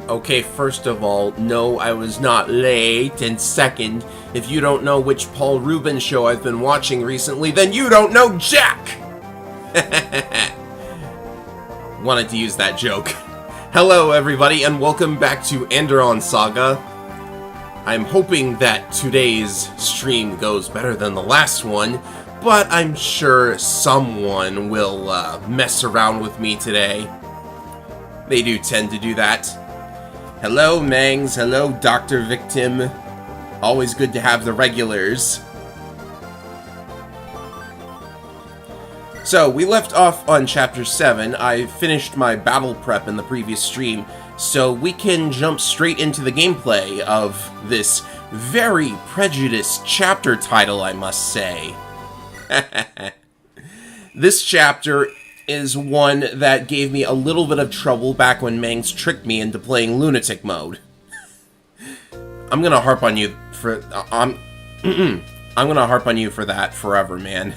Okay, first of all, no, I was not late, and second, if you don't know which Paul Rubens show I've been watching recently, then you don't know Jack! Wanted to use that joke. Hello, everybody, and welcome back to Andaron Saga. I'm hoping that today's stream goes better than the last one, but I'm sure someone will mess around with me today. They do tend to do that. Hello, Mangs. Hello, Dr. Victim. Always good to have the regulars. So, we left off on Chapter 7. I finished my battle prep in the previous stream, so we can jump straight into the gameplay of this very prejudiced chapter title, I must say. This chapter is one that gave me a little bit of trouble back when Mangs tricked me into playing lunatic mode. I'm gonna harp on you for I'm gonna harp on you for that forever, man.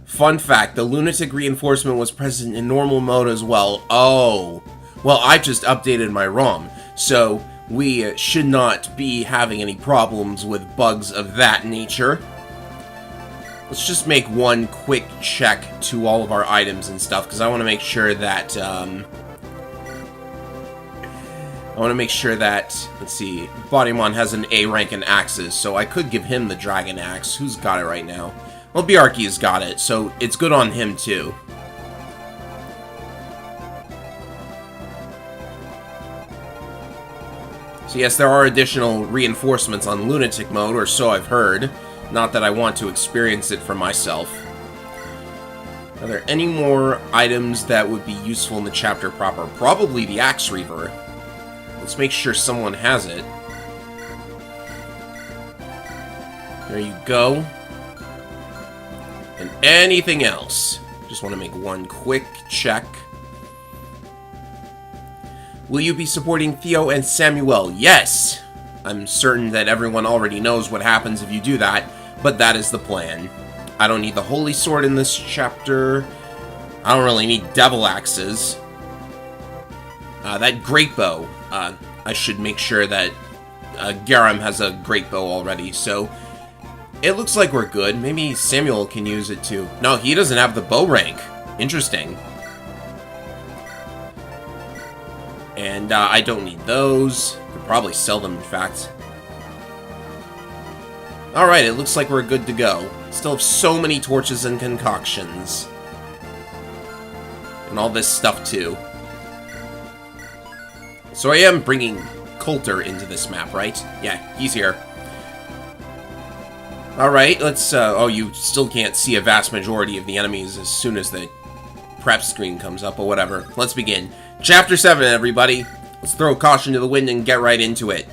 Fun fact, the lunatic reinforcement was present in normal mode as well. Oh, well, I just updated my ROM, so we should not be having any problems with bugs of that nature. Let's just make one quick check to all of our items and stuff, because I want to make sure that, let's see, Bodymon has an A rank in axes, so I could give him the dragon axe. Who's got it right now? Well, Bjarki's got it, so it's good on him, too. So yes, there are additional reinforcements on lunatic mode, or so I've heard. Not that I want to experience it for myself. Are there any more items that would be useful in the chapter proper? Probably the Axe Reaver. Let's make sure someone has it. There you go. And anything else? Just want to make one quick check. Will you be supporting Theo and Samuel? Yes! I'm certain that everyone already knows what happens if you do that, but that is the plan. I don't need the Holy Sword in this chapter. I don't really need Devil Axes. That Great Bow, I should make sure that Garam has a Great Bow already, so it looks like we're good. Maybe Samuel can use it too. No, he doesn't have the bow rank. Interesting. And I don't need those. Could probably sell them, in fact. Alright, it looks like we're good to go. Still have so many torches and concoctions. And all this stuff, too. So I am bringing Coulter into this map, right? Yeah, he's here. Alright, let's, oh, you still can't see a vast majority of the enemies as soon as the prep screen comes up, but whatever. Let's begin. Chapter 7, everybody. Let's throw caution to the wind and get right into it.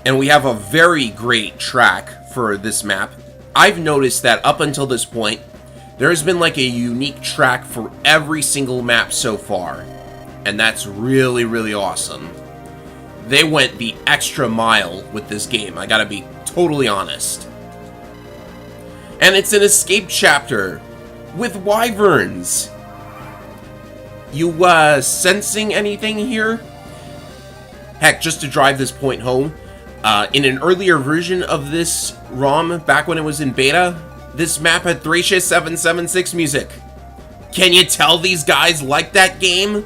And we have a very great track for this map. I've noticed that up until this point, there has been like a unique track for every single map so far. And that's really, really awesome. They went the extra mile with this game, I gotta be totally honest. And it's an escape chapter with wyverns. You, sensing anything here? Heck, just to drive this point home, in an earlier version of this ROM, back when it was in beta, this map had Thracia 776 music. Can you tell these guys like that game?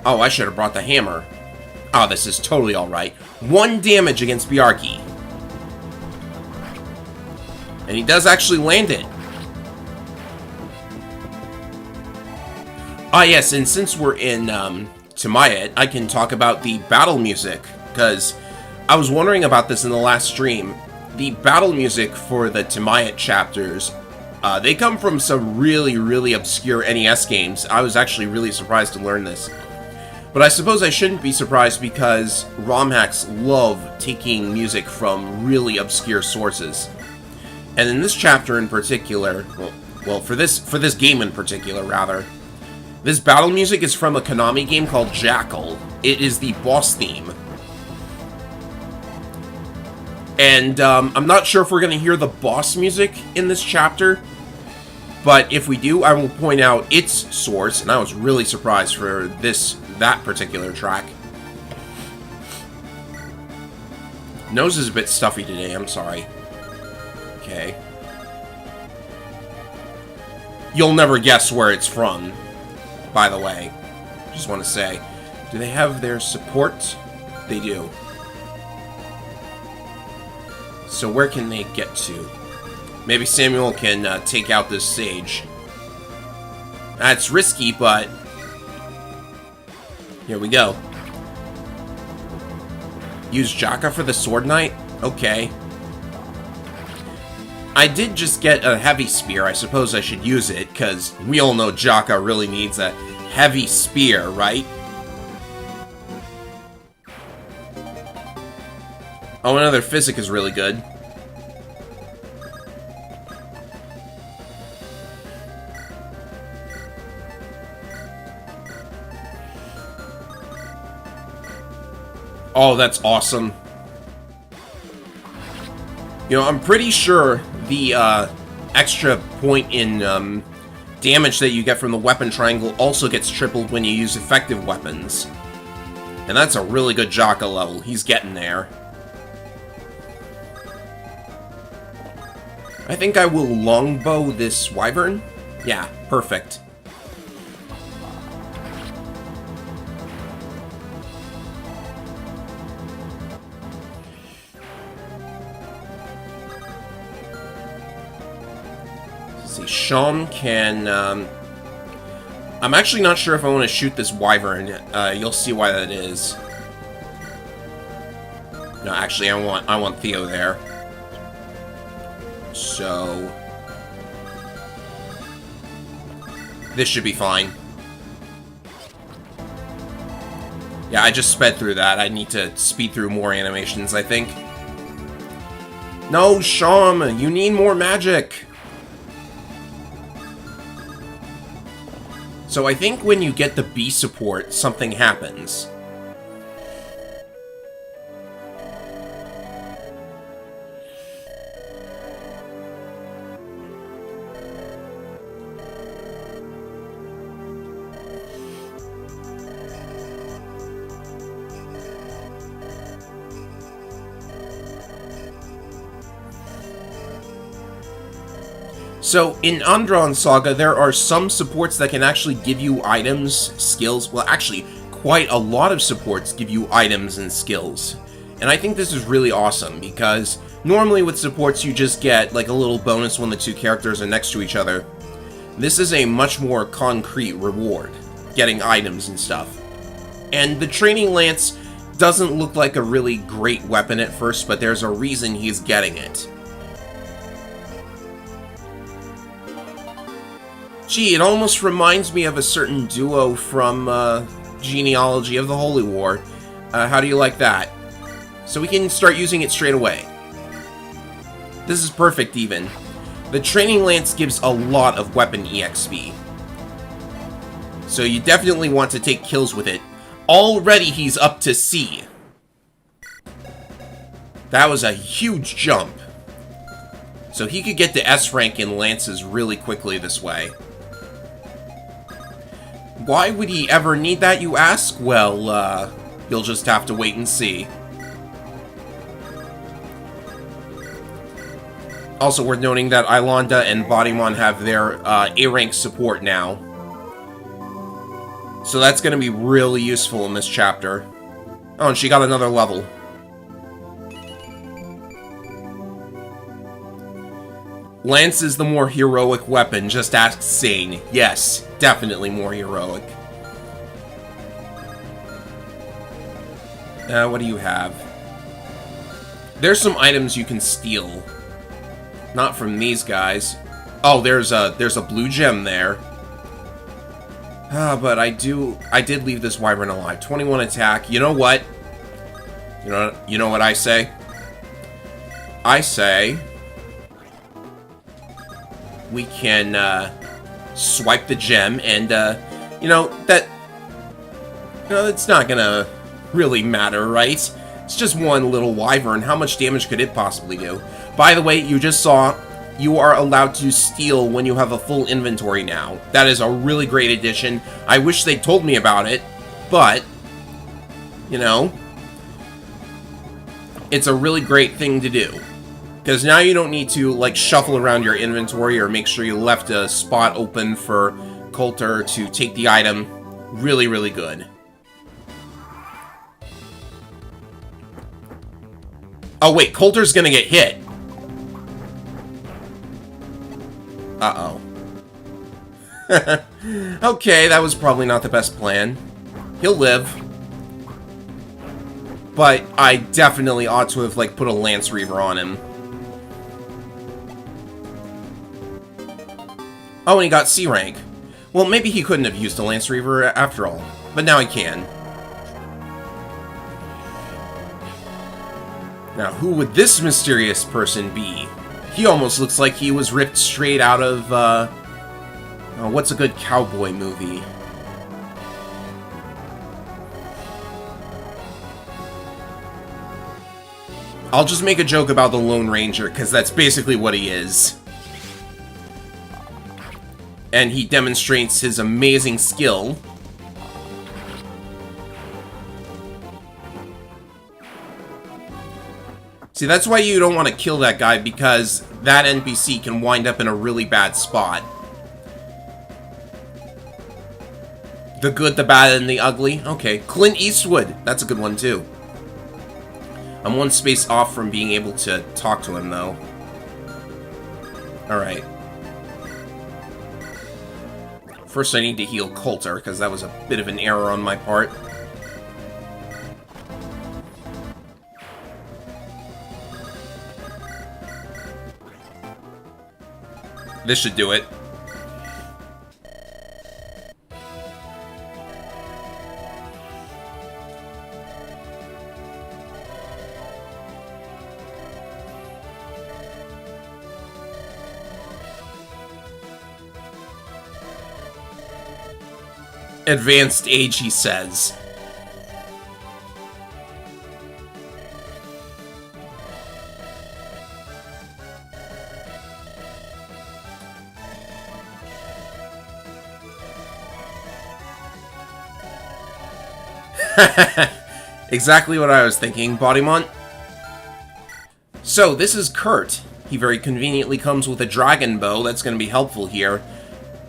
Oh, I should have brought the hammer. Oh, this is totally alright. 1 damage against Bjarki. And he does actually land it. Ah, yes, and since we're in Timayet, I can talk about the battle music, because I was wondering about this in the last stream. The battle music for the Timayet chapters, they come from some really, really obscure NES games. I was actually really surprised to learn this. But I suppose I shouldn't be surprised because ROM hacks love taking music from really obscure sources. And in this chapter in particular, well, for this game in particular, rather, this battle music is from a Konami game called Jackal. It is the boss theme. And I'm not sure if we're going to hear the boss music in this chapter, but if we do, I will point out its source, and I was really surprised for that particular track. Nose is a bit stuffy today, I'm sorry. Okay. You'll never guess where it's from, by the way. Just want to say. Do they have their support? They do. So where can they get to? Maybe Samuel can take out this sage. That's risky, but... here we go. Use Jaka for the Sword Knight? Okay. I did just get a heavy spear. I suppose I should use it, because we all know Jaka really needs a heavy spear, right? Oh, another physic is really good. Oh, that's awesome. You know, I'm pretty sure the extra point in damage that you get from the weapon triangle also gets tripled when you use effective weapons. And that's a really good Jaka level. He's getting there. I think I will longbow this wyvern. Yeah, perfect. Let's see, Sean can... I'm actually not sure if I want to shoot this wyvern. You'll see why that is. No, actually, I want Theo there. So... this should be fine. Yeah, I just sped through that. I need to speed through more animations, I think. No, Sham! You need more magic! So I think when you get the B support, something happens. So, in Andaron Saga, there are some supports that can actually give you items, skills. Well, actually, quite a lot of supports give you items and skills. And I think this is really awesome, because normally with supports you just get like a little bonus when the two characters are next to each other. This is a much more concrete reward, getting items and stuff. And the Training Lance doesn't look like a really great weapon at first, but there's a reason he's getting it. Gee, it almost reminds me of a certain duo from Genealogy of the Holy War. How do you like that? So we can start using it straight away. This is perfect, even. The Training Lance gives a lot of weapon EXP. So you definitely want to take kills with it. Already he's up to C. That was a huge jump. So he could get to S rank in Lances really quickly this way. Why would he ever need that, you ask? Well, you'll just have to wait and see. Also worth noting that Ilonda and Bodymon have their A-rank support now. So that's going to be really useful in this chapter. Oh, and she got another level. Lance is the more heroic weapon, just ask Sane. Yes, definitely more heroic. What do you have? There's some items you can steal. Not from these guys. Oh, there's a blue gem there. But I did leave this wyvern alive. 21 attack. You know what? You know what I say? I say we can swipe the gem, and it's not gonna really matter, right? It's just one little wyvern. How much damage could it possibly do? By the way, you just saw you are allowed to steal when you have a full inventory now. That is a really great addition. I wish they told me about it, but, you know, it's a really great thing to do. Because now you don't need to, like, shuffle around your inventory or make sure you left a spot open for Coulter to take the item. Really, really good. Oh, wait, Coulter's gonna get hit. Uh-oh. Okay, that was probably not the best plan. He'll live. But I definitely ought to have, like, put a Lance Reaver on him. Oh, and he got C rank. Well, maybe he couldn't have used a Lance Reaver after all. But now he can. Now, who would this mysterious person be? He almost looks like he was ripped straight out of, what's a good cowboy movie? I'll just make a joke about the Lone Ranger, because that's basically what he is. And he demonstrates his amazing skill. See, that's why you don't want to kill that guy, because that NPC can wind up in a really bad spot. The good, the bad, and the ugly. Okay, Clint Eastwood. That's a good one, too. I'm one space off from being able to talk to him, though. Alright. First, I need to heal Coulter, because that was a bit of an error on my part. This should do it. Advanced age, he says. Exactly what I was thinking, Bodymont. So, this is Kurt. He very conveniently comes with a dragon bow. That's going to be helpful here.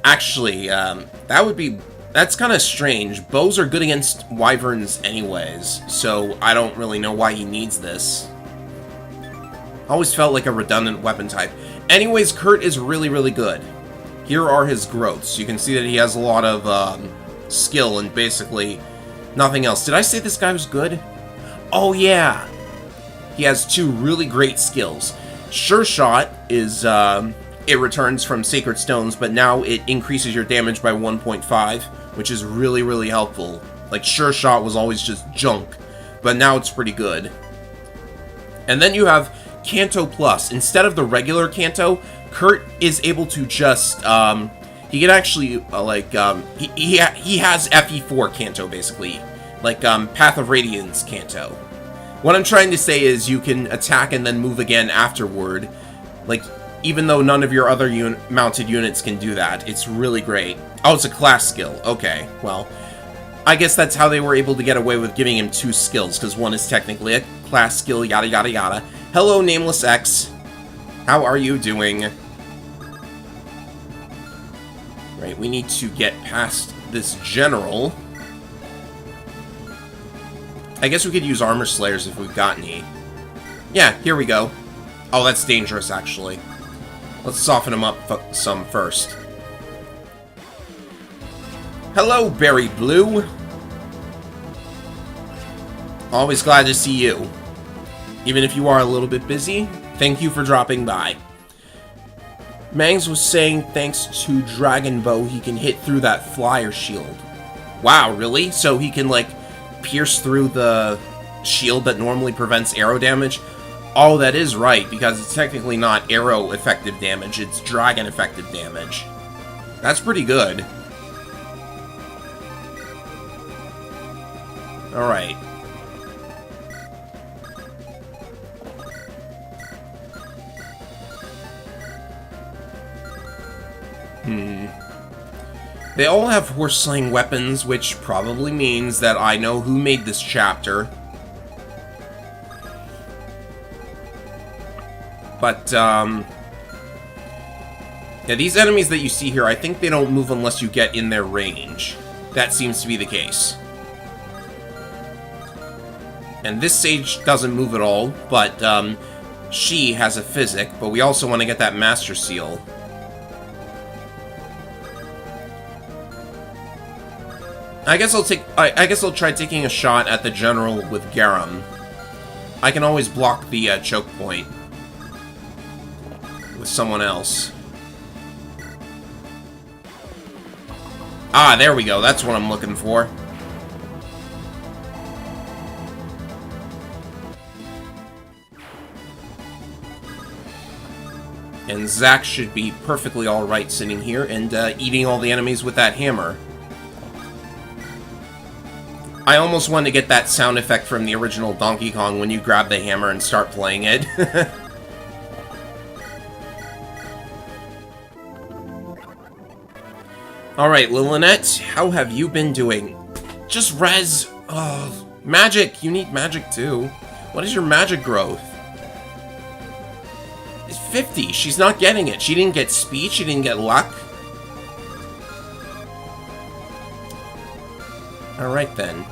Actually, that's kind of strange. Bows are good against wyverns anyways, so I don't really know why he needs this. Always felt like a redundant weapon type. Anyways, Kurt is really, really good. Here are his growths. You can see that he has a lot of skill and basically nothing else. Did I say this guy was good? Oh, yeah. He has two really great skills. Sure Shot is, it returns from Sacred Stones, but now it increases your damage by 1.5, which is really, really helpful. Like, Sure Shot was always just junk, but now it's pretty good. And then you have Canto Plus. Instead of the regular Canto, Kurt is able to just, he can actually, he has FE4 Canto, basically. Like, Path of Radiance Canto. What I'm trying to say is you can attack and then move again afterward. Like, even though none of your other mounted units can do that. It's really great. Oh, it's a class skill. Okay, well, I guess that's how they were able to get away with giving him two skills, because one is technically a class skill, yada yada yada. Hello, Nameless X. How are you doing? Right, we need to get past this general. I guess we could use Armor Slayers if we've got any. Yeah, here we go. Oh, that's dangerous, actually. Let's soften him up some first. Hello, Berry Blue. Always glad to see you. Even if you are a little bit busy, thank you for dropping by. Mangs was saying thanks to Dragon Bow, he can hit through that flyer shield. Wow, really? So he can, like, pierce through the shield that normally prevents arrow damage? Oh, that is right, because it's technically not arrow effective damage, it's dragon effective damage. That's pretty good. Alright. They all have horse-slaying weapons, which probably means that I know who made this chapter. But, yeah, these enemies that you see here, I think they don't move unless you get in their range. That seems to be the case. And this sage doesn't move at all, but, she has a physic, but we also want to get that Master Seal. I guess I'll try taking a shot at the General with Garum. I can always block the, choke point with someone else. Ah, there we go. That's what I'm looking for. And Zack should be perfectly alright sitting here and eating all the enemies with that hammer. I almost wanted to get that sound effect from the original Donkey Kong when you grab the hammer and start playing it. Alright, Lillinette, how have you been doing? Just res... Oh, magic! You need magic too. What is your magic growth? It's 50. She's not getting it. She didn't get speed, she didn't get luck. Alright then.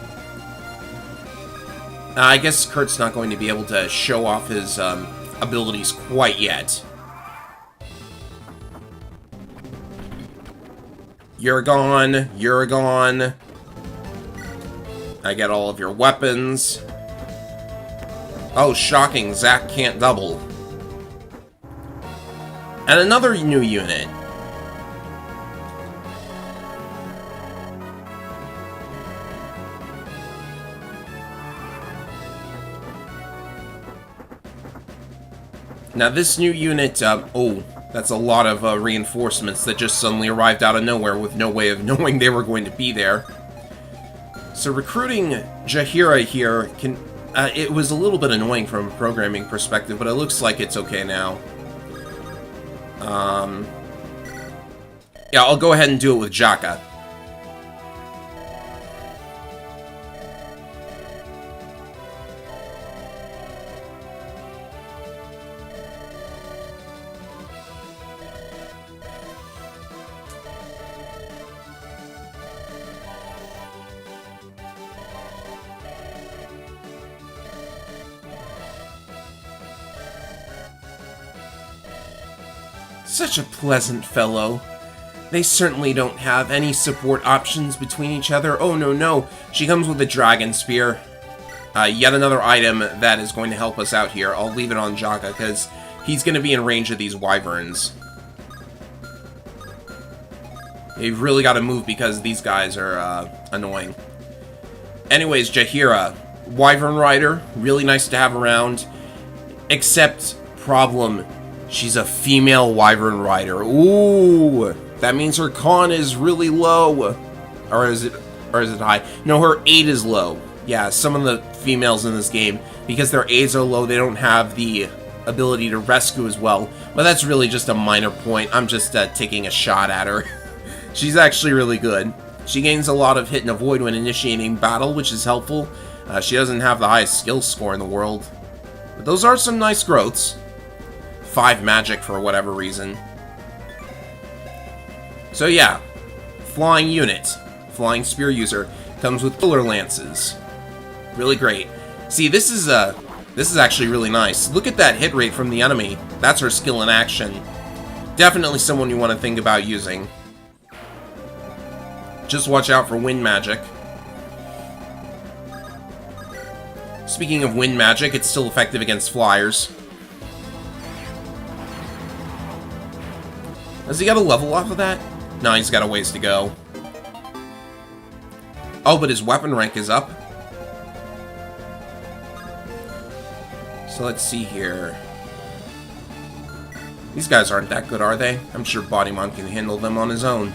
I guess Kurt's not going to be able to show off his abilities quite yet. You're gone. You're gone. I get all of your weapons. Oh, shocking. Zack can't double. And another new unit. Now this new unit, oh, that's a lot of reinforcements that just suddenly arrived out of nowhere with no way of knowing they were going to be there. So recruiting Jaheira here can, it was a little bit annoying from a programming perspective, but it looks like it's okay now. Yeah, I'll go ahead and do it with Jaka. Such a pleasant fellow. They certainly don't have any support options between each other. Oh, no, no. She comes with a Dragon Spear. Yet another item that is going to help us out here. I'll leave it on Jaka, because he's going to be in range of these Wyverns. They've really got to move because these guys are annoying. Anyways, Jaheira. Wyvern Rider. Really nice to have around. Except, problem... she's a female Wyvern Rider. Ooh, that means her con is really low. Or is it high? No, her aid is low. Yeah, some of the females in this game, because their aids are low, they don't have the ability to rescue as well. But that's really just a minor point. I'm just taking a shot at her. She's actually really good. She gains a lot of hit and avoid when initiating battle, which is helpful. She doesn't have the highest skill score in the world. But those are some nice growths. 5 magic for whatever reason. So yeah, flying unit, flying spear user, comes with pillar lances. Really great. See, this is actually really nice. Look at that hit rate from the enemy. That's her skill in action. Definitely someone you want to think about using. Just watch out for wind magic. Speaking of wind magic, it's still effective against flyers. Has he got a level off of that? No, he's got a ways to go. Oh, but his weapon rank is up. So let's see here. These guys aren't that good, are they? I'm sure Bodymon can handle them on his own.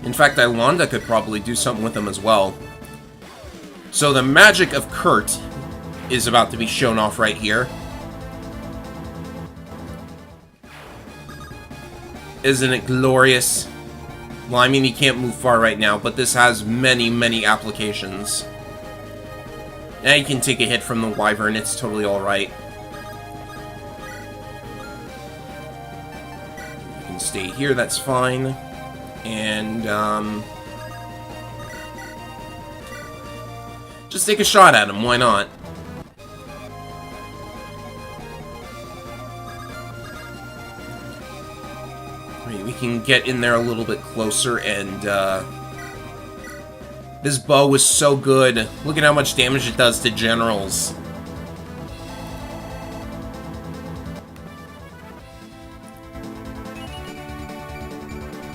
In fact, Ilonda could probably do something with them as well. So the magic of Kurt is about to be shown off right here. Isn't it glorious? Well, I mean, he can't move far right now, but this has many, many applications. Now you can take a hit from the Wyvern, it's totally alright. You can stay here, that's fine. And, just take a shot at him, why not? We can get in there a little bit closer, and this bow is so good. Look at how much damage it does to generals.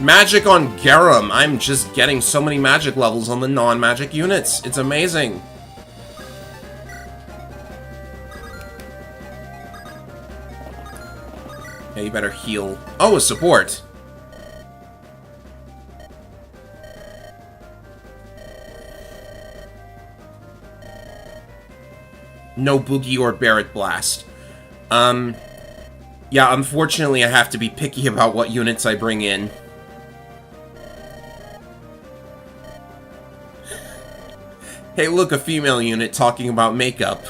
Magic on Garum. I'm just getting so many magic levels on the non-magic units. It's amazing. Yeah, you better heal. Oh, a support. No Boogie or Barret Blast. Yeah, unfortunately I have to be picky about what units I bring in. Hey, look, a female unit talking about makeup.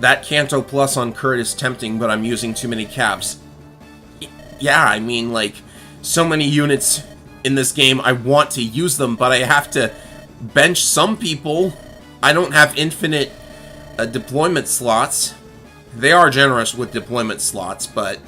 That Canto Plus on Kurt is tempting, but I'm using too many caps. Yeah, I mean, like, so many units in this game, I want to use them, but I have to bench some people. I don't have infinite deployment slots. They are generous with deployment slots, but...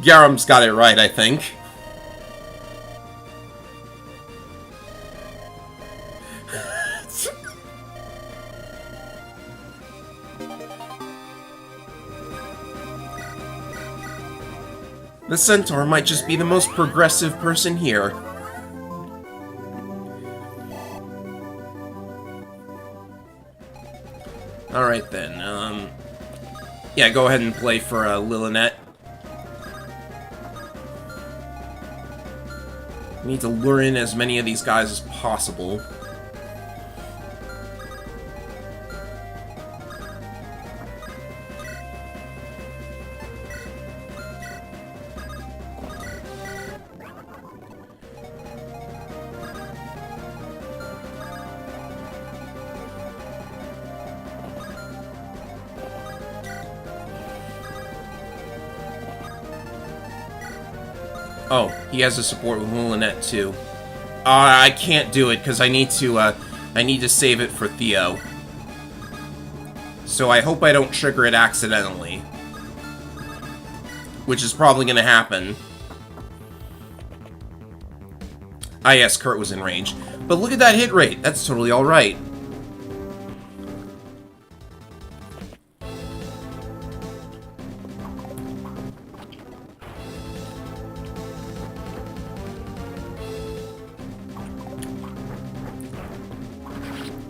Garum's got it right, I think. The Centaur might just be the most progressive person here. Alright then, yeah, go ahead and play for Lilinet. We need to lure in as many of these guys as possible. Oh, he has a support with Moulinet too. I can't do it because I need to save it for Theo. So I hope I don't trigger it accidentally, which is probably going to happen. Ah, yes, Kurt was in range, but look at that hit rate. That's totally all right.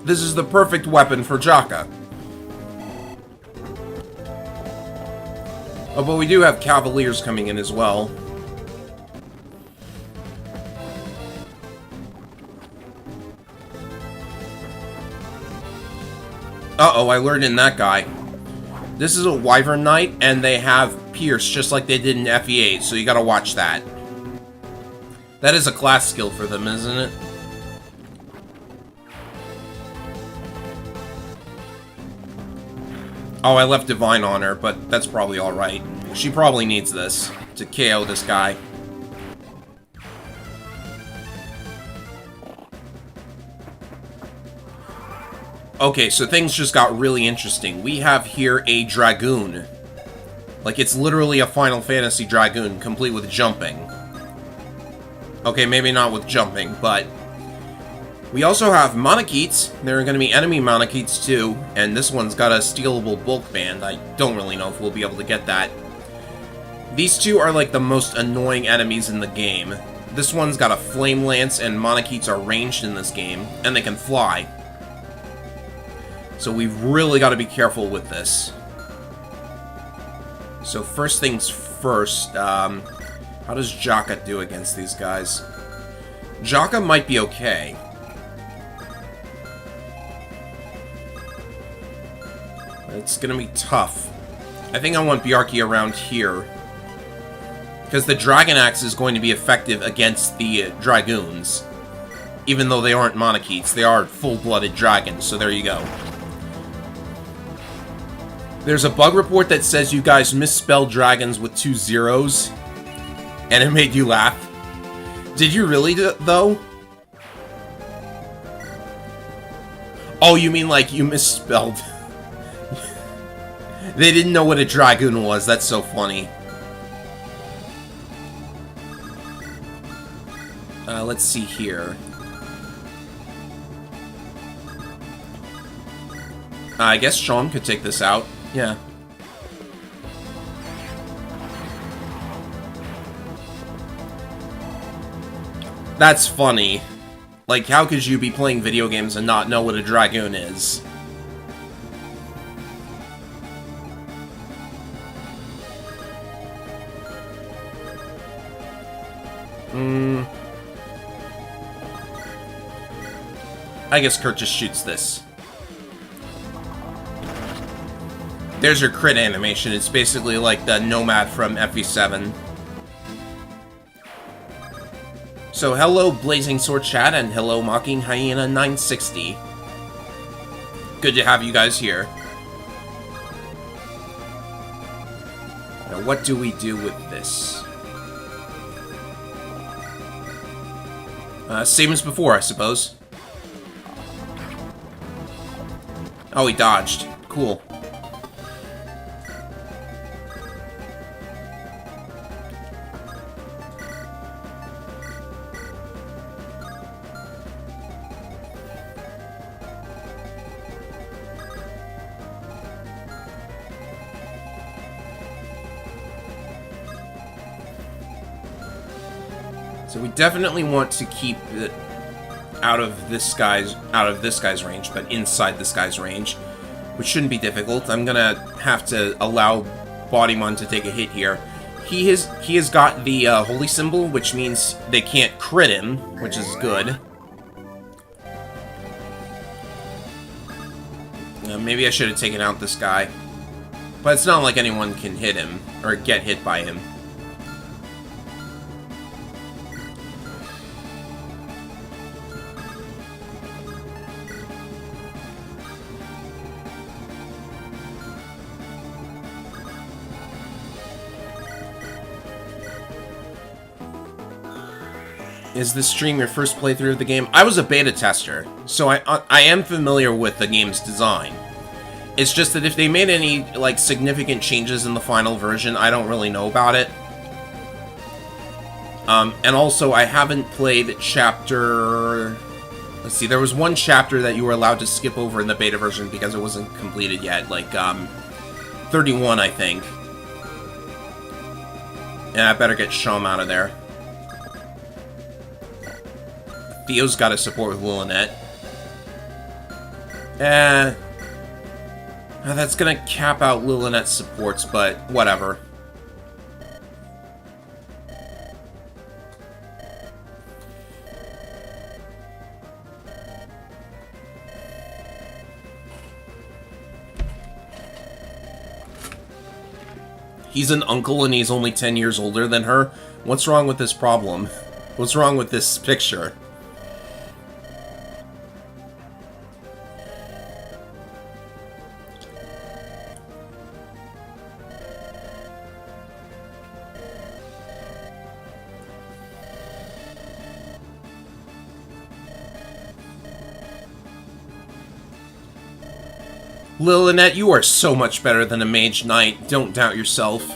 This is the perfect weapon for Jaka. Oh, but we do have Cavaliers coming in as well. Uh-oh, I lured in that guy. This is a Wyvern Knight, and they have Pierce, just like they did in FE8, so you gotta watch that. That is a class skill for them, isn't it? Oh, I left Divine on her, but that's probably alright. She probably needs this to KO this guy. Okay, so things just got really interesting. We have here a Dragoon. Like, it's literally a Final Fantasy Dragoon, complete with jumping. Okay, maybe not with jumping, but... We also have Monokeets. There are going to be enemy Monokeets too, and this one's got a stealable bulk band. I don't really know if we'll be able to get that. These two are like the most annoying enemies in the game. This one's got a flame lance, and Monokeets are ranged in this game, and they can fly. So we've really got to be careful with this. So first things first, how does Jaka do against these guys? Jaka might be okay. It's gonna be tough. I think I want Bjarki around here. Because the Dragon Axe is going to be effective against the Dragoons. Even though they aren't Monarchies, they are full-blooded dragons, so there you go. There's a bug report that says you guys misspelled dragons with 2 zeros, and it made you laugh. Did you really, though? Oh, you mean like you misspelled... They didn't know what a Dragoon was, that's so funny. Let's see here. I guess Sean could take this out. Yeah. That's funny. Like, how could you be playing video games and not know what a Dragoon is? I guess Kurt just shoots this. There's your crit animation. It's basically like the Nomad from FE7. So hello Blazing Sword Chat and hello Mocking Hyena 960. Good to have you guys here. Now what do we do with this? Same as before, I suppose. Oh, he dodged. Cool. So we definitely want to keep it out of this guy's range, but inside this guy's range, which shouldn't be difficult. I'm gonna have to allow Bodymon to take a hit here. He has got the holy symbol, which means they can't crit him, which is good. Maybe I should have taken out this guy, but it's not like anyone can hit him or get hit by him. Is this stream your first playthrough of the game? I was a beta tester, so I am familiar with the game's design. It's just that if they made any, like, significant changes in the final version, I don't really know about it. And also, I haven't played chapter... Let's see, there was one chapter that you were allowed to skip over in the beta version because it wasn't completed yet, like, 31, I think. And I better get Shom out of there. Theo's got to support with Lillinette. That's gonna cap out Lillinette's supports, but whatever. He's an uncle and he's only 10 years older than her? What's wrong with this problem? What's wrong with this picture? Lillinette, you are so much better than a Mage Knight. Don't doubt yourself.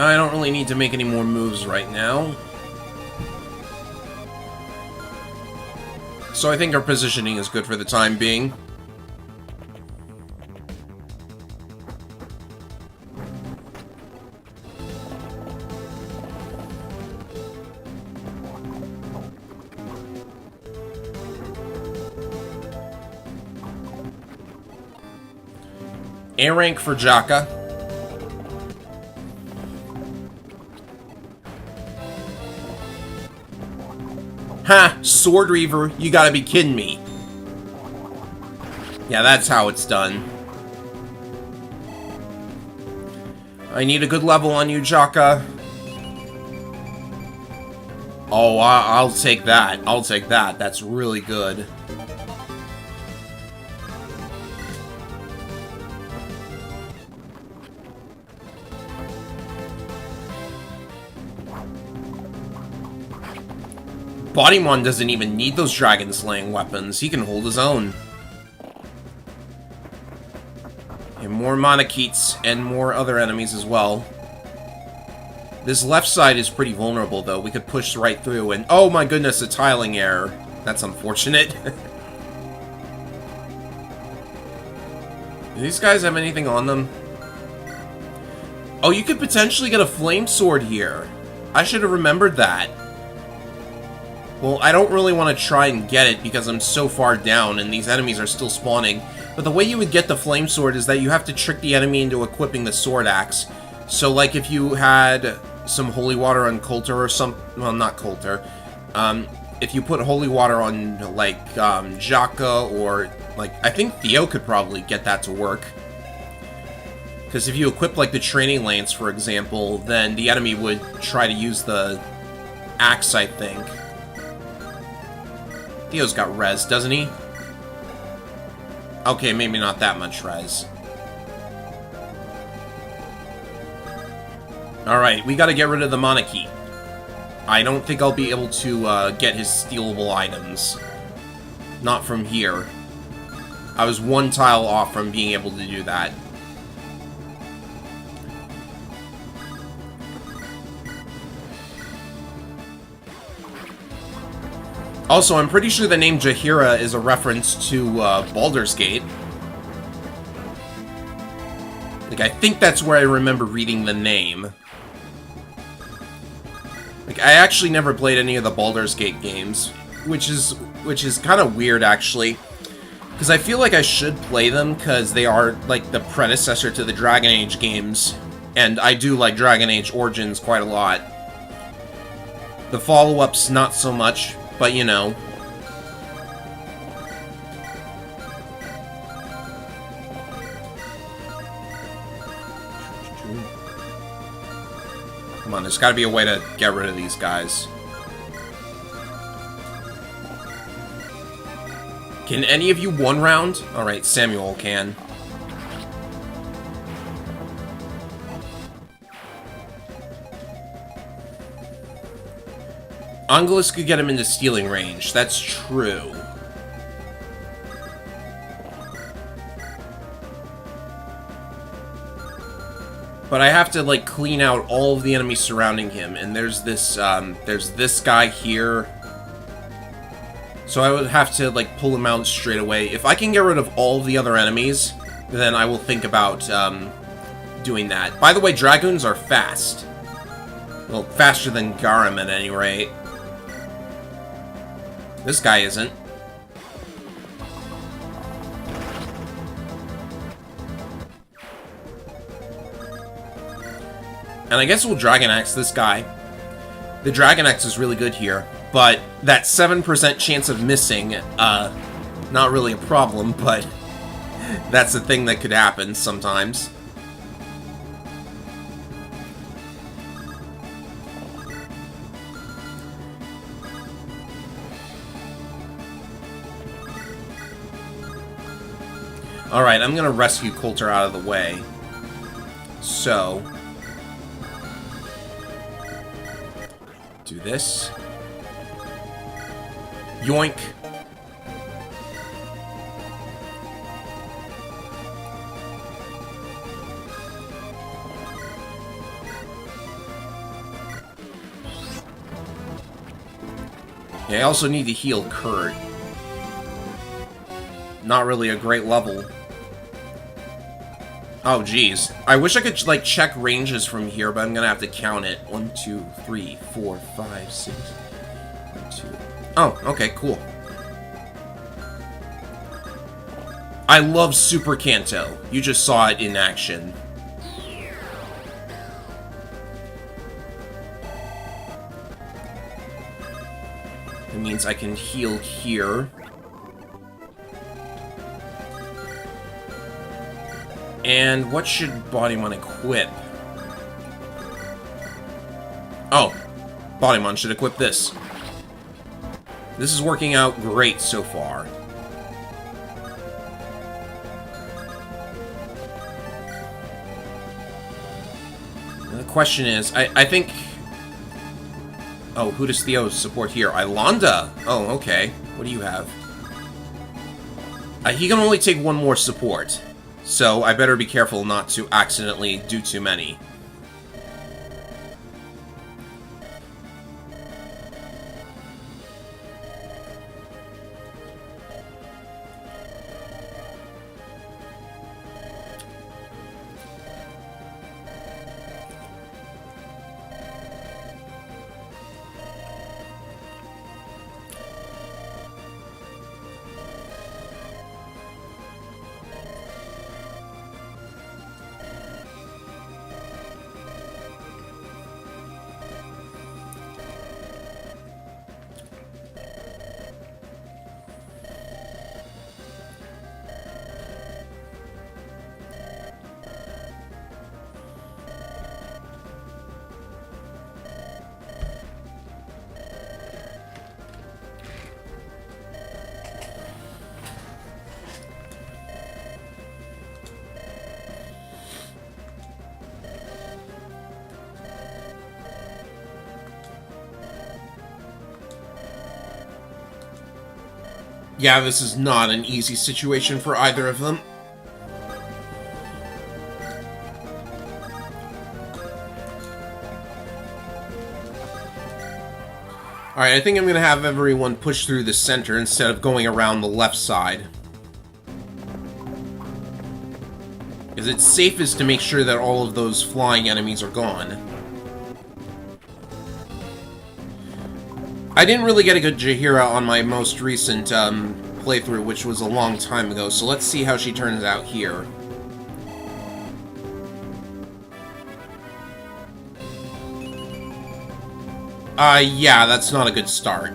I don't really need to make any more moves right now. So I think our positioning is good for the time being. A rank for Jaka. Ha! Sword Reaver, you gotta be kidding me. Yeah, that's how it's done. I need a good level on you, Jaka. Oh, I'll take that. I'll take that. That's really good. Bodymon doesn't even need those dragon-slaying weapons. He can hold his own. And more Monokeets and more other enemies as well. This left side is pretty vulnerable, though. We could push right through and... Oh my goodness, a tiling error. That's unfortunate. Do these guys have anything on them? Oh, you could potentially get a flame sword here. I should have remembered that. Well, I don't really want to try and get it because I'm so far down and these enemies are still spawning. But the way you would get the flame sword is that you have to trick the enemy into equipping the sword axe. So, like, if you had some holy water on Coulter or some... Well, not Coulter. If you put holy water on, like, Jaka or... Like, I think Theo could probably get that to work. Because if you equip, like, the training lance, for example, then the enemy would try to use the axe, I think. Theo's got res, doesn't he? Okay, maybe not that much res. Alright, we gotta get rid of the Monokeet. I don't think I'll be able to get his stealable items. Not from here. I was one tile off from being able to do that. Also, I'm pretty sure the name Jaheira is a reference to Baldur's Gate. Like, I think that's where I remember reading the name. Like, I actually never played any of the Baldur's Gate games, which is kind of weird, actually. Because I feel like I should play them, because they are, like, the predecessor to the Dragon Age games. And I do like Dragon Age Origins quite a lot. The follow-ups, not so much. But, you know. Come on, there's got to be a way to get rid of these guys. Can any of you one round? Alright, Samuel can. Angelus could get him into stealing range. That's true. But I have to, like, clean out all of the enemies surrounding him. And there's this guy here. So I would have to, like, pull him out straight away. If I can get rid of all of the other enemies, then I will think about, doing that. By the way, Dragoons are fast. Well, faster than Garam at any rate. This guy isn't. And I guess we'll Dragon Axe this guy. The Dragon Axe is really good here, but that 7% chance of missing, not really a problem, but that's a thing that could happen sometimes. Alright, I'm gonna rescue Coulter out of the way. So... do this. Yoink. Yeah, I also need to heal Kurt. Not really a great level. Oh, geez. I wish I could, like, check ranges from here, but I'm gonna have to count it. 1, 2, 3, 4, 5, 6... 1, 2... Oh, okay, cool. I love Super Kanto. You just saw it in action. It means I can heal here. And what should Bodymon equip? Oh, Bodymon should equip this. This is working out great so far. The question is, I think... Oh, who does Theo support here? Ilonda! Oh, okay. What do you have? He can only take one more support. So, I better be careful not to accidentally do too many. Yeah, this is not an easy situation for either of them. Alright, I think I'm gonna have everyone push through the center instead of going around the left side. Because it's safest to make sure that all of those flying enemies are gone. I didn't really get a good Jaheira on my most recent playthrough, which was a long time ago, so let's see how she turns out here. Yeah, that's not a good start.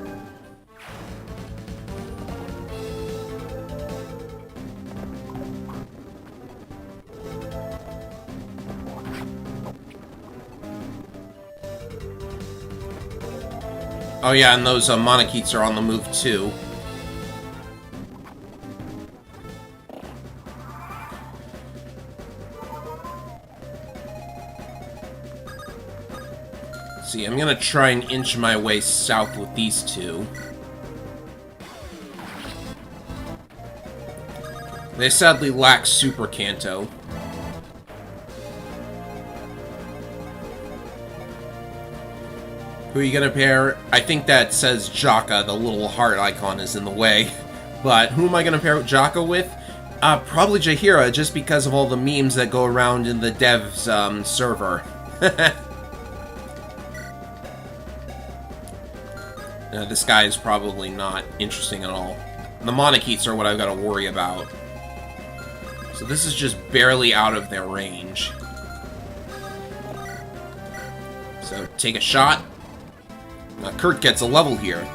Oh yeah, and those Monokits are on the move too. See, I'm gonna try and inch my way south with these two. They sadly lack Super Kanto. Who are you gonna pair? I think that says Jaka, the little heart icon is in the way. But who am I gonna pair Jaka with? Probably Jaheira, just because of all the memes that go around in the devs server. This guy is probably not interesting at all. The Monokits are what I've got to worry about. So this is just barely out of their range. So take a shot. Kurt gets a level here.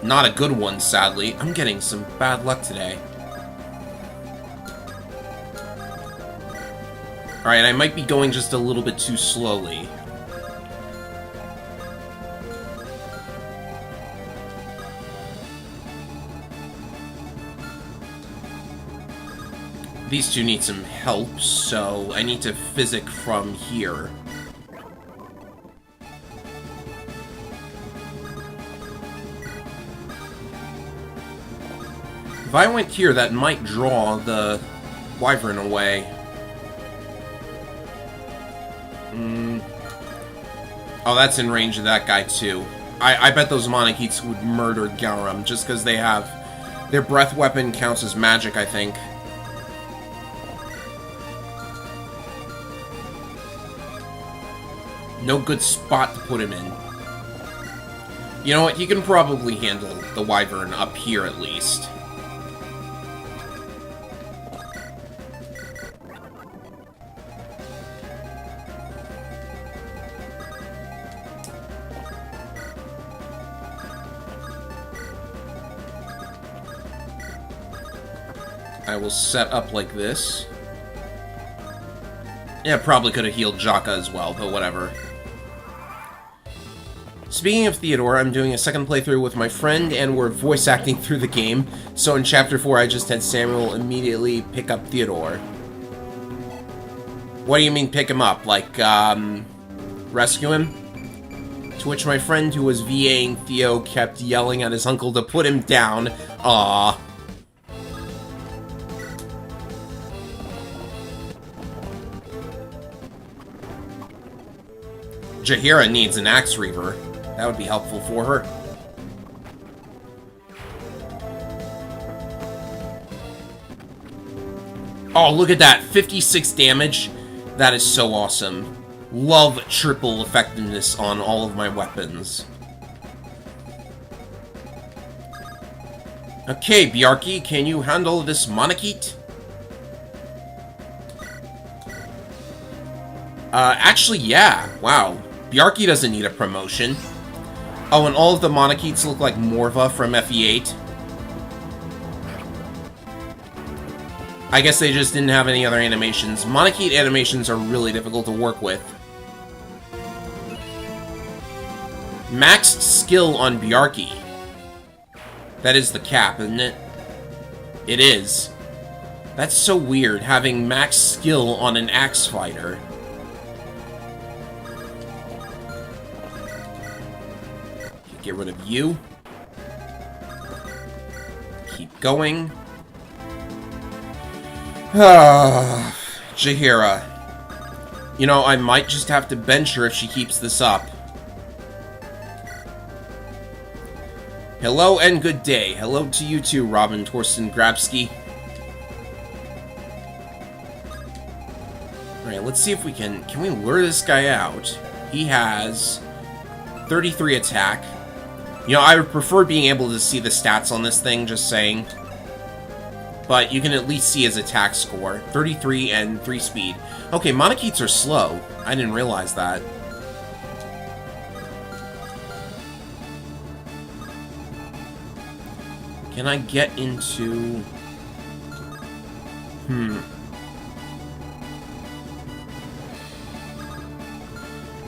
Not a good one, sadly. I'm getting some bad luck today. Alright, I might be going just a little bit too slowly. These two need some help, so I need to physic from here. If I went here, that might draw the Wyvern away. Oh, that's in range of that guy, too. I bet those Monokits would murder Garam just because they have... Their breath weapon counts as magic, I think. No good spot to put him in. You know what? He can probably handle the Wyvern up here at least. I will set up like this. Yeah, probably could have healed Jaka as well, but whatever. Speaking of Theodore, I'm doing a second playthrough with my friend, and we're voice acting through the game. So in Chapter 4, I just had Samuel immediately pick up Theodore. What do you mean pick him up? Like, rescue him? To which my friend who was VAing Theo kept yelling at his uncle to put him down. Aww. Jaheira needs an Axe Reaver. That would be helpful for her. Oh, look at that. 56 damage. That is so awesome. Love triple effectiveness on all of my weapons. Okay, Bjarki, can you handle this Monokit? Actually, yeah. Wow. Bjarki doesn't need a promotion. Oh, and all of the Monokits look like Morva from FE8. I guess they just didn't have any other animations. Monokit animations are really difficult to work with. Maxed skill on Bjarki. That is the cap, isn't it? It is. That's so weird, having max skill on an axe fighter. Get rid of you. Keep going. Jaheira. You know, I might just have to bench her if she keeps this up. Hello and good day. Hello to you too, Robin Torsten Grabsky. Alright, let's see if we can we lure this guy out? He has 33 attack. You know, I would prefer being able to see the stats on this thing, just saying. But you can at least see his attack score. 33 and 3 speed. Okay, Monokits are slow. I didn't realize that. Can I get into...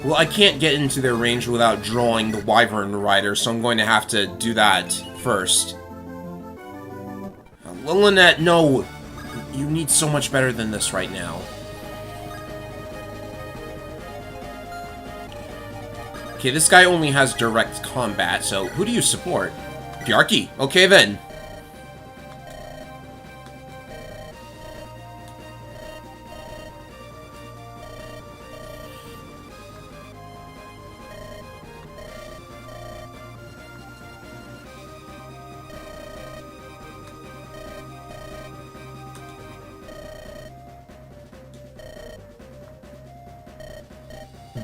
Well, I can't get into their range without drawing the Wyvern Rider, so I'm going to have to do that first. Lynette, no! You need so much better than this right now. Okay, this guy only has direct combat, so who do you support? Bjarki. Okay, then.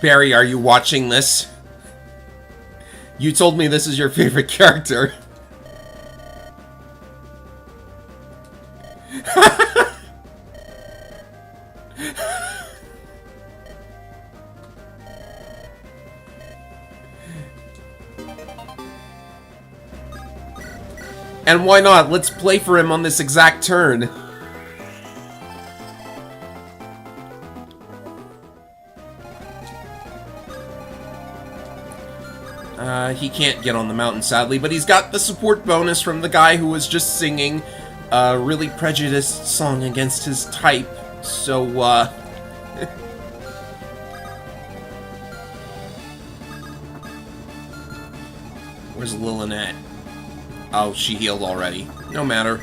Barry, are you watching this? You told me this is your favorite character. And why not? Let's play for him on this exact turn. He can't get on the mountain, sadly, but he's got the support bonus from the guy who was just singing a really prejudiced song against his type, so, Where's Lynette? Oh, she healed already. No matter.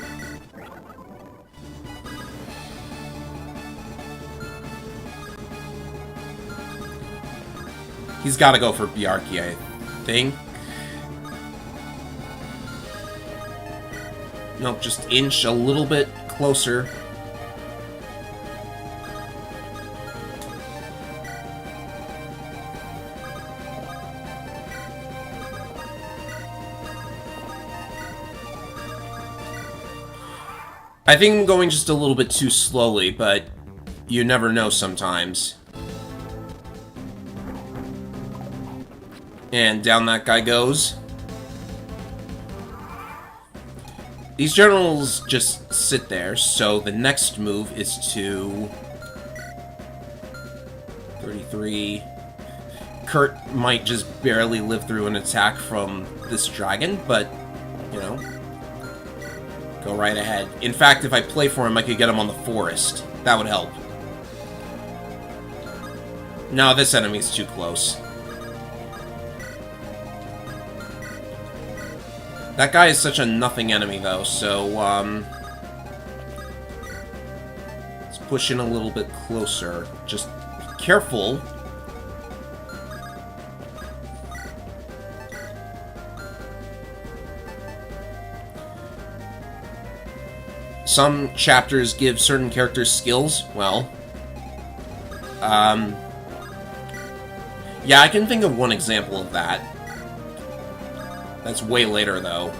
He's gotta go for Bjarki, I think. Nope, just inch a little bit closer. I think I'm going just a little bit too slowly, but you never know sometimes. And down that guy goes. These generals just sit there, so the next move is to... 33... Kurt might just barely live through an attack from this dragon, but, you know... Go right ahead. In fact, if I play for him, I could get him on the forest. That would help. No, this enemy's too close. That guy is such a nothing enemy, though, so, let's push in a little bit closer. Just be careful. Some chapters give certain characters skills. Well, yeah, I can think of one example of that. That's way later, though.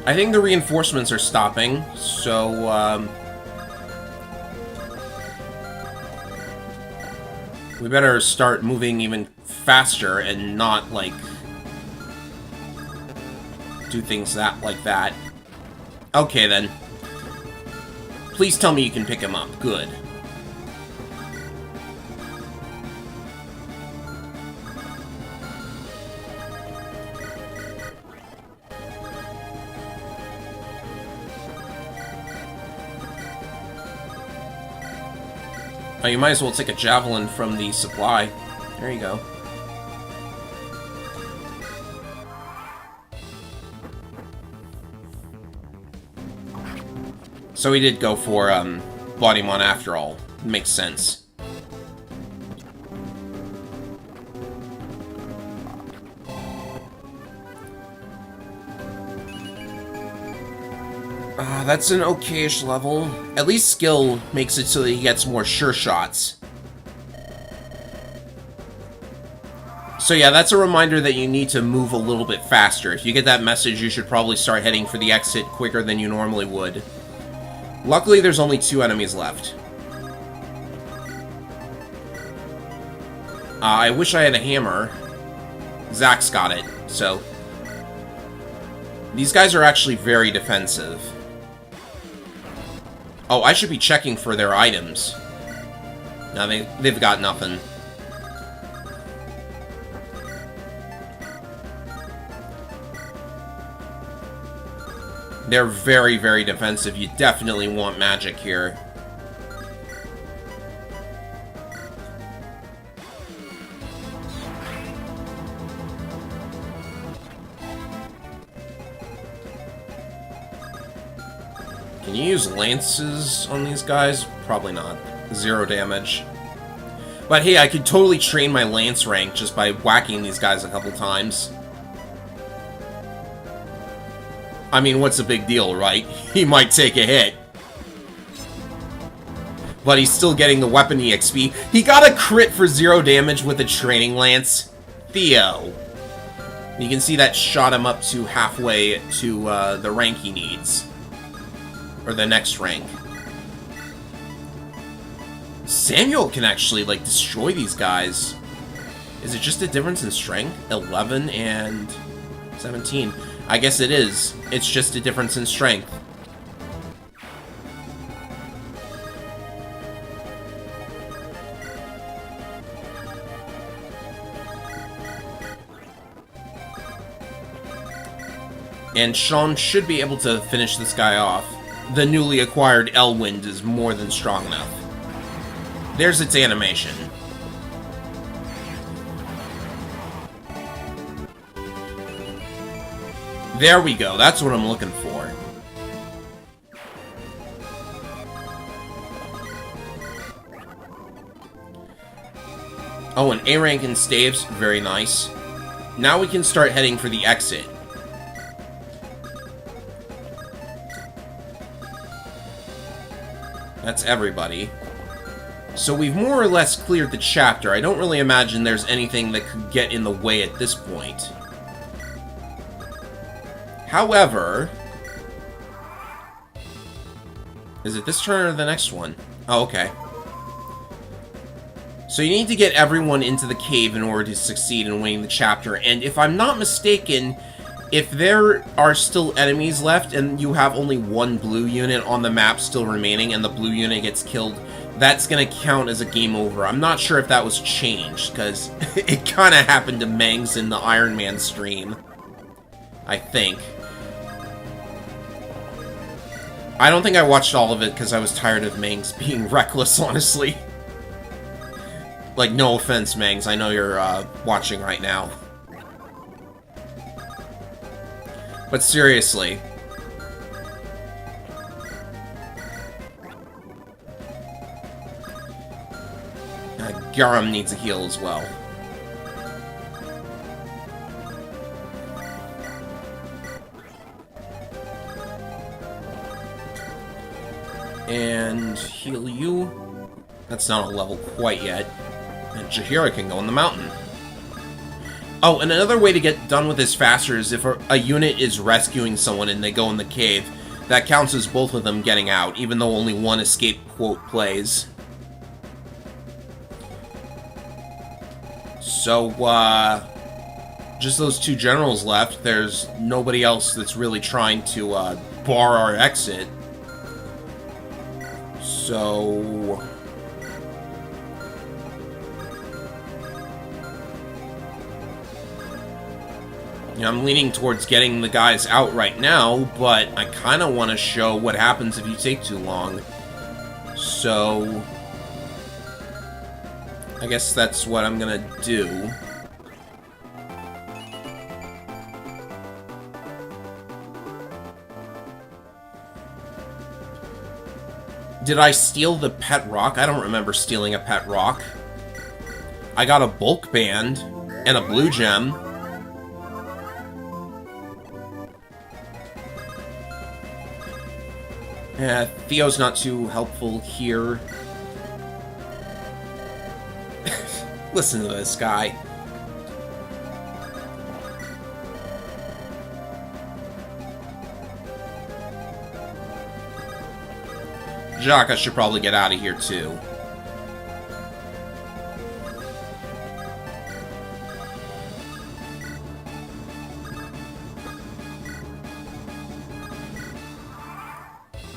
I think the reinforcements are stopping, so, we better start moving even faster and not, like, do things like that. Okay, then. Please tell me you can pick him up. Good. Oh, you might as well take a javelin from the supply. There you go. So he did go for Bodymon after all. Makes sense. That's an okay-ish level. At least skill makes it so that he gets more sure shots. So yeah, that's a reminder that you need to move a little bit faster. If you get that message, you should probably start heading for the exit quicker than you normally would. Luckily, there's only 2 enemies left. I wish I had a hammer. Zach's got it, so... These guys are actually very defensive. Oh, I should be checking for their items. No, they've got nothing. They're very, very defensive. You definitely want magic here. Can you use lances on these guys? Probably not. 0 damage. But hey, I could totally train my lance rank just by whacking these guys a couple times. I mean, what's the big deal, right? He might take a hit. But he's still getting the weapon EXP. He got a crit for 0 damage with a training lance. Theo. You can see that shot him up to halfway to the rank he needs. Or the next rank. Samuel can actually, like, destroy these guys. Is it just a difference in strength? 11 and 17. I guess it is. It's just a difference in strength. And Sean should be able to finish this guy off. The newly acquired Elwind is more than strong enough. There's its animation. There we go, that's what I'm looking for. Oh, and A rank and staves, very nice. Now we can start heading for the exit. That's everybody. So we've more or less cleared the chapter. I don't really imagine there's anything that could get in the way at this point. However... Is it this turn or the next one? Oh, okay. So you need to get everyone into the cave in order to succeed in winning the chapter. And if I'm not mistaken, if there are still enemies left and you have only one blue unit on the map still remaining and the blue unit gets killed, that's going to count as a game over. I'm not sure if that was changed, because it kind of happened to Mangs in the IronMan stream. I think. I don't think I watched all of it because I was tired of Mangs being reckless, honestly. Like, no offense, Mangs. I know you're watching right now. But seriously. Garum needs a heal as well. And heal you. That's not a level quite yet. And Jaheira can go in the mountain. Oh, and another way to get done with this faster is if a unit is rescuing someone and they go in the cave, that counts as both of them getting out, even though only one escape quote plays. So, just those two generals left. There's nobody else that's really trying to bar our exit. So... I'm leaning towards getting the guys out right now, but I kind of want to show what happens if you take too long. So... I guess that's what I'm gonna do. Did I steal the pet rock? I don't remember stealing a pet rock. I got a bulk band and a blue gem. Theo's not too helpful here. Listen to this guy. Jaka should probably get out of here too.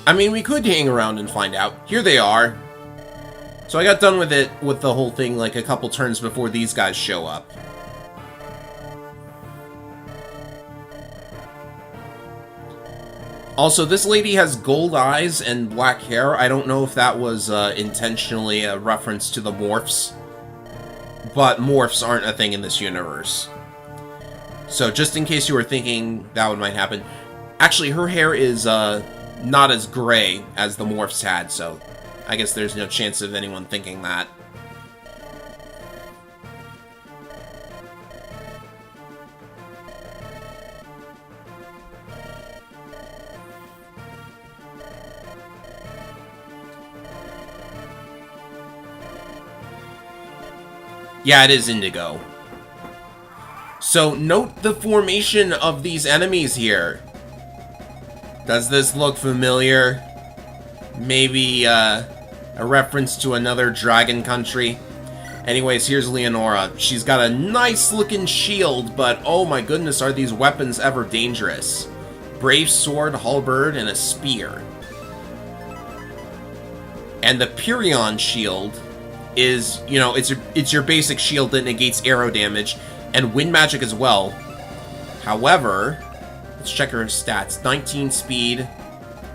I mean, we could hang around and find out. Here they are. So I got done with it, with the whole thing, like a couple turns before these guys show up. Also, this lady has gold eyes and black hair. I don't know if that was intentionally a reference to the morphs. But morphs aren't a thing in this universe. So just in case you were thinking that one might happen. Actually, her hair is not as gray as the morphs had, so... I guess there's no chance of anyone thinking that. Yeah, it is indigo. So, note the formation of these enemies here. Does this look familiar? Maybe, a reference to another dragon country. Anyways, here's Leonora. She's got a nice-looking shield, but oh my goodness, are these weapons ever dangerous. Brave sword, halberd, and a spear. And the Pyrion shield is, you know, it's your basic shield that negates arrow damage, and wind magic as well. However, let's check her stats. 19 speed,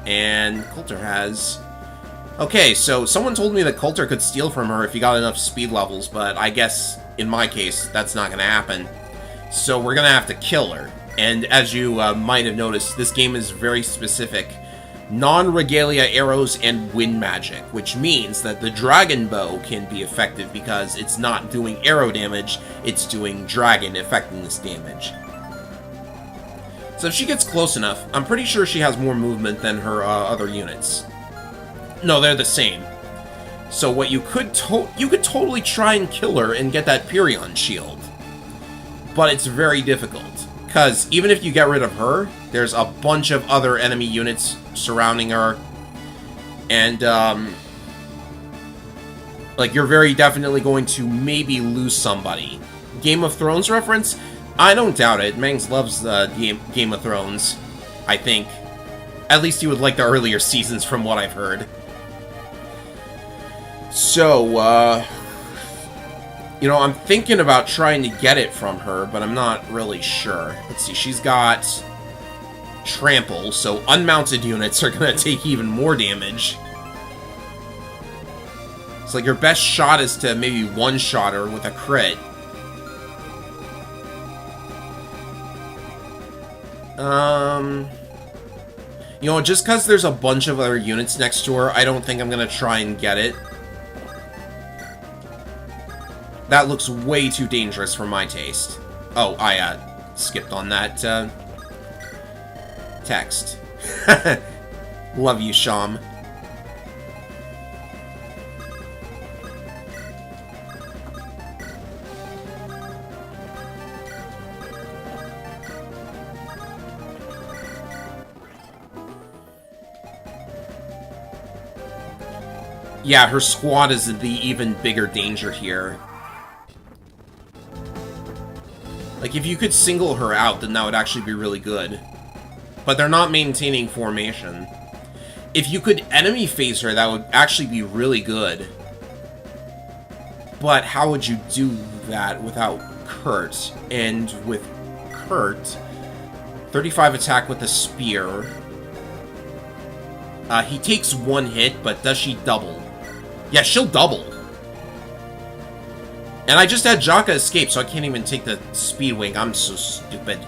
and Coulter has... Okay, so someone told me that Coulter could steal from her if he got enough speed levels, but I guess, in my case, that's not going to happen. So we're going to have to kill her. And as you might have noticed, this game is very specific non-regalia arrows and wind magic, which means that the dragon bow can be effective because it's not doing arrow damage, it's doing dragon effectiveness damage. So if she gets close enough, I'm pretty sure she has more movement than her other units. No, they're the same. So what you could totally try and kill her and get that Pyrion shield. But it's very difficult. Because even if you get rid of her, there's a bunch of other enemy units surrounding her. And, like, you're very definitely going to maybe lose somebody. Game of Thrones reference? I don't doubt it. Mangs loves Game of Thrones, I think. At least he would like the earlier seasons from what I've heard. So, you know, I'm thinking about trying to get it from her, but I'm not really sure. Let's see, she's got Trample, so unmounted units are going to take even more damage. It's like your best shot is to maybe one-shot her with a crit. You know, just because there's a bunch of other units next to her, I don't think I'm going to try and get it. That looks way too dangerous for my taste. Oh, I skipped on that text. Love you, Sham. Yeah, her squad is the even bigger danger here. Like, if you could single her out, then that would actually be really good. But they're not maintaining formation. If you could enemy phase her, that would actually be really good. But how would you do that without Kurt? And with Kurt, 35 attack with a spear. He takes one hit, but does she double? Yeah, she'll double. And I just had Jaka escape, so I can't even take the Speed Wing. I'm so stupid.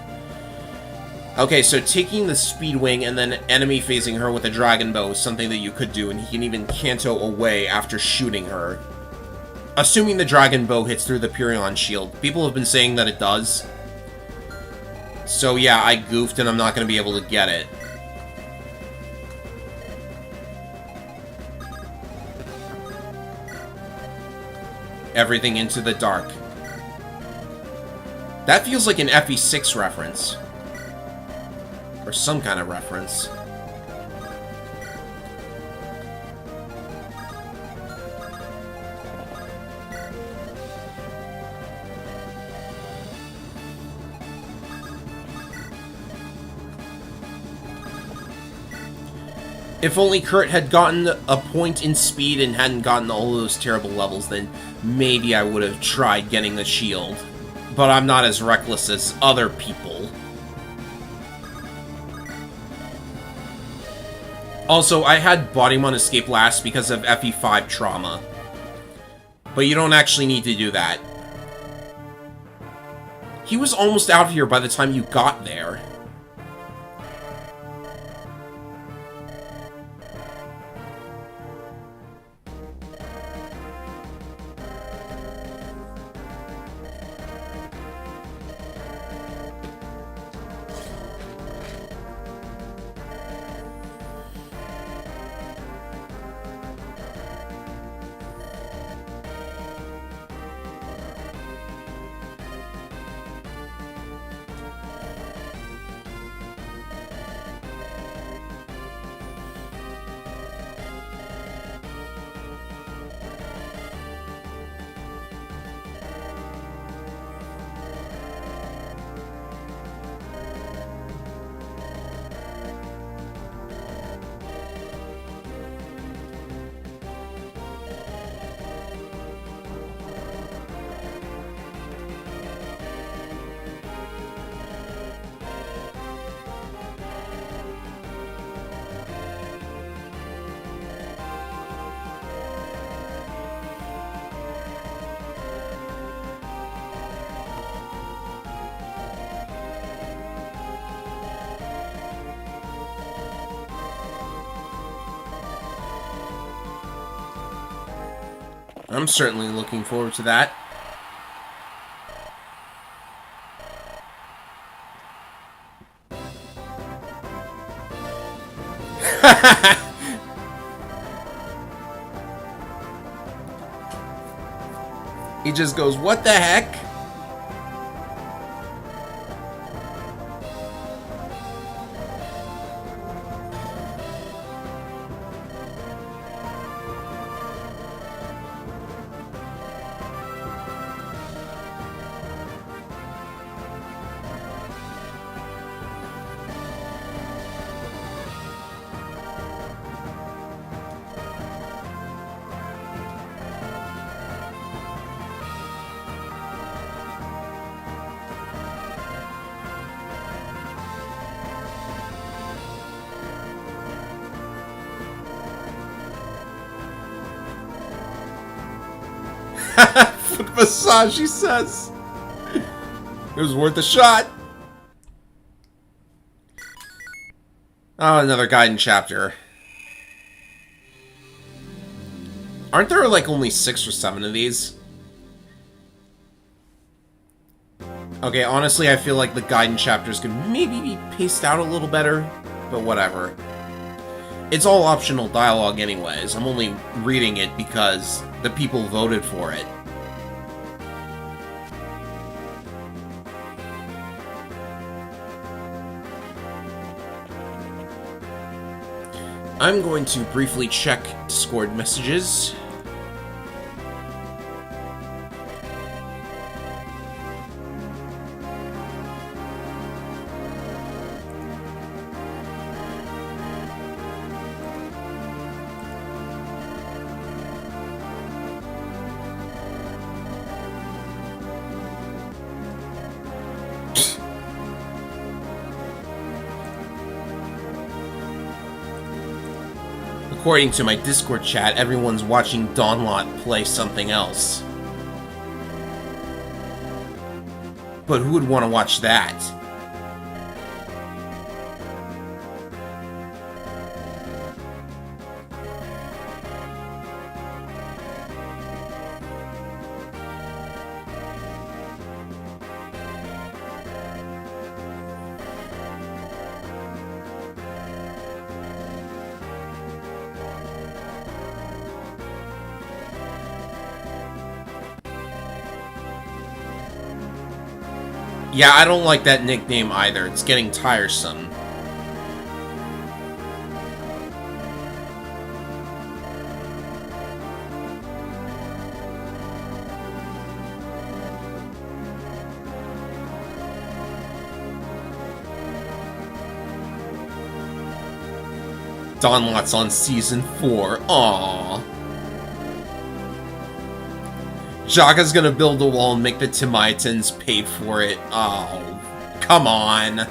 Okay, so taking the Speed Wing and then enemy phasing her with a Dragon Bow is something that you could do, and he can even Canto away after shooting her. Assuming the Dragon Bow hits through the Pyrion shield. People have been saying that it does. So yeah, I goofed and I'm not going to be able to get it. Everything into the dark. That feels like an FE6 reference. Or some kind of reference. If only Kurt had gotten a point in speed and hadn't gotten all those terrible levels, then maybe I would have tried getting the shield. But I'm not as reckless as other people. Also, I had Bodymon escape last because of FE5 trauma. But you don't actually need to do that. He was almost out of here by the time you got there. I'm certainly looking forward to that. He just goes, what the heck? Foot massage, he says. It was worth a shot. Oh, another Gaiden chapter. Aren't there like only 6 or 7 of these? Okay, honestly, I feel like the Gaiden chapters could maybe be paced out a little better, but whatever. It's all optional dialogue anyways. I'm only reading it because the people voted for it. I'm going to briefly check Discord messages. According to my Discord chat, everyone's watching Dawnlot play something else. But who would want to watch that? Yeah, I don't like that nickname either. It's getting tiresome. Dawnlot's on Season 4. Aww. Jaga's gonna build a wall and make the Timaitans pay for it. Oh, come on.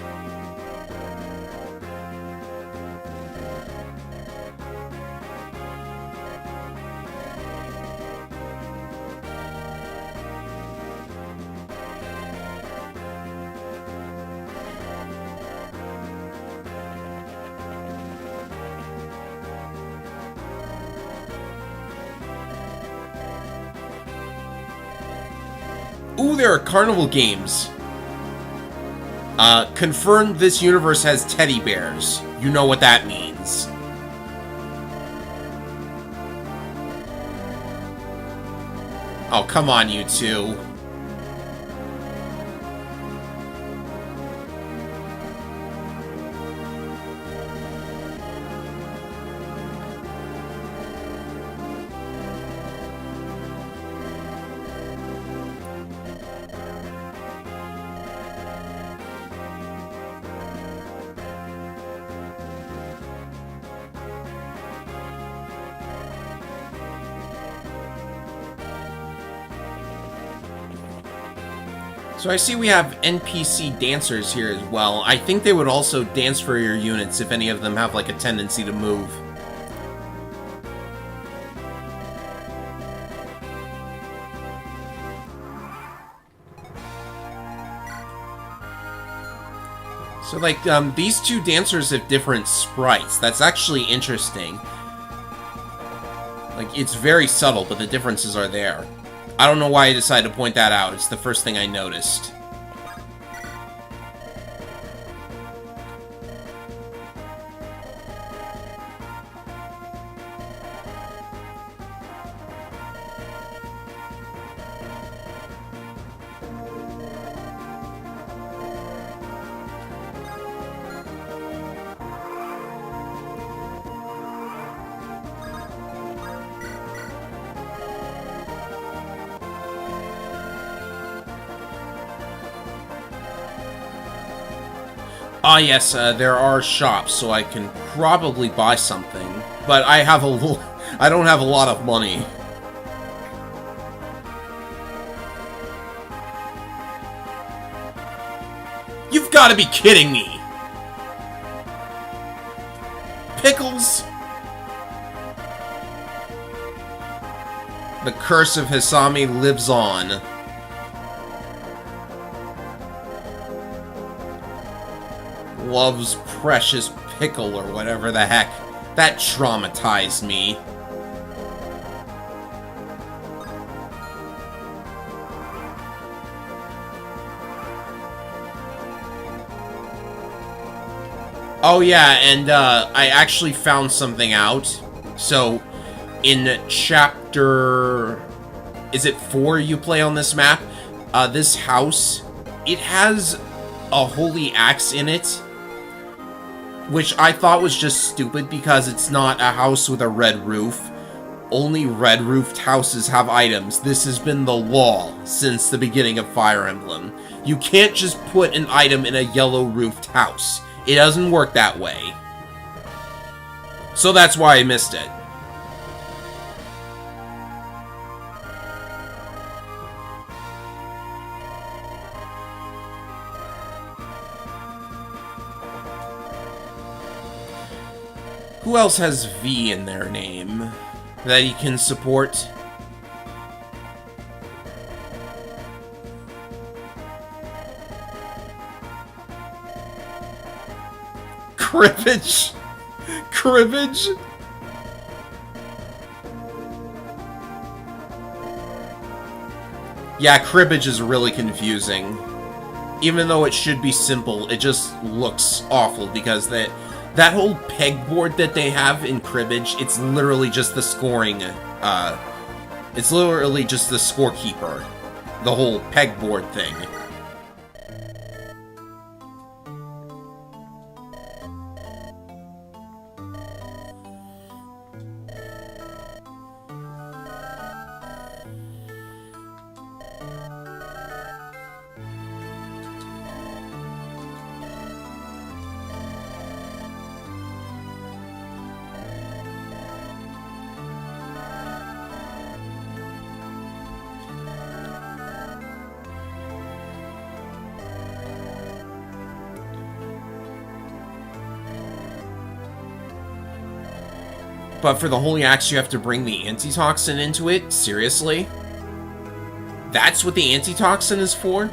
Ooh, there are carnival games. Confirmed this universe has teddy bears. You know what that means. Oh, come on, you two. So I see we have NPC dancers here as well. I think they would also dance for your units if any of them have like a tendency to move. So like these two dancers have different sprites. That's actually interesting. Like, it's very subtle, but the differences are there. I don't know why I decided to point that out. It's the first thing I noticed. Ah, yes, there are shops, so I can probably buy something. But I have I don't have a lot of money. You've got to be kidding me! Pickles? The curse of Hisami lives on. Love's precious pickle, or whatever the heck. That traumatized me. Oh yeah, and I actually found something out. So, in chapter... is it 4 you play on this map? This house, it has a holy axe in it, which I thought was just stupid because it's not a house with a red roof. Only red-roofed houses have items. This has been the law since the beginning of Fire Emblem. You can't just put an item in a yellow-roofed house. It doesn't work that way. So that's why I missed it. Who else has V in their name that he can support? Cribbage? Cribbage? Yeah, cribbage is really confusing. Even though it should be simple, it just looks awful because that whole pegboard that they have in cribbage, it's literally just the scoring, it's literally just the scorekeeper. The whole pegboard thing. But for the Holy Axe, you have to bring the antitoxin into it? Seriously? That's what the antitoxin is for?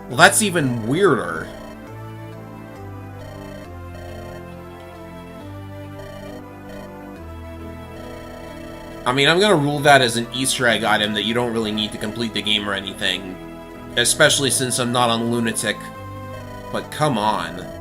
Well, that's even weirder. I mean, I'm gonna rule that as an Easter egg item that you don't really need to complete the game or anything. Especially since I'm not on Lunatic. But come on.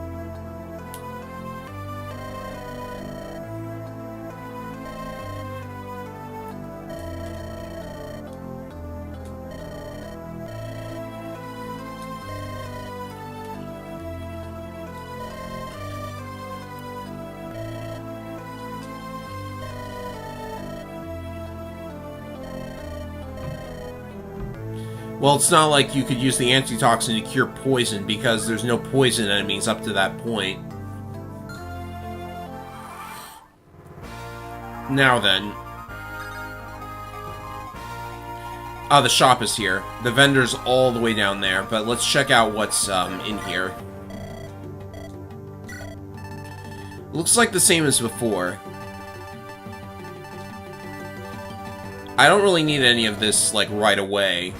Well, it's not like you could use the antitoxin to cure poison, because there's no poison enemies up to that point. Now then. Ah, the shop is here. The vendor's all the way down there, but let's check out what's in here. Looks like the same as before. I don't really need any of this, like, right away.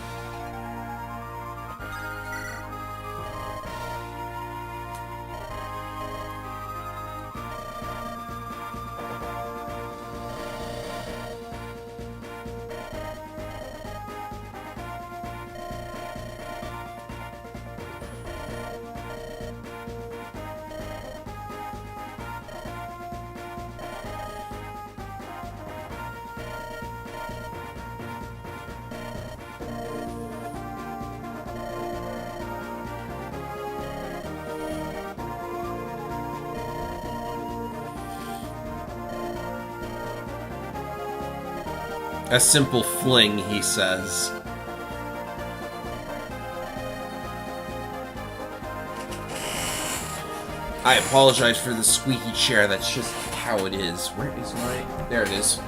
A simple fling, he says. I apologize for the squeaky chair, that's just how it is. Where is my... There it is.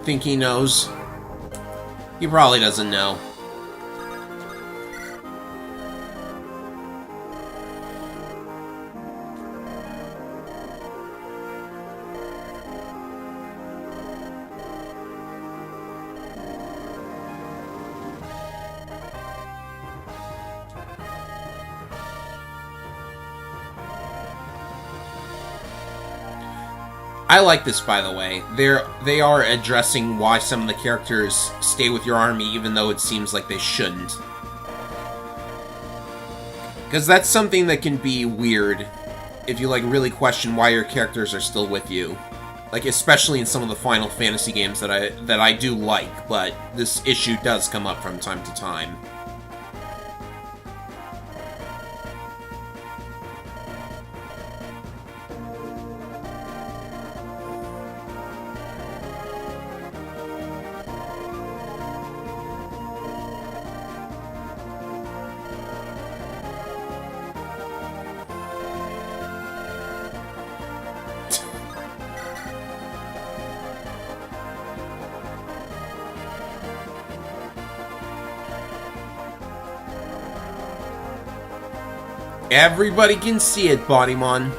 Think he knows? He probably doesn't know. I like this, by the way. They are addressing why some of the characters stay with your army even though it seems like they shouldn't. Because that's something that can be weird if you, like, really question why your characters are still with you. Like, especially in some of the Final Fantasy games that I do like, but this issue does come up from time to time. Everybody can see it, Bodymon.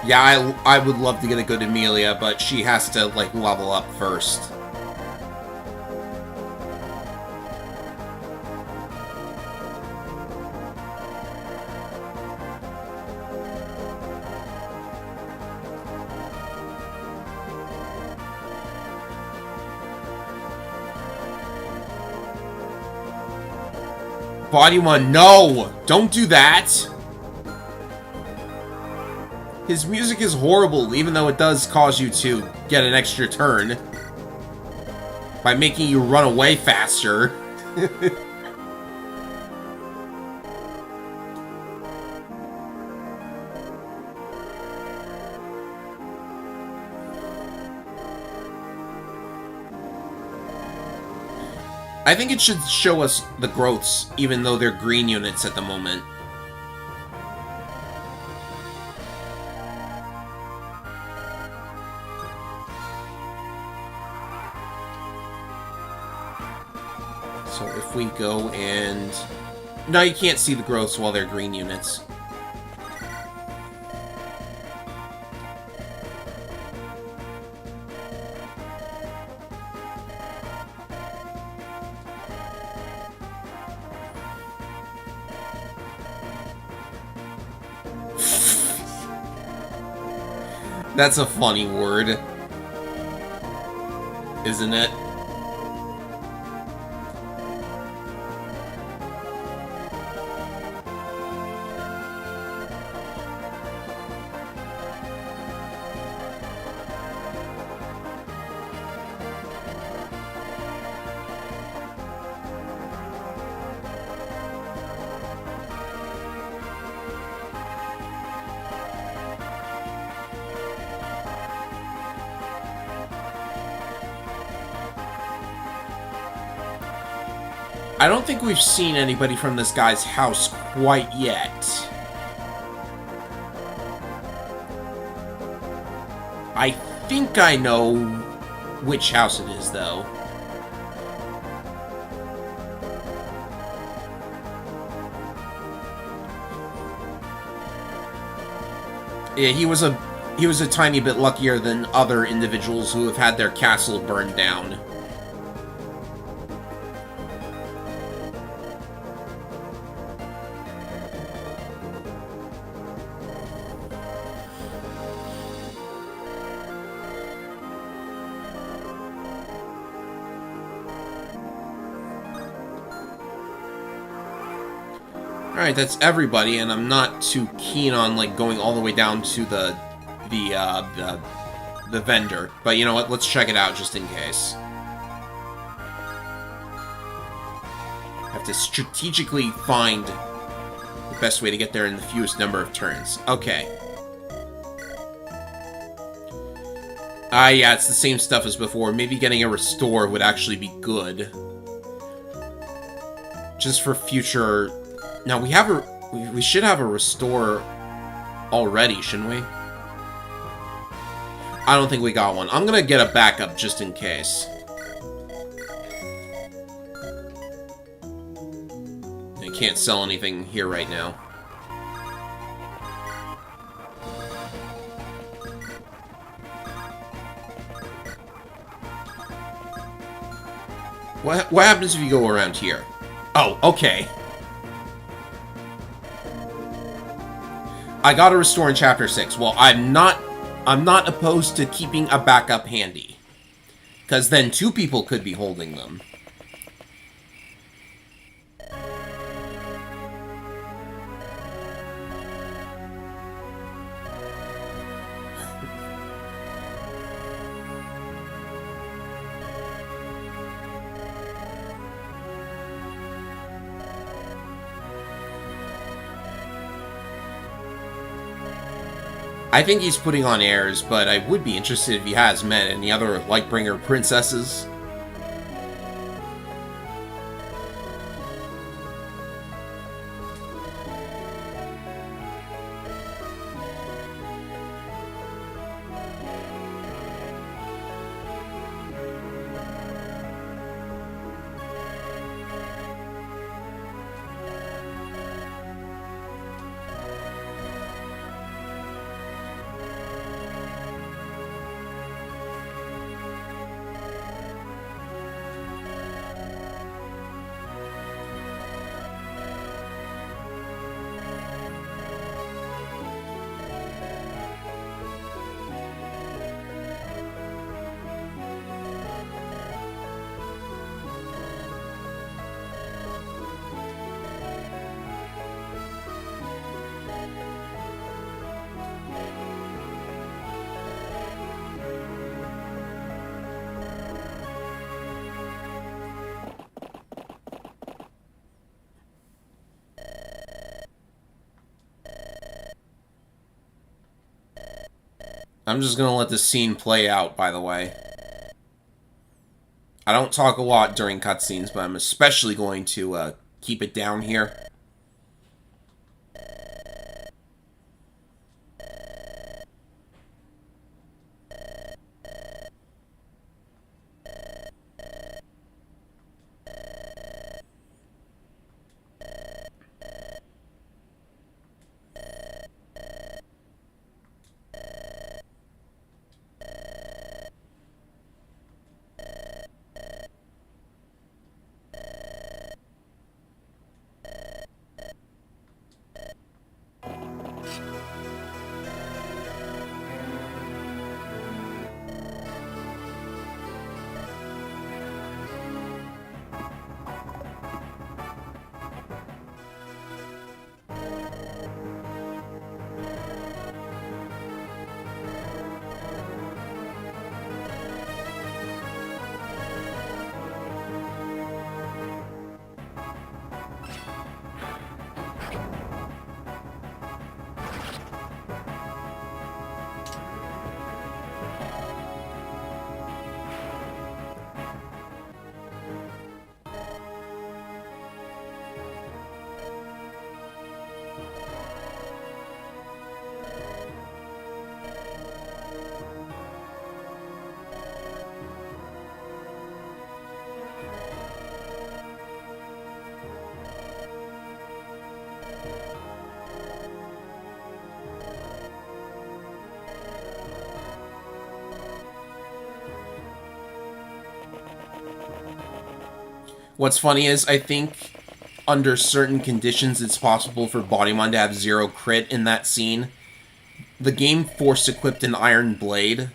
Yeah, I would love to get a good Amelia, but she has to, like, level up first. Bodymon, no! Don't do that! His music is horrible, even though it does cause you to get an extra turn. By making you run away faster. I think it should show us the growths, even though they're green units at the moment. So if we go and... No, you can't see the growths while they're green units. That's a funny word. Isn't it? I don't think we've seen anybody from this guy's house quite yet. I think I know which house it is, though. Yeah, he was a tiny bit luckier than other individuals who have had their castle burned down. Alright, that's everybody, and I'm not too keen on, like, going all the way down to the vendor. But you know what, let's check it out just in case. Have to strategically find the best way to get there in the fewest number of turns. Okay. Yeah, it's the same stuff as before. Maybe getting a restore would actually be good. Just for future... Now, we should have a restore already, shouldn't we? I don't think we got one. I'm gonna get a backup just in case. I can't sell anything here right now. What happens if you go around here? Oh, okay. I got a restore in Chapter 6. Well, I'm not opposed to keeping a backup handy. Because then 2 people could be holding them. I think he's putting on airs, but I would be interested if he has met any other Lightbringer princesses. I'm just gonna let the scene play out, by the way. I don't talk a lot during cutscenes, but I'm especially going to keep it down here. What's funny is, I think under certain conditions it's possible for Bodymon to have 0 crit in that scene. The game force-equipped an Iron Blade.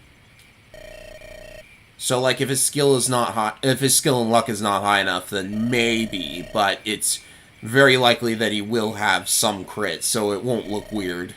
So, like, if his skill is not high, if his skill and luck is not high enough, then maybe, but it's very likely that he will have some crit, so it won't look weird.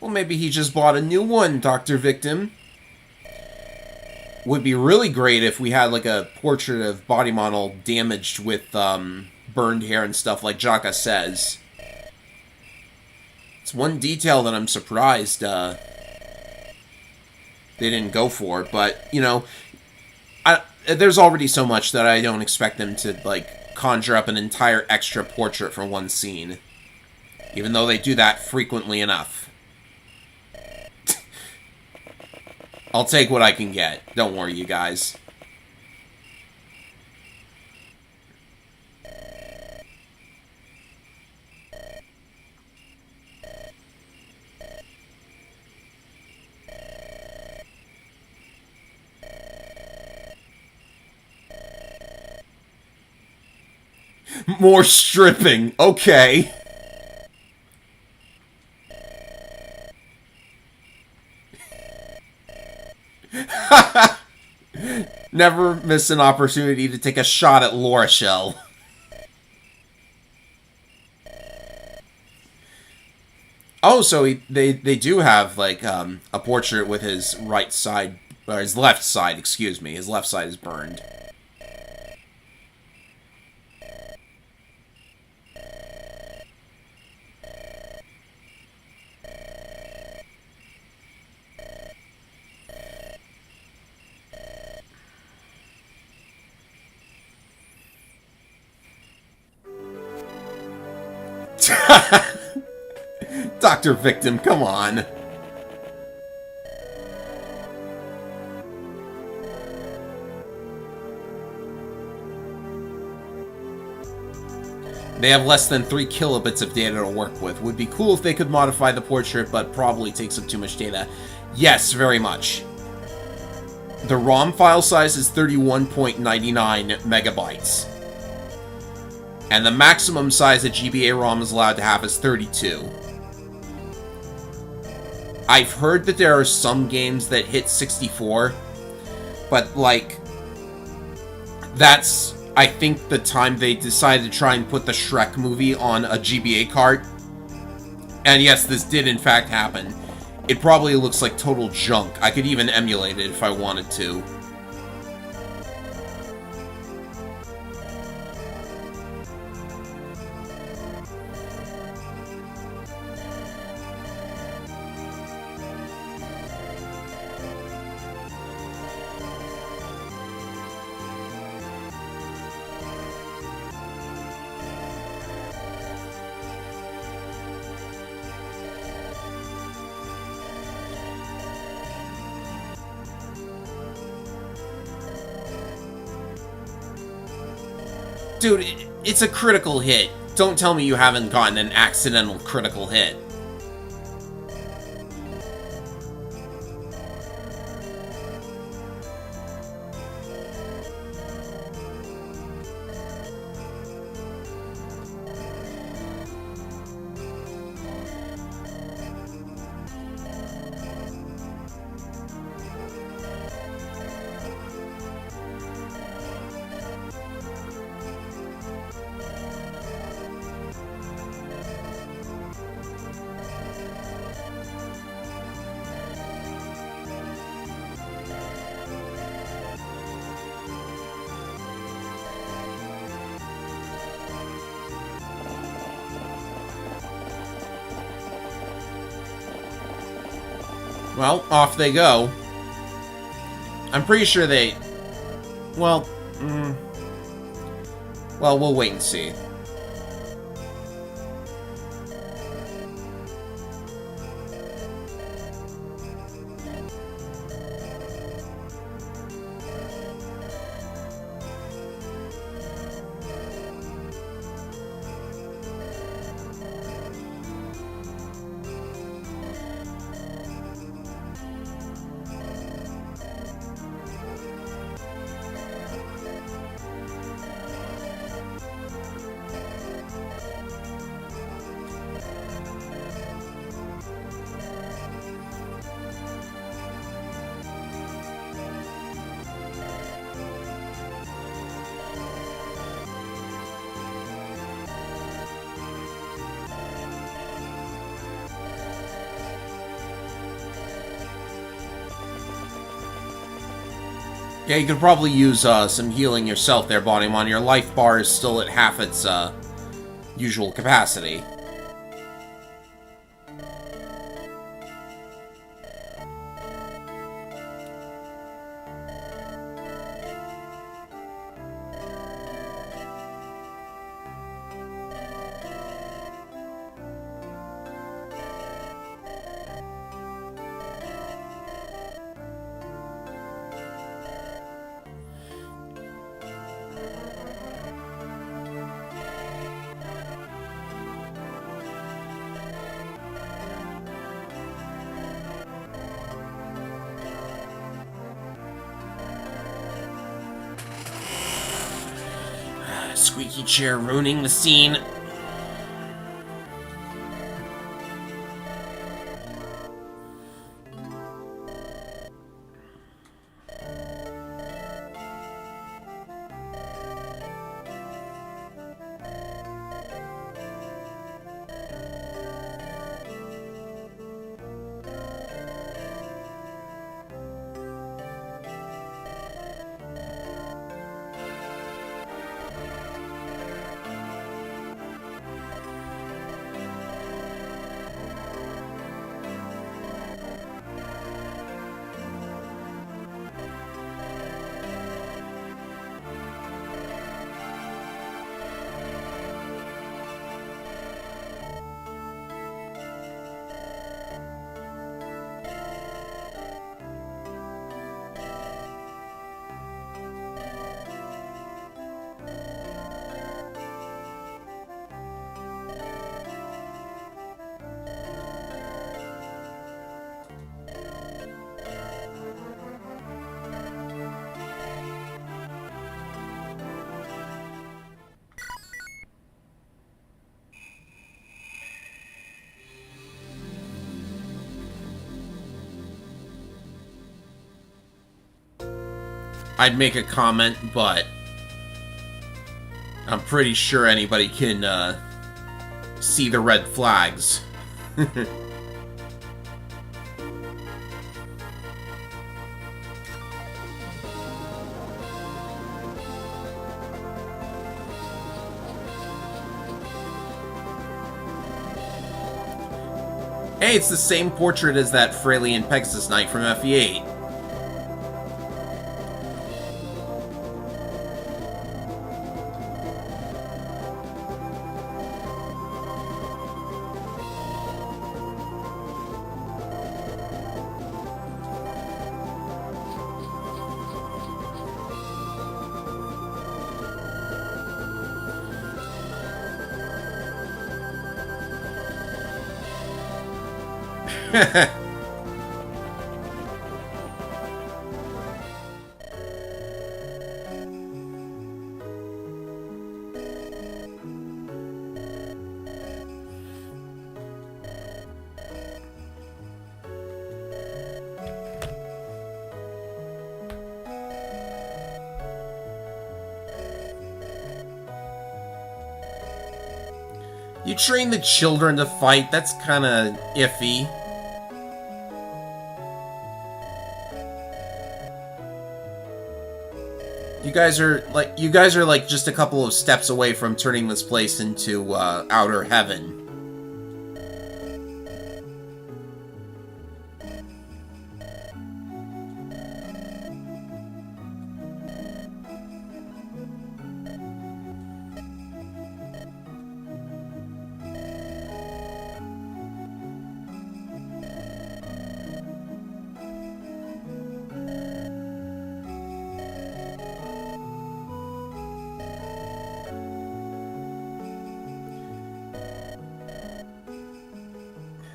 Well, maybe he just bought a new one, Dr. Victim. Would be really great if we had, like, a portrait of Bodymon all damaged with, burned hair and stuff, like Jaka says. It's one detail that I'm surprised, they didn't go for, but, you know, there's already so much that I don't expect them to, like, conjure up an entire extra portrait for one scene. Even though they do that frequently enough. I'll take what I can get. Don't worry, you guys. More stripping. Okay. Never miss an opportunity to take a shot at Laura Shell. Oh, so they do have, like, a portrait with his right side, or his left side, excuse me. His left side is burned. Dr. Victim, come on. They have less than 3 kilobits of data to work with. Would be cool if they could modify the portrait, but probably takes up too much data. Yes, very much. The ROM file size is 31.99 megabytes. And the maximum size a GBA ROM is allowed to have is 32. I've heard that there are some games that hit 64, but, like, that's, I think, the time they decided to try and put the Shrek movie on a GBA cart. And yes, this did in fact happen. It probably looks like total junk. I could even emulate it if I wanted to. Dude, it's a critical hit. Don't tell me you haven't gotten an accidental critical hit. Well, off they go. I'm pretty sure they... Well, well, we'll wait and see. Yeah, you could probably use some healing yourself there, Bonimon. Your life bar is still at half its usual capacity. Squeaky chair ruining the scene. I'd make a comment, but I'm pretty sure anybody can see the red flags. Hey, it's the same portrait as that Fraley Pegasus Knight from FE8. You train the children to fight, that's kinda iffy. You guys are like just a couple of steps away from turning this place into outer heaven.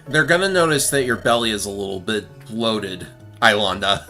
They're gonna notice that your belly is a little bit bloated, Ilonda.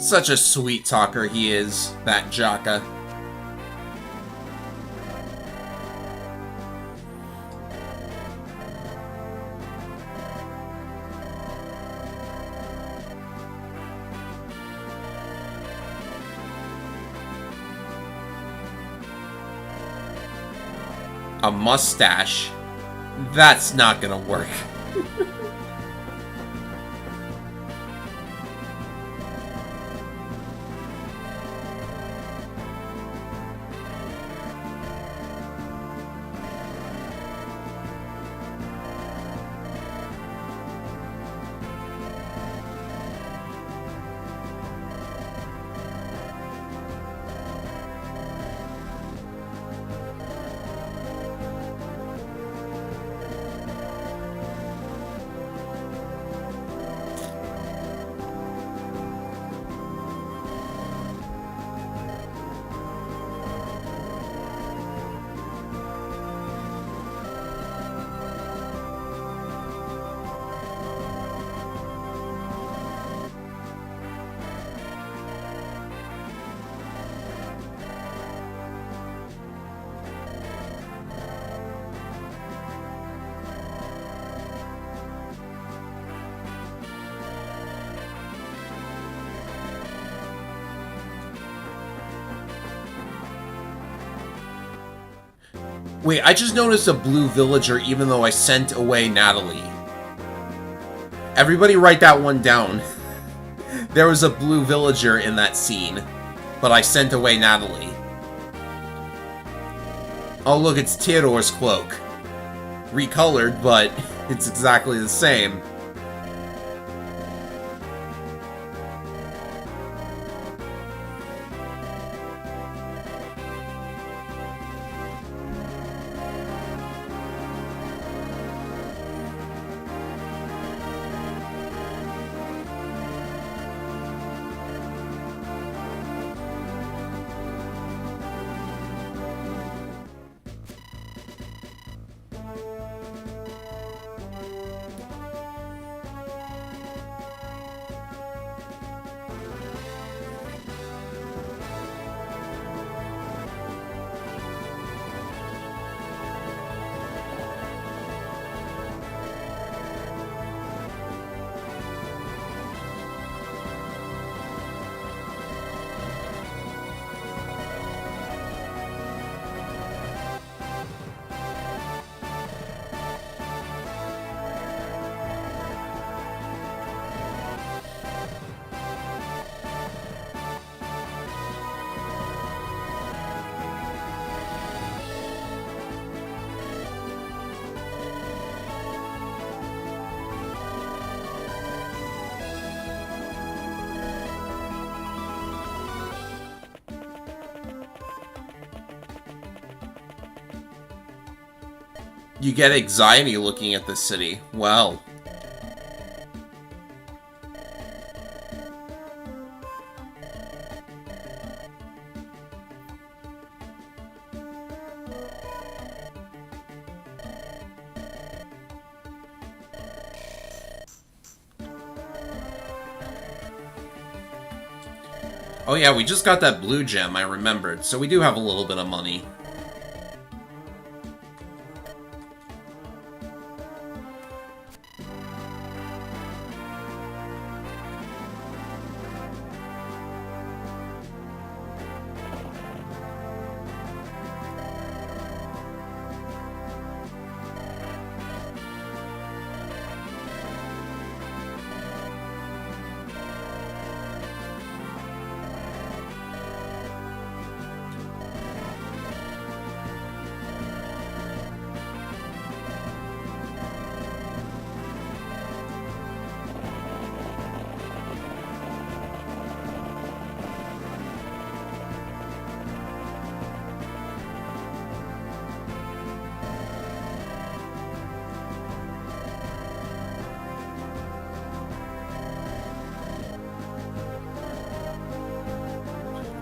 Such a sweet talker he is, that Jaka. A mustache? That's not gonna work. Wait, I just noticed a blue villager even though I sent away Natalie. Everybody write that one down. There was a blue villager in that scene, but I sent away Natalie. Oh look, it's Theodore's cloak. Recolored, but it's exactly the same. You get anxiety looking at this city. Well. Oh yeah, we just got that blue gem, I remembered, so we do have a little bit of money.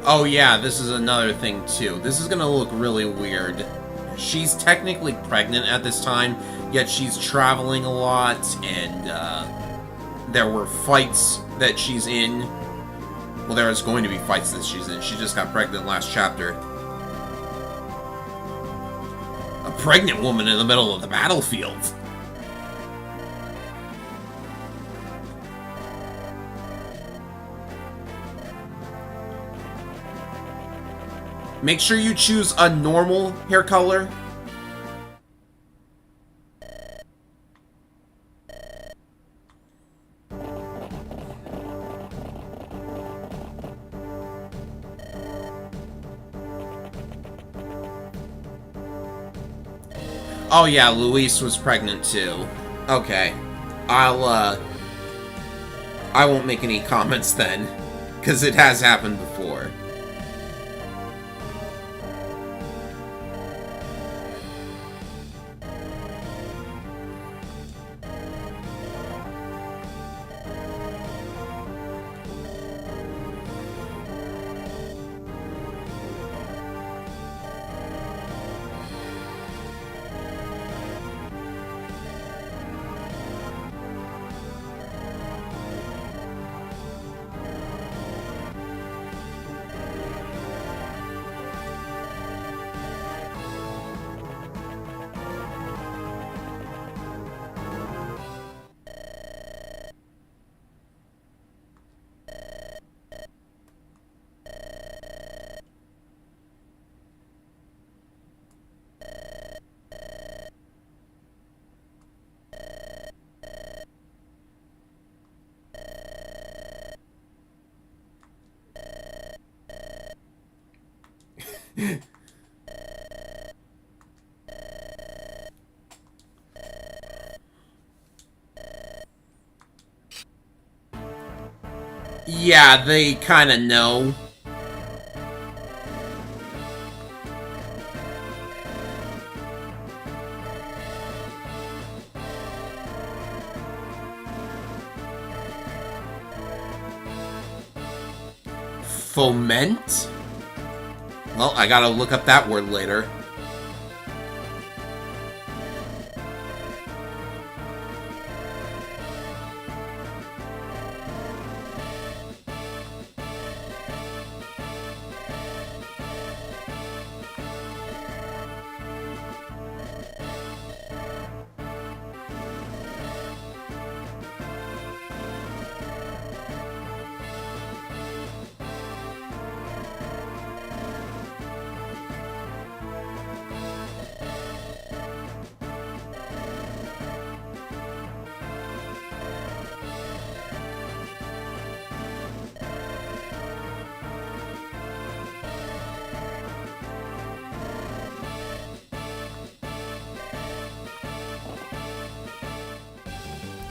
Oh yeah, this is another thing too. This is gonna look really weird. She's technically pregnant at this time, yet she's traveling a lot, and there were fights that she's in. Well, there is going to be fights that she's in. She just got pregnant last chapter. A pregnant woman in the middle of the battlefield. Make sure you choose a normal hair color. Oh yeah, Luis was pregnant too. Okay. I won't make any comments then, because it has happened before. Yeah, they kind of know. Foment? Well, I gotta look up that word later.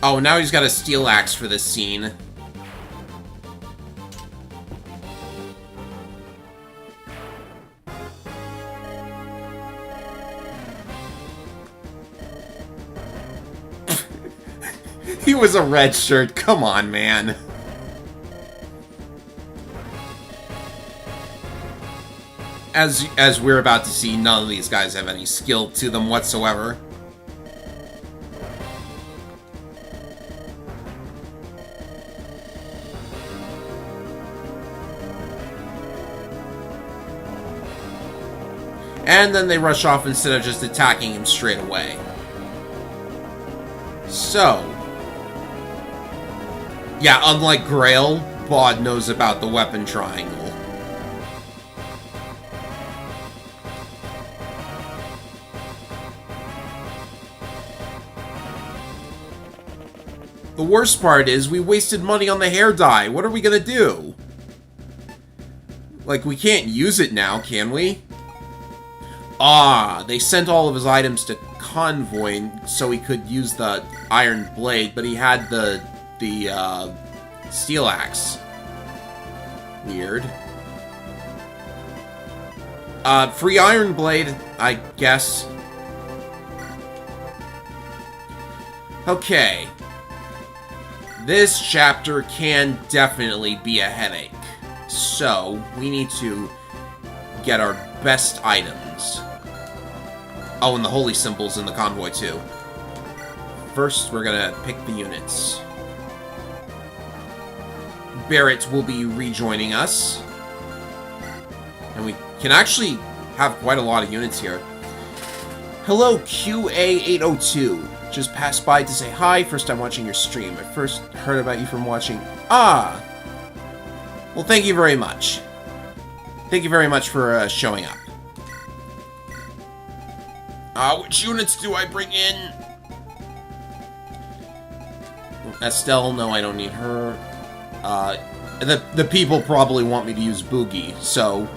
Oh, now he's got a steel axe for this scene. He was a red shirt. Come on, man. As we're about to see, none of these guys have any skill to them whatsoever. And then they rush off instead of just attacking him straight away. So, yeah, unlike Grail, Bod knows about the weapon triangle. The worst part is we wasted money on the hair dye. What are we gonna do? Like, we can't use it now, can we? Ah, they sent all of his items to Convoy so he could use the Iron Blade, but he had the Steel Axe. Weird. Free Iron Blade, I guess. Okay. This chapter can definitely be a headache. So, we need to get our best items. Oh, and the holy symbols in the convoy, too. First, we're gonna pick the units. Barrett will be rejoining us. And we can actually have quite a lot of units here. Hello, QA802. Just passed by to say hi. First time watching your stream. I first heard about you from watching... Ah! Well, thank you very much. Thank you very much for showing up. Which units do I bring in? Estelle, no, I don't need her. The people probably want me to use Boogie, so...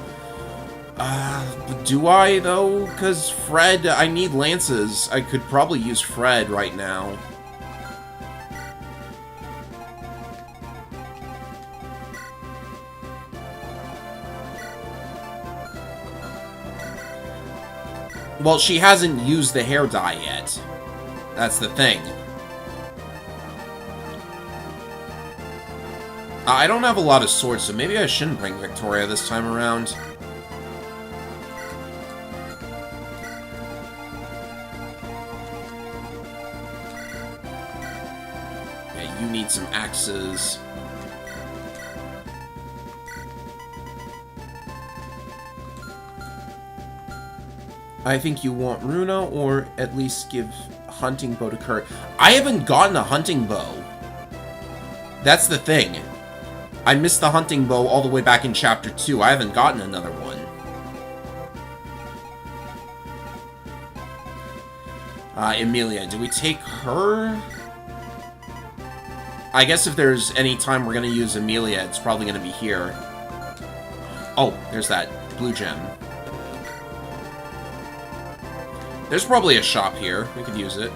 do I, though? Because Fred, I need lances. I could probably use Fred right now. Well, she hasn't used the hair dye yet. That's the thing. I don't have a lot of swords, so maybe I shouldn't bring Victoria this time around. Yeah, you need some axes. I think you want Runa, or at least give hunting bow to Kurt. I haven't gotten a hunting bow. That's the thing. I missed the hunting bow all the way back in Chapter 2. I haven't gotten another one. Emilia, do we take her? I guess if there's any time we're going to use Emilia, it's probably going to be here. Oh, there's that blue gem. There's probably a shop here. We could use it.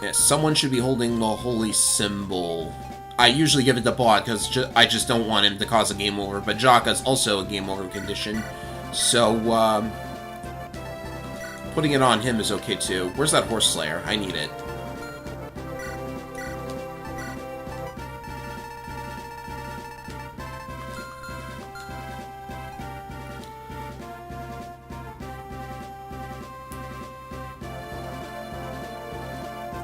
Yeah, someone should be holding the holy symbol. I usually give it to Bod because I just don't want him to cause a game over, but Jaka's also a game over condition. So, putting it on him is okay too. Where's that horse slayer? I need it.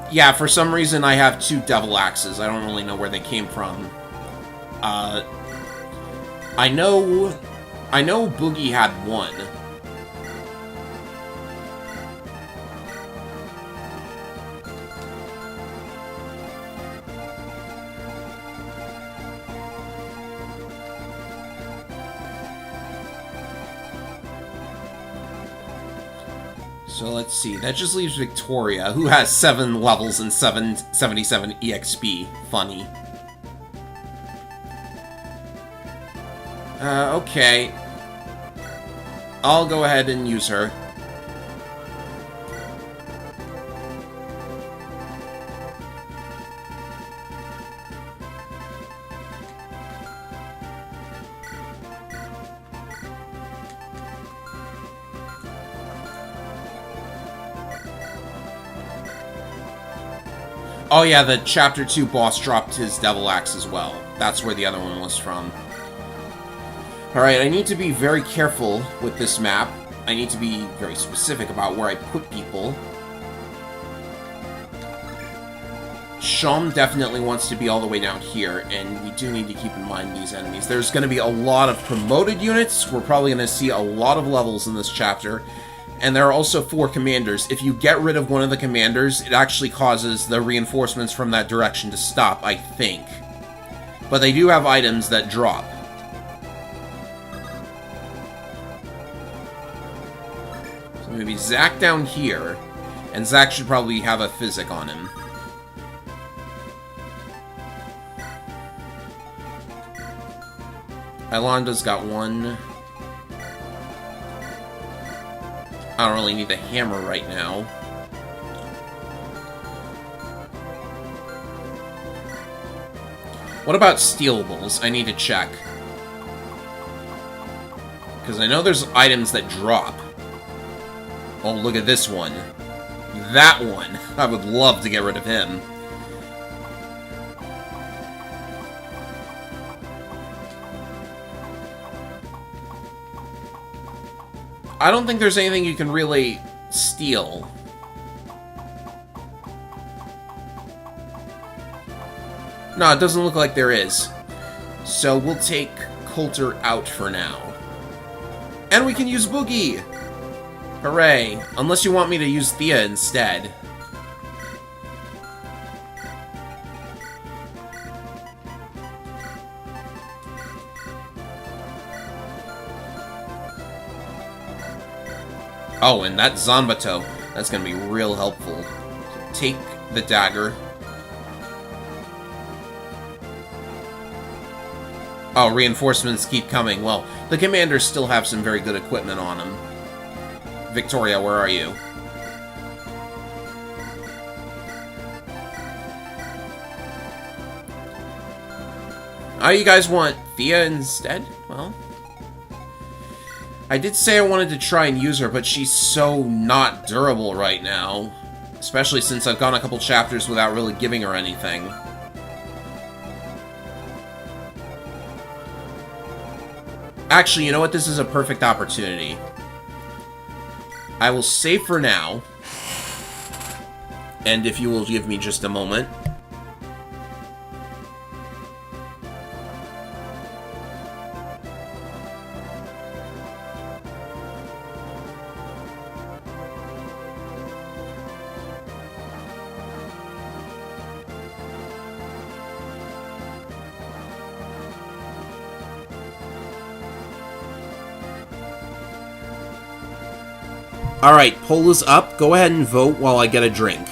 Yeah, for some reason I have 2 devil axes. I don't really know where they came from. I know Boogie had 1. So let's see, that just leaves Victoria, who has 7 levels and 777 EXP. Funny. Okay. I'll go ahead and use her. Oh yeah, the Chapter 2 boss dropped his Devil Axe as well. That's where the other one was from. Alright, I need to be very careful with this map. I need to be very specific about where I put people. Sham definitely wants to be all the way down here, and we do need to keep in mind these enemies. There's going to be a lot of promoted units. We're probably going to see a lot of levels in this chapter. And there are also 4 commanders. If you get rid of one of the commanders, it actually causes the reinforcements from that direction to stop, I think. But they do have items that drop. So maybe Zack down here, and Zack should probably have a physic on him. Ilanda's got one. I don't really need the hammer right now. What about stealables? I need to check. Because I know there's items that drop. Oh, look at this one. That one. I would love to get rid of him. I don't think there's anything you can really steal. No, it doesn't look like there is. So we'll take Coulter out for now. And we can use Boogie! Hooray. Unless you want me to use Thea instead. Oh, and that Zanbato. That's going to be real helpful. Take the dagger. Oh, reinforcements keep coming. Well, the commanders still have some very good equipment on them. Victoria, where are you? Oh, you guys want Thea instead? Well, I did say I wanted to try and use her, but she's so not durable right now. Especially since I've gone a couple chapters without really giving her anything. Actually, you know what? This is a perfect opportunity. I will save for now. And if you will give me just a moment. Alright, poll is up. Go ahead and vote while I get a drink.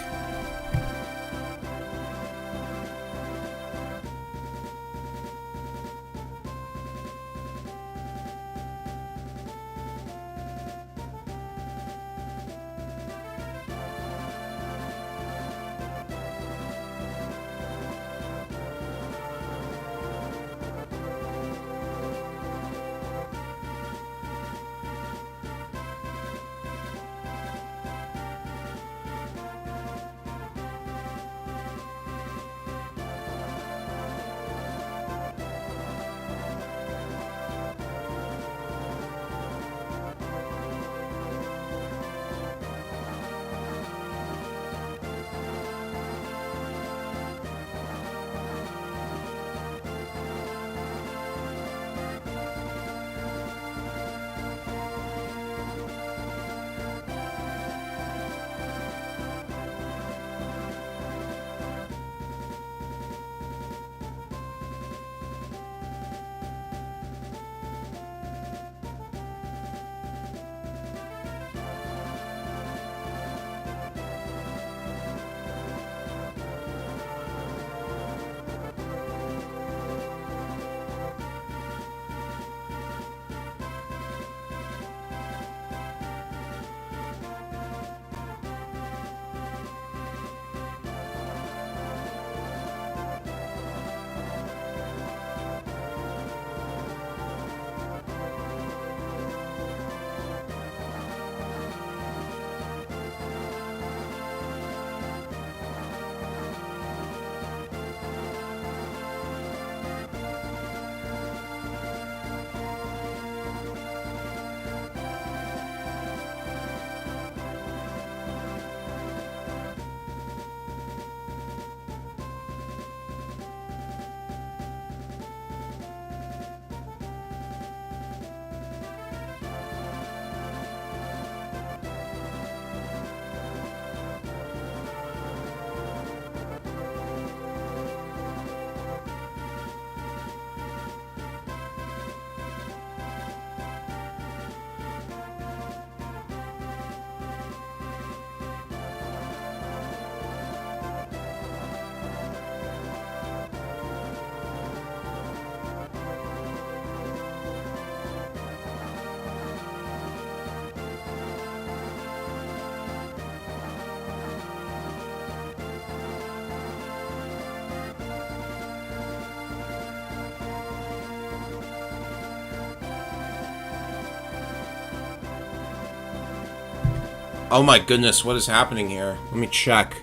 Oh my goodness, what is happening here? Let me check.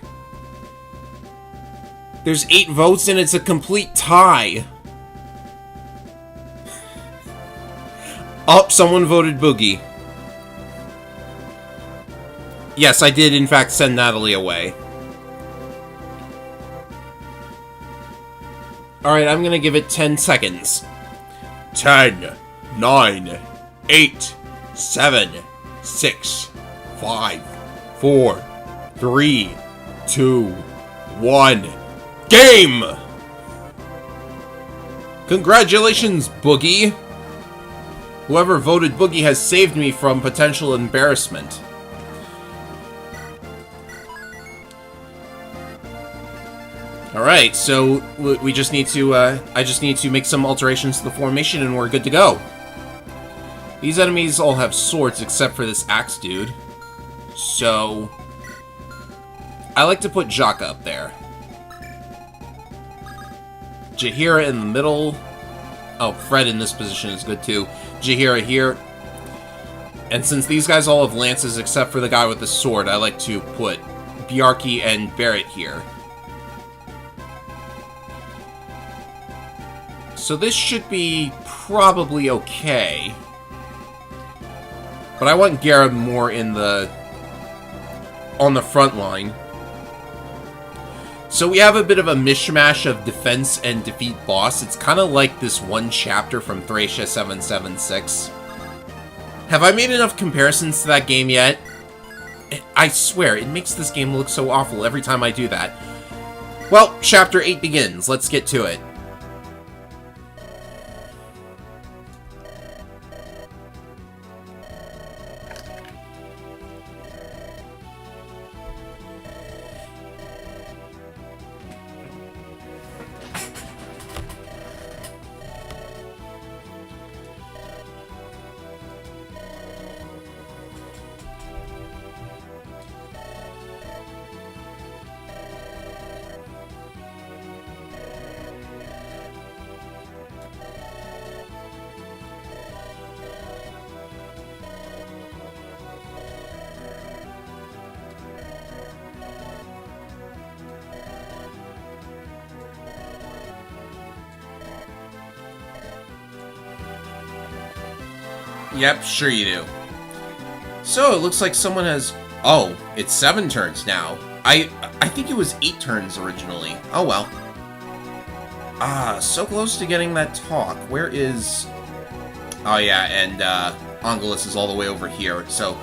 There's 8 votes and it's a complete tie. Oh, someone voted Boogie. Yes, I did in fact send Natalie away. Alright, I'm gonna give it 10 seconds. 10, 9, 8, 7, 6, 5, 4, 3, 2, 1. Game! Congratulations, Boogie! Whoever voted Boogie has saved me from potential embarrassment. Alright, so we just need to, I just need to make some alterations to the formation and we're good to go. These enemies all have swords except for this axe dude. So, I like to put Jaka up there. Jaheira in the middle. Oh, Fred in this position is good too. Jaheira here. And since these guys all have lances except for the guy with the sword, I like to put Bjarki and Barrett here. So this should be probably okay. But I want Garrett more in the... on the front line. So we have a bit of a mishmash of defense and defeat boss. It's kind of like this one chapter from Thracia 776. Have I made enough comparisons to that game yet? I swear, it makes this game look so awful every time I do that. Well, Chapter 8 begins. Let's get to it. Yep, sure you do. So, it looks like someone has... Oh, it's 7 turns now. I think it was 8 turns originally. Oh well. Ah, so close to getting that talk. Where is... Oh yeah, and Angelus is all the way over here. So,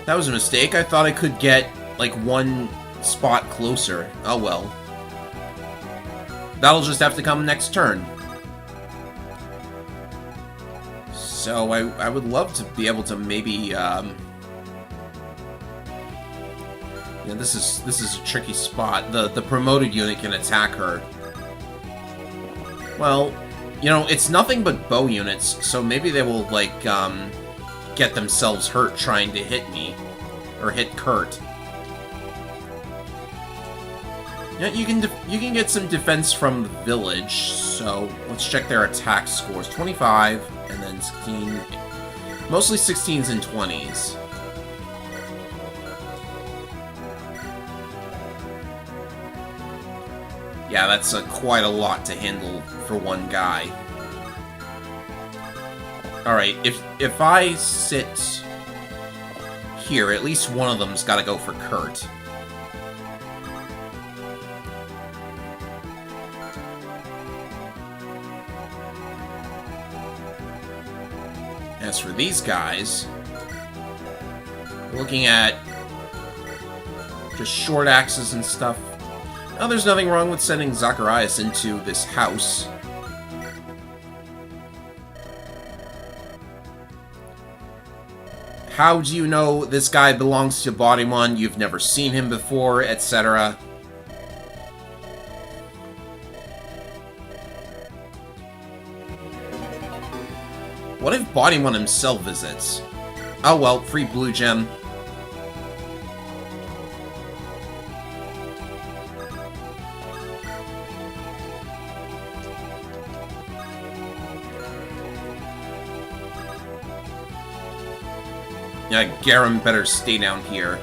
that was a mistake. I thought I could get, like, 1 spot closer. Oh well. That'll just have to come next turn. So I would love to be able to maybe, yeah, this is a tricky spot. The promoted unit can attack her. Well, you know, it's nothing but bow units, so maybe they will, like, get themselves hurt trying to hit me. Or hit Kurt. Yeah, you can get some defense from the village, so let's check their attack scores. 25, and then 16, mostly 16s and 20s. Yeah, that's quite a lot to handle for one guy. Alright, if I sit here, at least one of them's gotta go for Kurt. As for these guys, looking at just short axes and stuff. Now, there's nothing wrong with sending Zacharias into this house. How do you know this guy belongs to Bodymon? You've never seen him before, etc. What if Bodymon himself visits? Oh well, free blue gem. Yeah, Garum better stay down here.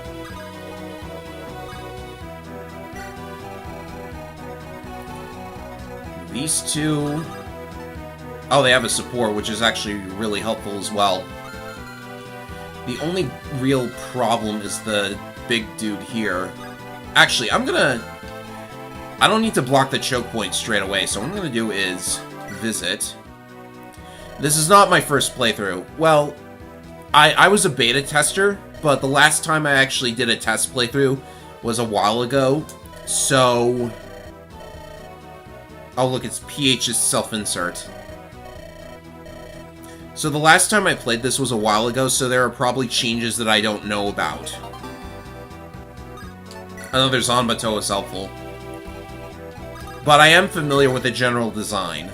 These two... Oh, they have a support, which is actually really helpful as well. The only real problem is the big dude here. Actually, I'm gonna... I don't need to block the choke point straight away, so what I'm gonna do is visit. This is not my first playthrough. Well, I was a beta tester, but the last time I actually did a test playthrough was a while ago, so... Oh, look, it's PH's self-insert. So the last time I played this was a while ago, so there are probably changes that I don't know about. I know there's Zanbato is helpful. But I am familiar with the general design.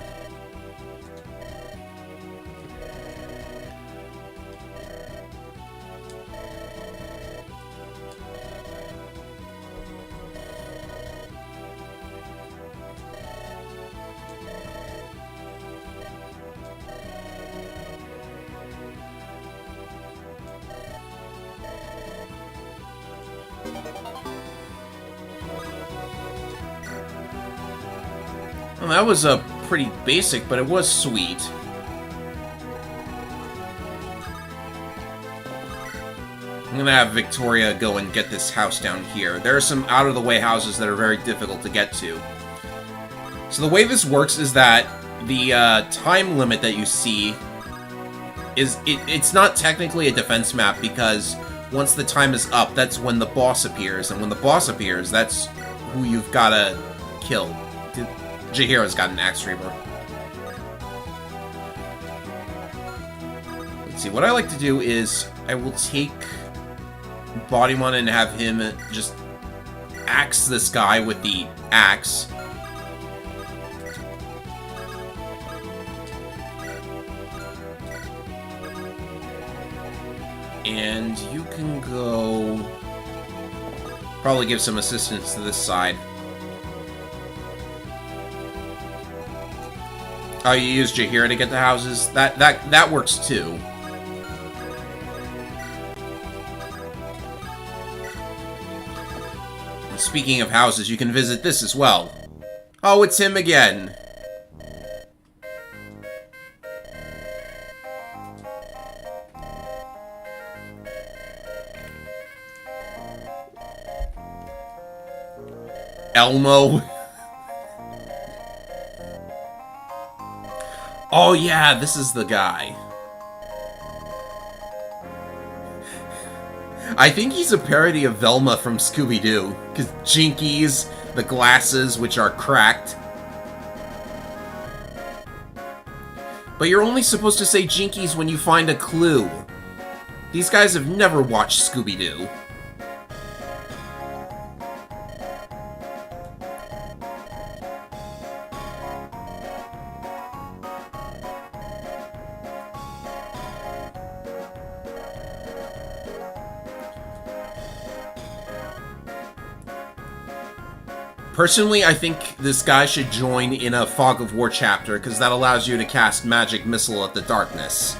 Well, that was a pretty basic, but it was sweet. I'm gonna have Victoria go and get this house down here. There are some out-of-the-way houses that are very difficult to get to. So the way this works is that the time limit that you see is... It's not technically a defense map, because once the time is up, that's when the boss appears. And when the boss appears, that's who you've gotta kill. Jaheira's got an Axe Reaver. Let's see, what I like to do is I will take Bodymon and have him just axe this guy with the axe. And you can go... Probably give some assistance to this side. Oh, you use Jaheira to get the houses? That works too. And speaking of houses, you can visit this as well. Oh, it's him again. Elmo. Oh yeah, this is the guy. I think he's a parody of Velma from Scooby-Doo, because Jinkies, the glasses, which are cracked. But you're only supposed to say Jinkies when you find a clue. These guys have never watched Scooby-Doo. Personally, I think this guy should join in a Fog of War chapter, because that allows you to cast Magic Missile at the darkness.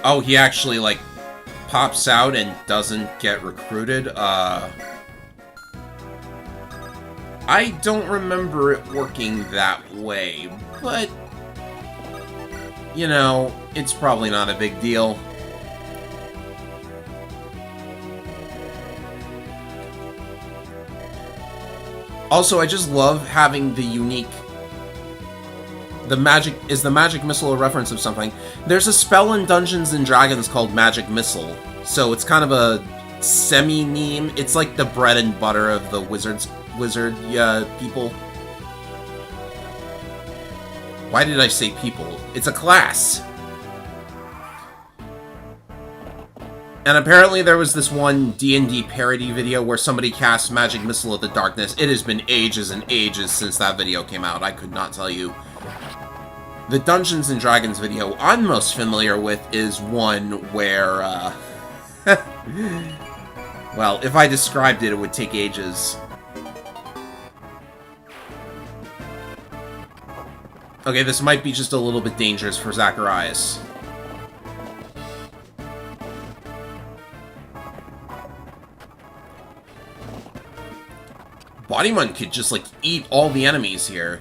Oh, he actually, like, pops out and doesn't get recruited? I don't remember it working that way, but, you know, it's probably not a big deal. Also, I just love having the unique... Is the Magic Missile a reference of something? There's a spell in Dungeons & Dragons called Magic Missile, so it's kind of a semi-meme. It's like the bread and butter of the wizard people. Why did I say people? It's a class. And apparently there was this one D&D parody video where somebody cast Magic Missile at the darkness. It has been ages and ages since that video came out. I could not tell you. The Dungeons & Dragons video I'm most familiar with is one where, well, if I described it, it would take ages. Okay, this might be just a little bit dangerous for Zacharias. Bodymon could just, like, eat all the enemies here.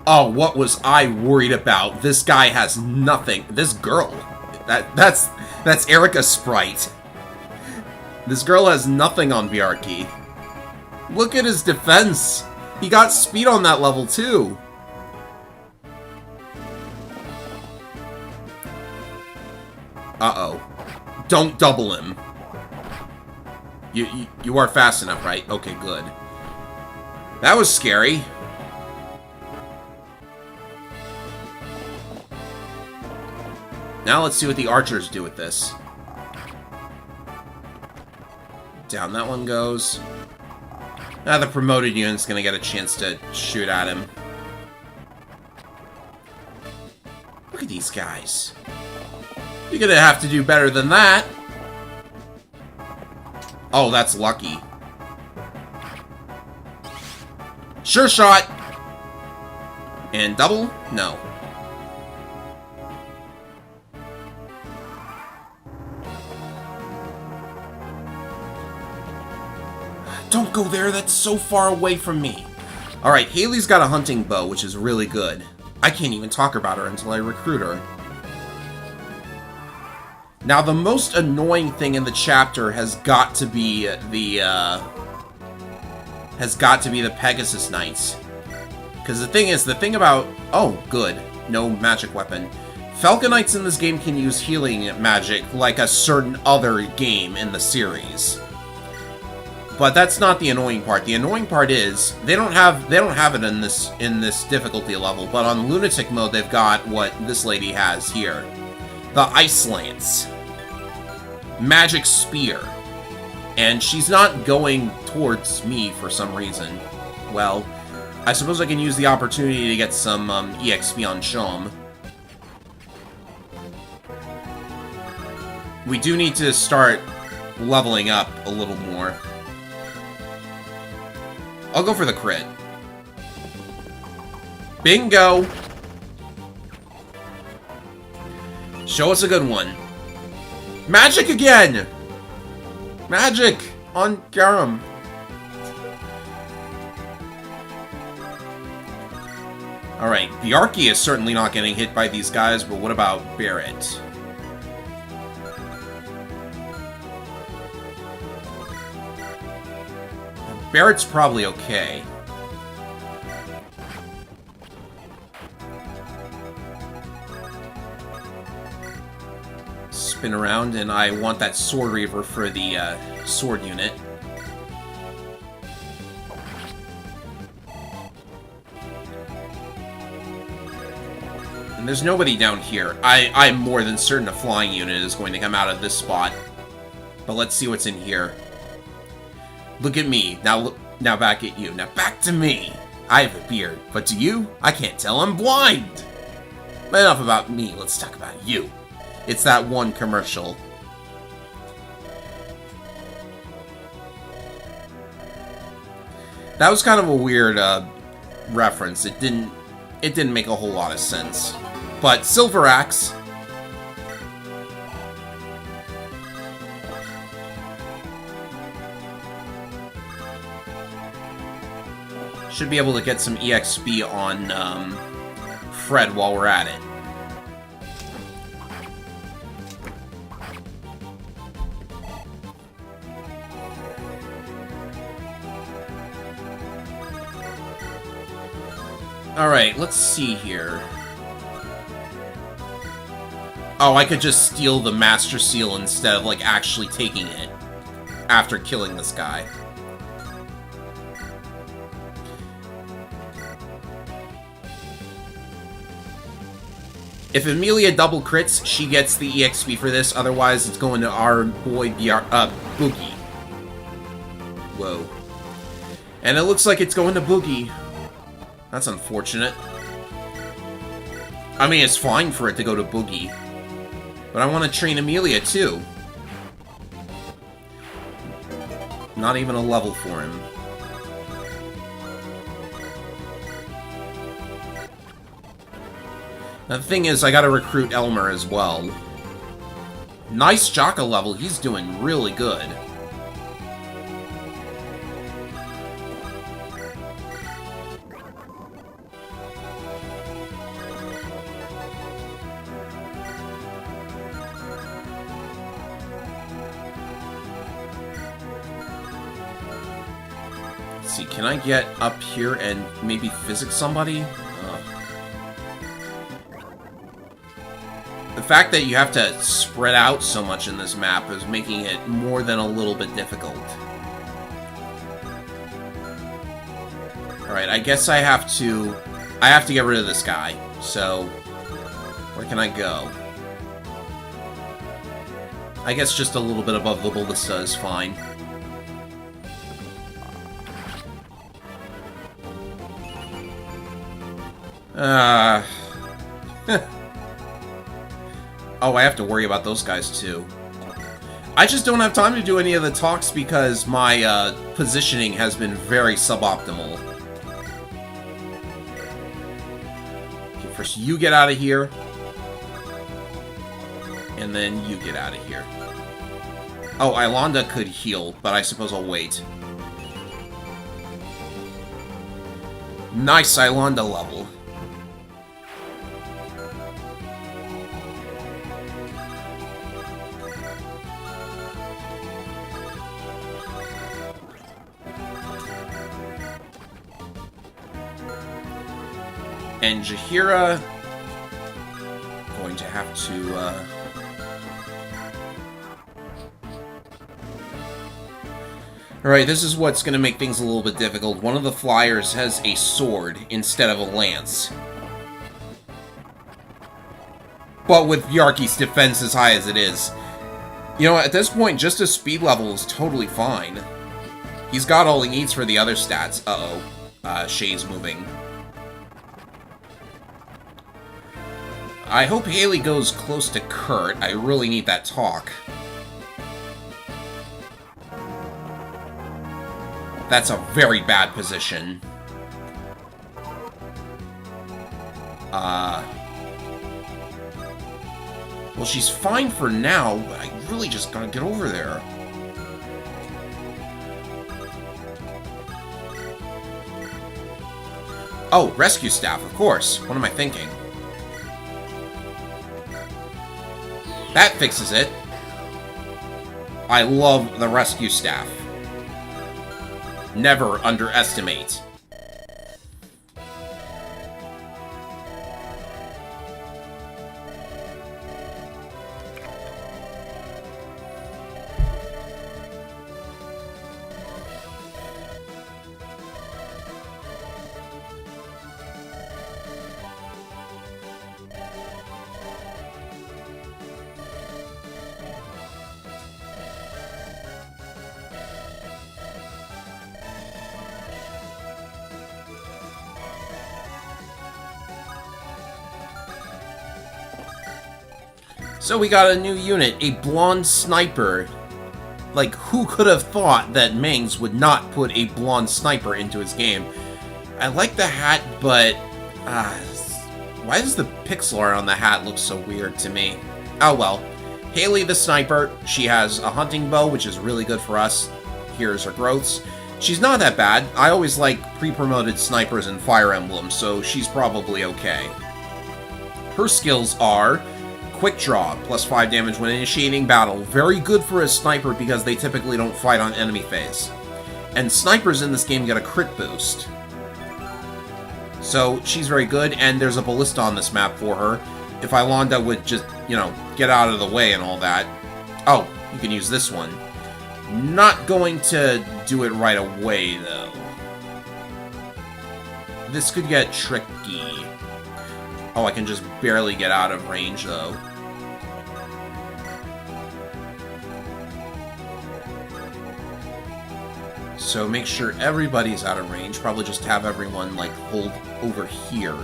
Oh, what was I worried about? This guy has nothing. This girl. That's Erica's sprite. This girl has nothing on Bjarki. Look at his defense. He got speed on that level, too. Uh-oh. Don't double him. You are fast enough, right? Okay, good. That was scary. Now let's see what the archers do with this. Down that one goes. Now the promoted unit's gonna get a chance to shoot at him. Look at these guys. You're gonna have to do better than that. Oh, that's lucky. Sure shot! And double? No. Don't go there, that's so far away from me. Alright, Haley's got a hunting bow, which is really good. I can't even talk about her until I recruit her. Now, the most annoying thing in the chapter has got to be the Pegasus Knights. Because the thing about... Oh, good. No magic weapon. Falcon Knights in this game can use healing magic like a certain other game in the series. But that's not the annoying part. The annoying part is they don't have it in this difficulty level, but on Lunatic mode they've got what this lady has here. The Ice Lance. Magic Spear. And she's not going towards me for some reason. Well, I suppose I can use the opportunity to get some EXP on Shom. We do need to start leveling up a little more. I'll go for the crit. Bingo! Show us a good one. Magic again! Magic! On Garum. Alright, Bjarki is certainly not getting hit by these guys, but what about Barrett? Barrett's probably okay. Spin around, and I want that Sword Reaver for the sword unit. And there's nobody down here. I'm more than certain a flying unit is going to come out of this spot. But let's see what's in here. Look at me. Now back at you. Now back to me. I have a beard, but to you, I can't tell. I'm blind. But enough about me. Let's talk about you. It's that one commercial. That was kind of a weird reference. It didn't make a whole lot of sense. But Silver Axe. Should be able to get some EXP on Fred while we're at it. Alright, let's see here. Oh, I could just steal the Master Seal instead of, like, actually taking it after killing this guy. If Amelia double crits, she gets the EXP for this. Otherwise, it's going to our boy Boogie. Whoa. And it looks like it's going to Boogie. That's unfortunate. I mean, it's fine for it to go to Boogie. But I want to train Amelia, too. Not even a level for him. The thing is, I gotta recruit Elmer as well. Nice Jocko level, he's doing really good. Let's see, can I get up here and maybe physics somebody? The fact that you have to spread out so much in this map is making it more than a little bit difficult. Alright, I guess I have to get rid of this guy. So, where can I go? I guess just a little bit above the ballista is fine. Oh, I have to worry about those guys too. I just don't have time to do any of the talks because my positioning has been very suboptimal. Okay, first you get out of here. And then you get out of here. Oh, Ilonda could heal, but I suppose I'll wait. Nice Ilonda level. And Jaheira, going to have to, Alright, this is what's going to make things a little bit difficult. One of the flyers has a sword instead of a lance. But with Yarky's defense as high as it is, you know, at this point, just a speed level is totally fine. He's got all he needs for the other stats. Uh-oh. Shay's moving. I hope Haley goes close to Kurt. I really need that talk. That's a very bad position. Well, she's fine for now, but I really just gotta get over there. Oh, rescue staff, of course. What am I thinking? That fixes it. I love the rescue staff. Never underestimate. So we got a new unit, a blonde sniper. Like, who could have thought that Mangs would not put a blonde sniper into his game? I like the hat, but why does the pixel art on the hat look so weird to me? Oh well. Haley the sniper, she has a hunting bow, which is really good for us. Here's her growths. She's not that bad. I always like pre-promoted snipers in Fire Emblem, so she's probably okay. Her skills are Quick Draw, plus 5 damage when initiating battle. Very good for a sniper because they typically don't fight on enemy phase. And snipers in this game get a crit boost. So she's very good, and there's a ballista on this map for her. If Ilonda would just, you know, get out of the way and all that. Oh, you can use this one. Not going to do it right away, though. This could get tricky. Oh, I can just barely get out of range, though. So make sure everybody's out of range. Probably just have everyone, like, hold over here.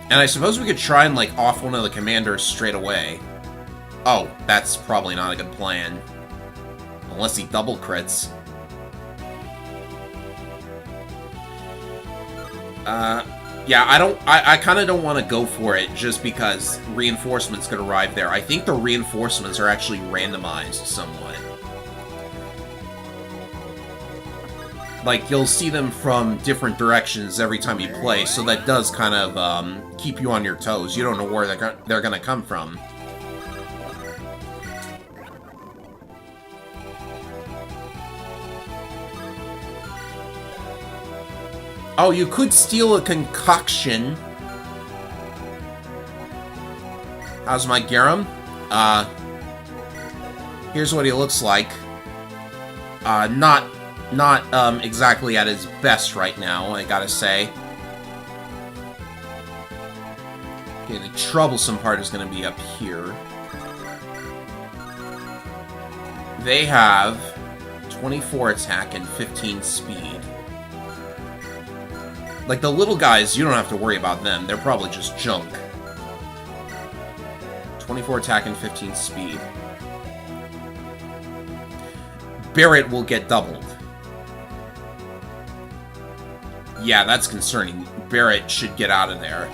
And I suppose we could try and, like, off one of the commanders straight away. Oh, that's probably not a good plan. Unless he double crits. Yeah, I kind of don't want to go for it just because reinforcements could arrive there. I think the reinforcements are actually randomized somewhat. Like, you'll see them from different directions every time you play, so that does kind of keep you on your toes. You don't know where they're going to come from. Oh, you could steal a concoction. How's my Garum? Here's what he looks like. Not exactly at his best right now, I gotta say. Okay, the troublesome part is gonna be up here. They have 24 attack and 15 speed. Like, the little guys, you don't have to worry about them. They're probably just junk. 24 attack and 15 speed. Barret will get doubled. Yeah, that's concerning. Barret should get out of there.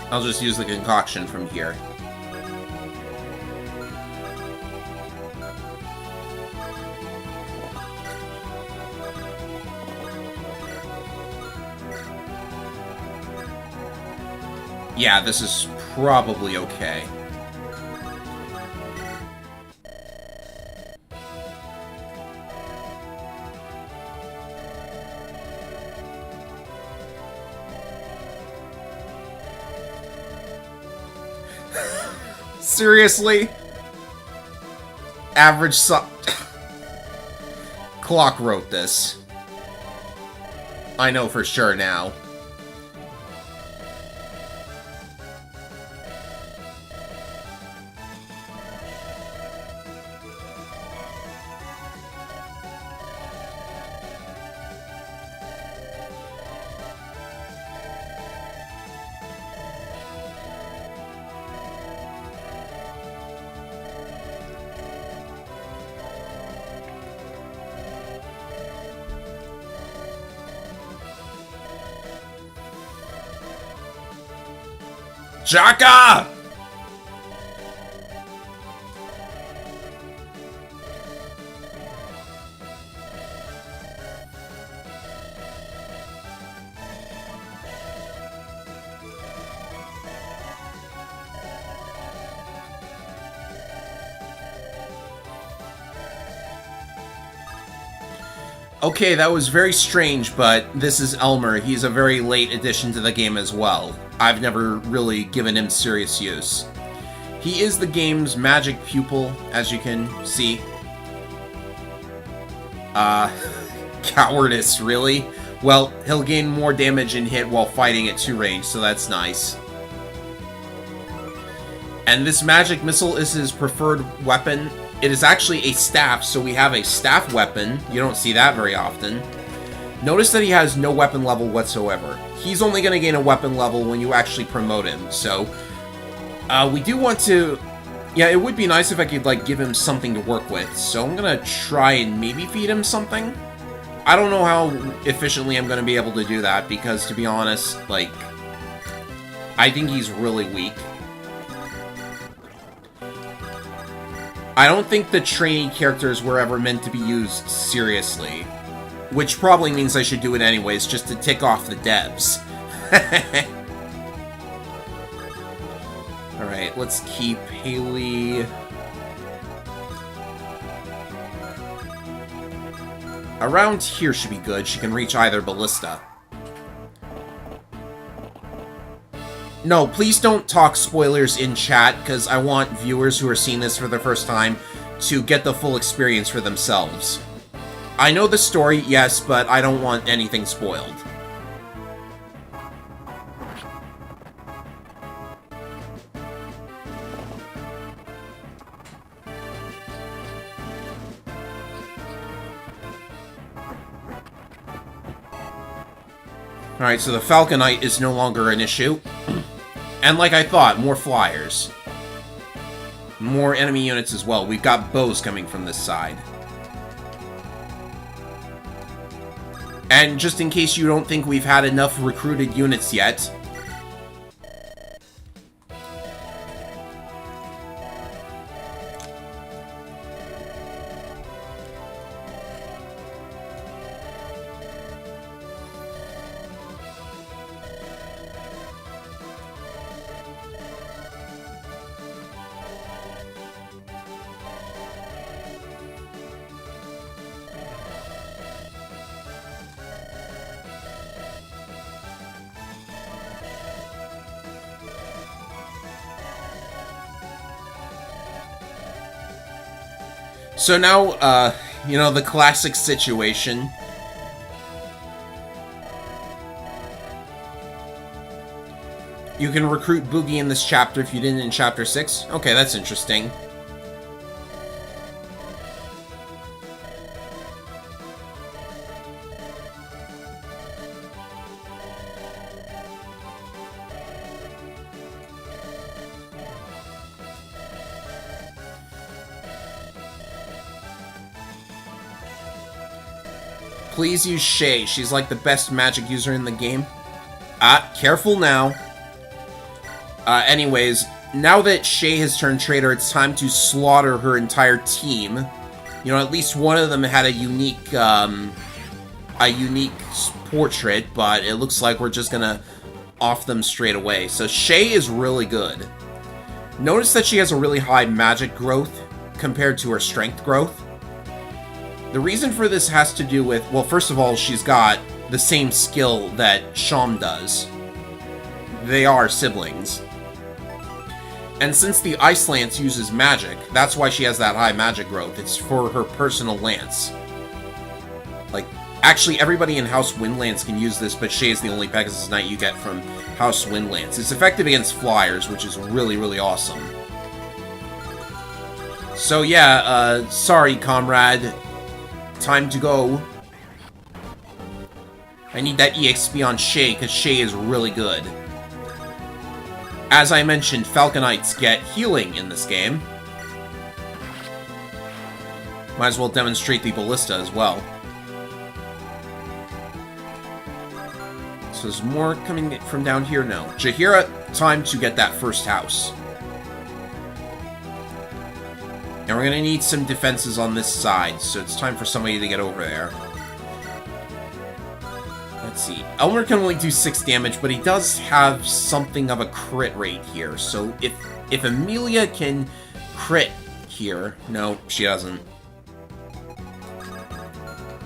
I'll just use the concoction from here. Yeah, this is probably okay. Seriously? Average Clock wrote this. I know for sure now. Jaka! Okay, that was very strange, but this is Elmer. He's a very late addition to the game as well. I've never really given him serious use. He is the game's magic pupil, as you can see. Cowardice, really? Well, he'll gain more damage and hit while fighting at 2 range, so that's nice. And this magic missile is his preferred weapon. It is actually a staff, so we have a staff weapon. You don't see that very often. Notice that he has no weapon level whatsoever. He's only going to gain a weapon level when you actually promote him, so... we do want to... Yeah, it would be nice if I could, like, give him something to work with, so I'm going to try and maybe feed him something. I don't know how efficiently I'm going to be able to do that, because, to be honest, like... I think he's really weak. I don't think the trainee characters were ever meant to be used seriously. Which probably means I should do it anyways, just to tick off the devs. Alright, let's keep Haley... Around here should be good. She can reach either ballista. No, please don't talk spoilers in chat, because I want viewers who are seeing this for the first time to get the full experience for themselves. I know the story, yes, but I don't want anything spoiled. Alright, so the Falconite is no longer an issue. And like I thought, more flyers. More enemy units as well. We've got bows coming from this side. And just in case you don't think we've had enough recruited units yet... So now, you know, the classic situation. You can recruit Boogie in this chapter if you didn't in Chapter 6. Okay, that's interesting. Please use Shay. She's like the best magic user in the game. Careful now. Anyways, now that Shay has turned traitor, it's time to slaughter her entire team. You know, at least one of them had a unique portrait, but it looks like we're just gonna off them straight away. So Shay is really good. Notice that she has a really high magic growth compared to her strength growth. The reason for this has to do with, well, first of all, she's got the same skill that Sham does. They are siblings. And since the Ice Lance uses magic, that's why she has that high magic growth. It's for her personal lance. Like, actually, everybody in House Windlance can use this, but Shay is the only Pegasus Knight you get from House Windlance. It's effective against flyers, which is really, really awesome. So yeah, sorry, comrade. Time to go. I need that EXP on Shay, because Shay is really good. As I mentioned, Falconites get healing in this game. Might as well demonstrate the Ballista as well. So there's more coming from down here? No. Jaheira, time to get that first house. And we're going to need some defenses on this side, so it's time for somebody to get over there. Let's see. Elmer can only do 6 damage, but he does have something of a crit rate here. So if Amelia can crit here... No, she doesn't.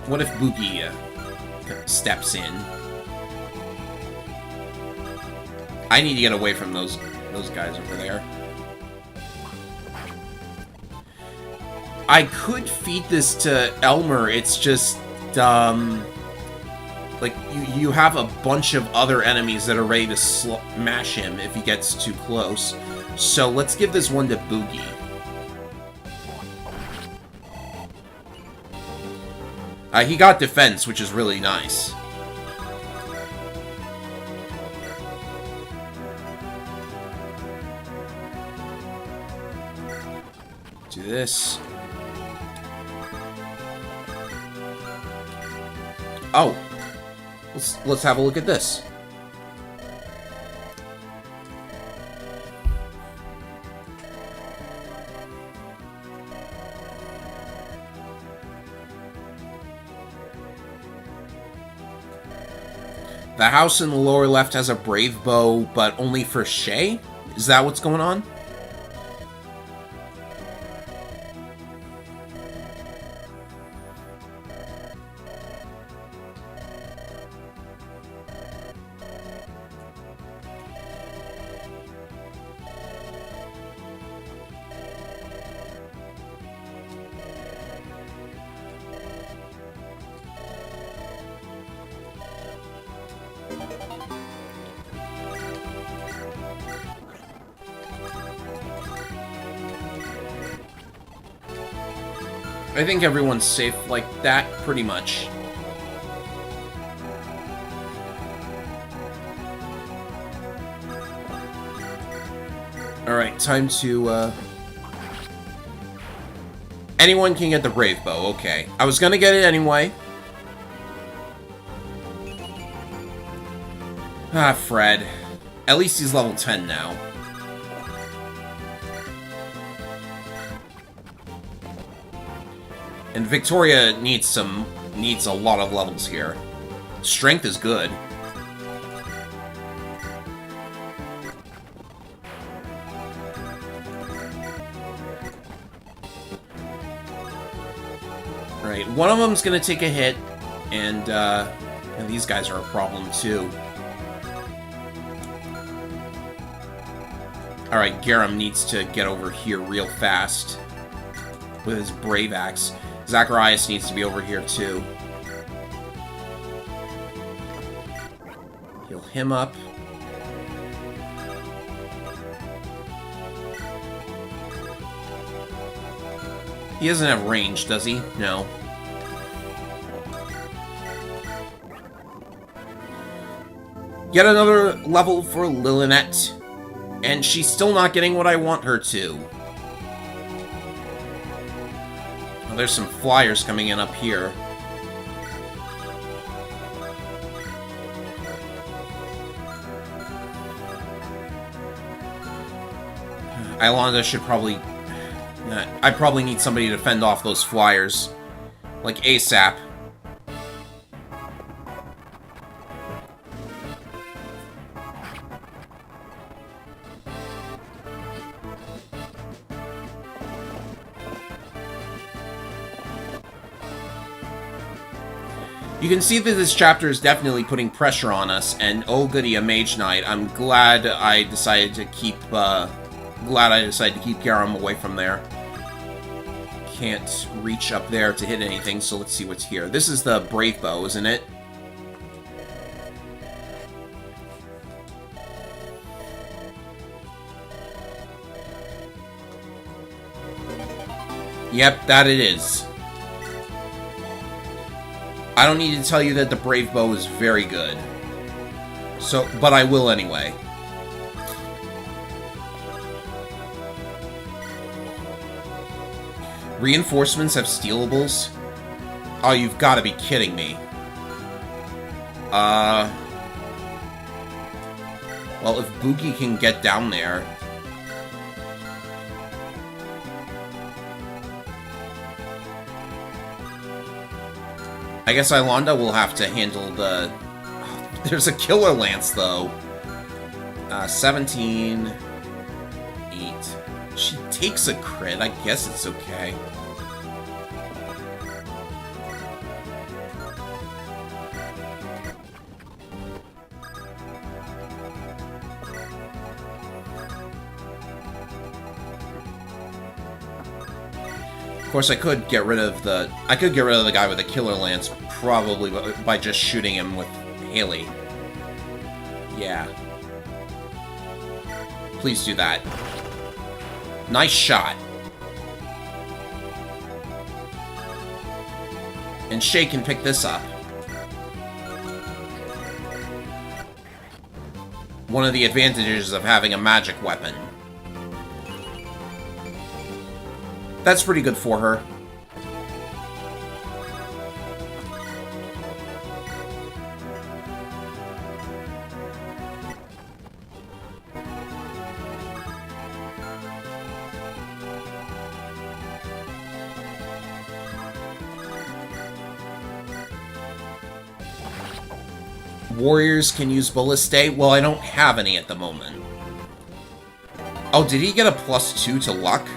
What if Boogie steps in? I need to get away from those guys over there. I could feed this to Elmer, it's just, like, you have a bunch of other enemies that are ready to smash him if he gets too close. So let's give this one to Boogie. He got defense, which is really nice. Do this. Oh, let's have a look at this. The house in the lower left has a brave bow, but only for Shay? Is that what's going on? I think everyone's safe like that, pretty much. Alright, time to, anyone can get the Brave Bow, okay. I was gonna get it anyway. Ah, Fred. At least he's level 10 now. And Victoria needs a lot of levels here. Strength is good. Right, one of them's gonna take a hit, and these guys are a problem too. Alright, Garam needs to get over here real fast with his Brave Axe. Zacharias needs to be over here too. Heal him up. He doesn't have range, does he? No. Yet another level for Lillinette. And she's still not getting what I want her to. Oh, there's some flyers coming in up here. Ilonda should probably... I probably need somebody to fend off those flyers. Like ASAP. You can see that this chapter is definitely putting pressure on us, and oh goody, a Mage Knight. I'm glad I decided to keep, Garam away from there. Can't reach up there to hit anything, so let's see what's here. This is the Brave Bow, isn't it? Yep, that it is. I don't need to tell you that the Brave Bow is very good. So, but I will anyway. Reinforcements have stealables? Oh, you've got to be kidding me. Well, if Buki can get down there... I guess Ilonda will have to handle the... There's a Killer Lance, though. 17... 8... She takes a crit. I guess it's okay. Of course, I could get rid of the... guy with the Killer Lance, probably by just shooting him with Haley. Yeah. Please do that. Nice shot. And Shay can pick this up. One of the advantages of having a magic weapon. That's pretty good for her. Warriors can use Ballistae. Well, I don't have any at the moment. Oh, did he get a +2 to luck?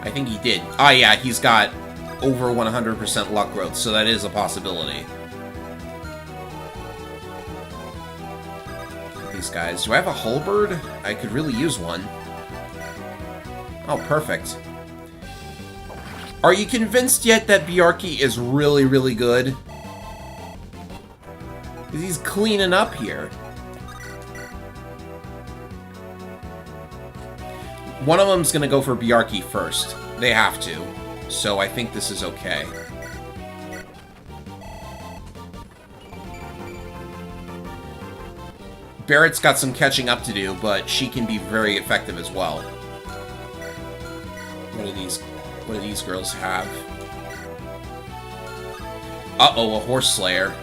I think he did. Ah, yeah, he's got over 100% luck growth, so that is a possibility. These guys. Do I have a halberd? I could really use one. Oh, perfect. Are you convinced yet that Bjarki is really, really good? Because he's cleaning up here. One of them's gonna go for Bjarki first. They have to. So I think this is okay. Barrett's got some catching up to do, but she can be very effective as well. What do these girls have? Uh-oh, a horse slayer.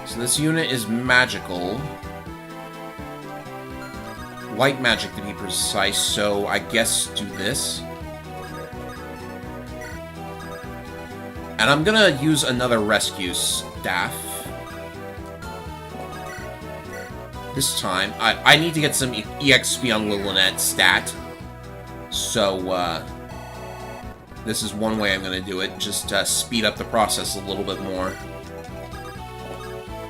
So this unit is magical. Light magic to be precise, so I guess do this. And I'm gonna use another rescue staff. This time, I need to get some EXP on Lillinette's stat. So, this is one way I'm gonna do it, just speed up the process a little bit more.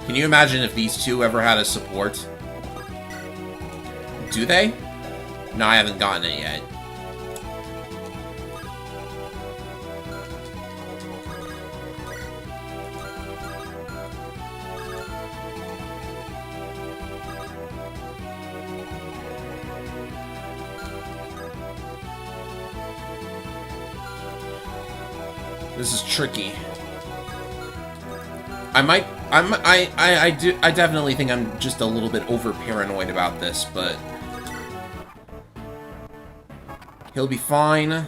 Can you imagine if these two ever had a support? Do they? No, I haven't gotten it yet. This is tricky. I definitely think I'm just a little bit over paranoid about this, but he'll be fine.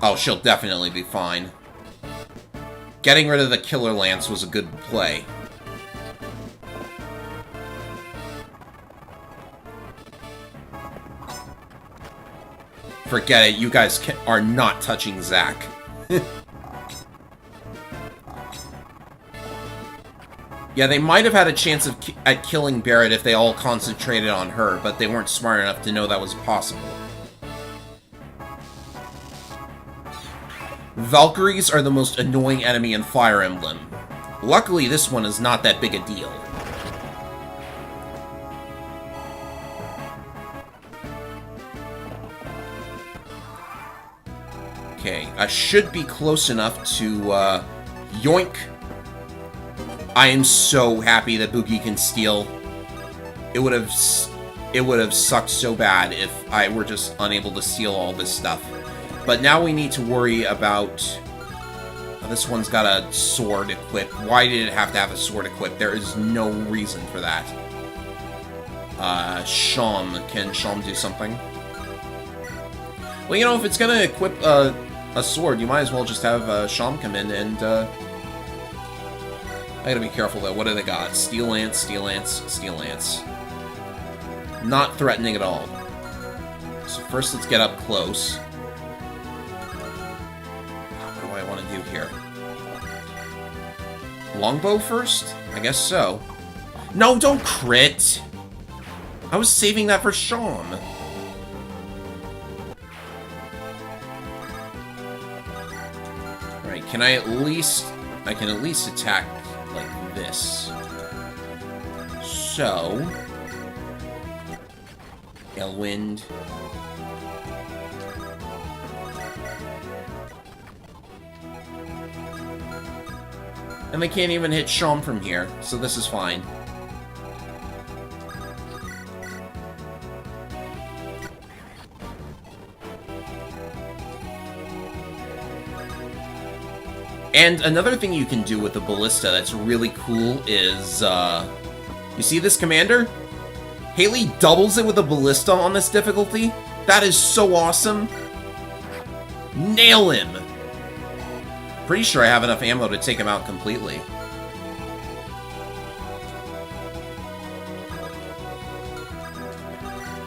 Oh, she'll definitely be fine. Getting rid of the Killer Lance was a good play. Forget it, you guys are not touching Zack. Yeah, they might have had a chance at killing Barrett if they all concentrated on her, but they weren't smart enough to know that was possible. Valkyries are the most annoying enemy in Fire Emblem. Luckily, this one is not that big a deal. Okay, I should be close enough to, yoink. I am so happy that Boogie can steal. It would have sucked so bad if I were just unable to steal all this stuff. But now we need to worry about... this one's got a sword equipped. Why did it have to have a sword equipped? There is no reason for that. Sham. Can Sham do something? Well, you know, if it's gonna equip a sword, you might as well just have Sham come in and... I gotta be careful, though. What do they got? Steel Lance, Steel Lance, Steel Lance. Not threatening at all. So first, let's get up close. What do I want to do here? Longbow first? I guess so. No, don't crit! I was saving that for Sham. Alright, can I at least... I can at least attack... like this. So... Elwind. And they can't even hit Sham from here, so this is fine. And another thing you can do with the ballista that's really cool is, you see this commander? Haley doubles it with a ballista on this difficulty? That is so awesome! Nail him! Pretty sure I have enough ammo to take him out completely.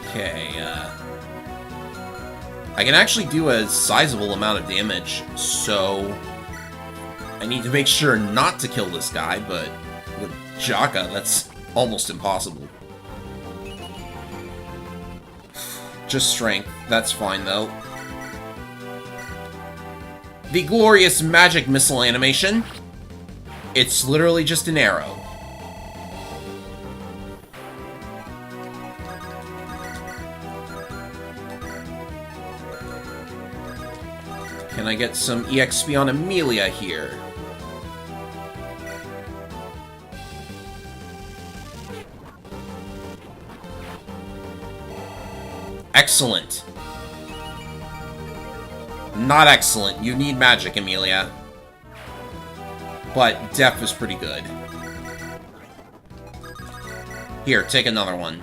Okay, I can actually do a sizable amount of damage, so... I need to make sure not to kill this guy, but with Jaka, that's almost impossible. Just strength. That's fine, though. The glorious magic missile animation. It's literally just an arrow. Can I I get some EXP on Amelia here? Excellent. Not excellent. You need magic, Amelia. But Def is pretty good. Here, take another one.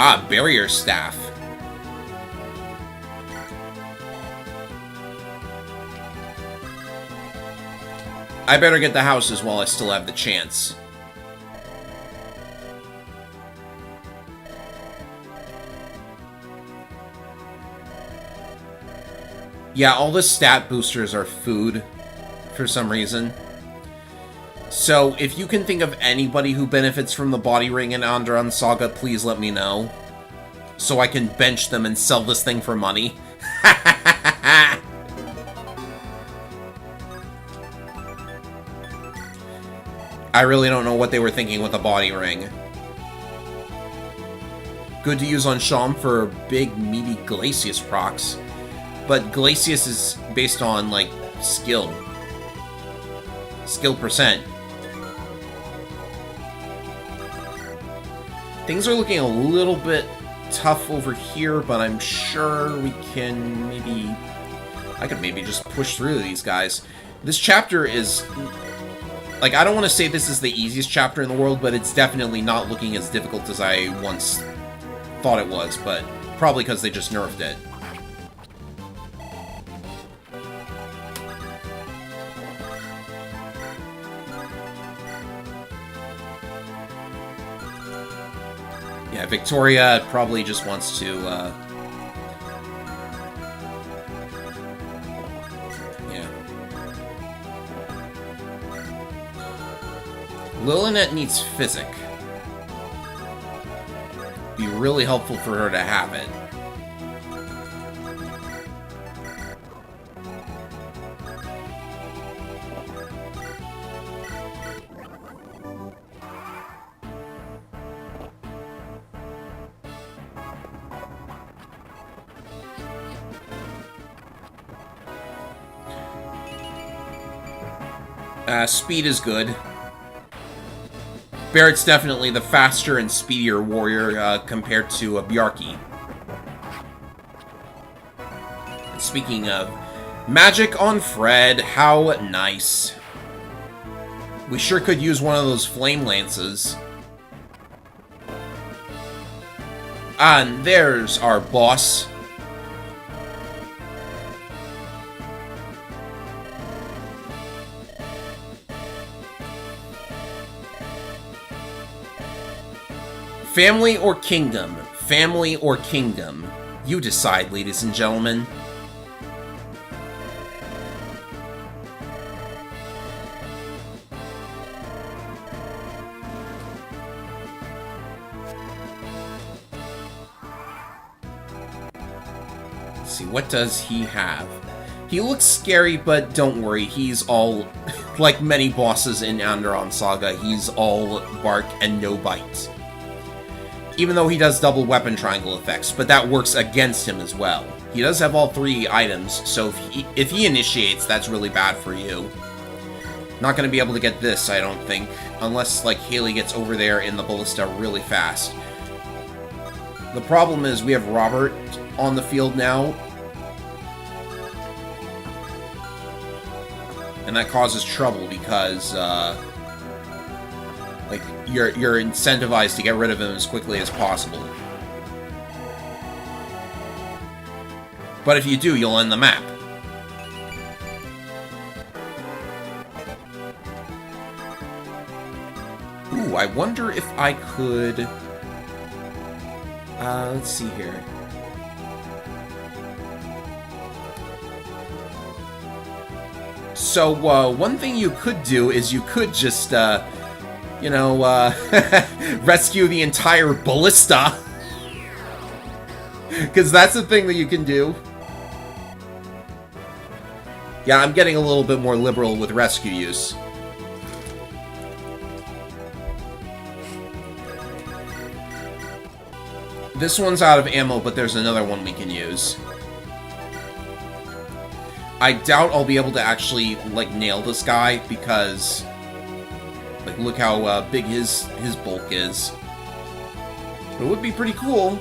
Ah, barrier staff. I better get the houses while I still have the chance. Yeah, all the stat boosters are food for some reason. So, if you can think of anybody who benefits from the body ring in Andaron Saga, please let me know. So I can bench them and sell this thing for money. I really don't know what they were thinking with the body ring. Good to use on Sham for big, meaty Glacius procs. But Glacius is based on, like, skill. Skill percent. Things are looking a little bit tough over here, but I'm sure we can maybe... I could maybe just push through these guys. This chapter is... Like, I don't want to say this is the easiest chapter in the world, but it's definitely not looking as difficult as I once thought it was, but probably because they just nerfed it. Yeah, Victoria probably just wants to, yeah. Lilinet needs Physic. Be really helpful for her to have it. Speed is good. Barrett's definitely the faster and speedier warrior compared to Bjarki. Speaking of magic on Fred, how nice. We sure could use one of those flame lances. And there's our boss. Family or kingdom? Family or kingdom? You decide, ladies and gentlemen. Let's see, what does he have? He looks scary, but don't worry, he's all, like many bosses in Andaron Saga, he's all bark and no bite. Even though he does double weapon triangle effects, but that works against him as well. He does have all 3 items, so if he initiates, that's really bad for you. Not going to be able to get this, I don't think, unless, like, Haley gets over there in the ballista really fast. The problem is we have Robert on the field now, and that causes trouble because, like, you're incentivized to get rid of him as quickly as possible. But if you do, you'll end the map. Ooh, I wonder if I could Let's see here. So, one thing you could do is you could just, you know, rescue the entire ballista. Because that's the thing that you can do. Yeah, I'm getting a little bit more liberal with rescue use. This one's out of ammo, but there's another one we can use. I doubt I'll be able to actually, like, nail this guy, because, like, look how big his bulk is. But it would be pretty cool.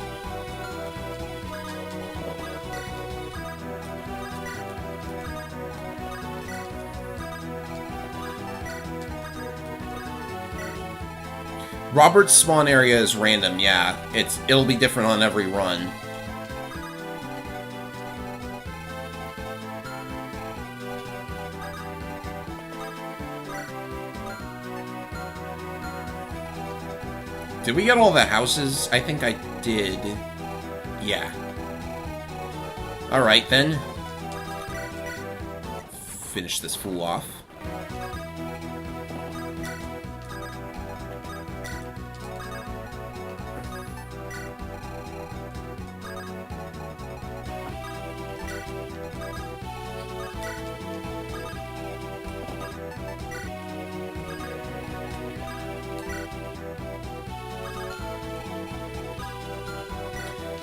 Robert's spawn area is random, yeah. It'll be different on every run. Did we get all the houses? I think I did. Yeah. Alright, then. Finish this fool off.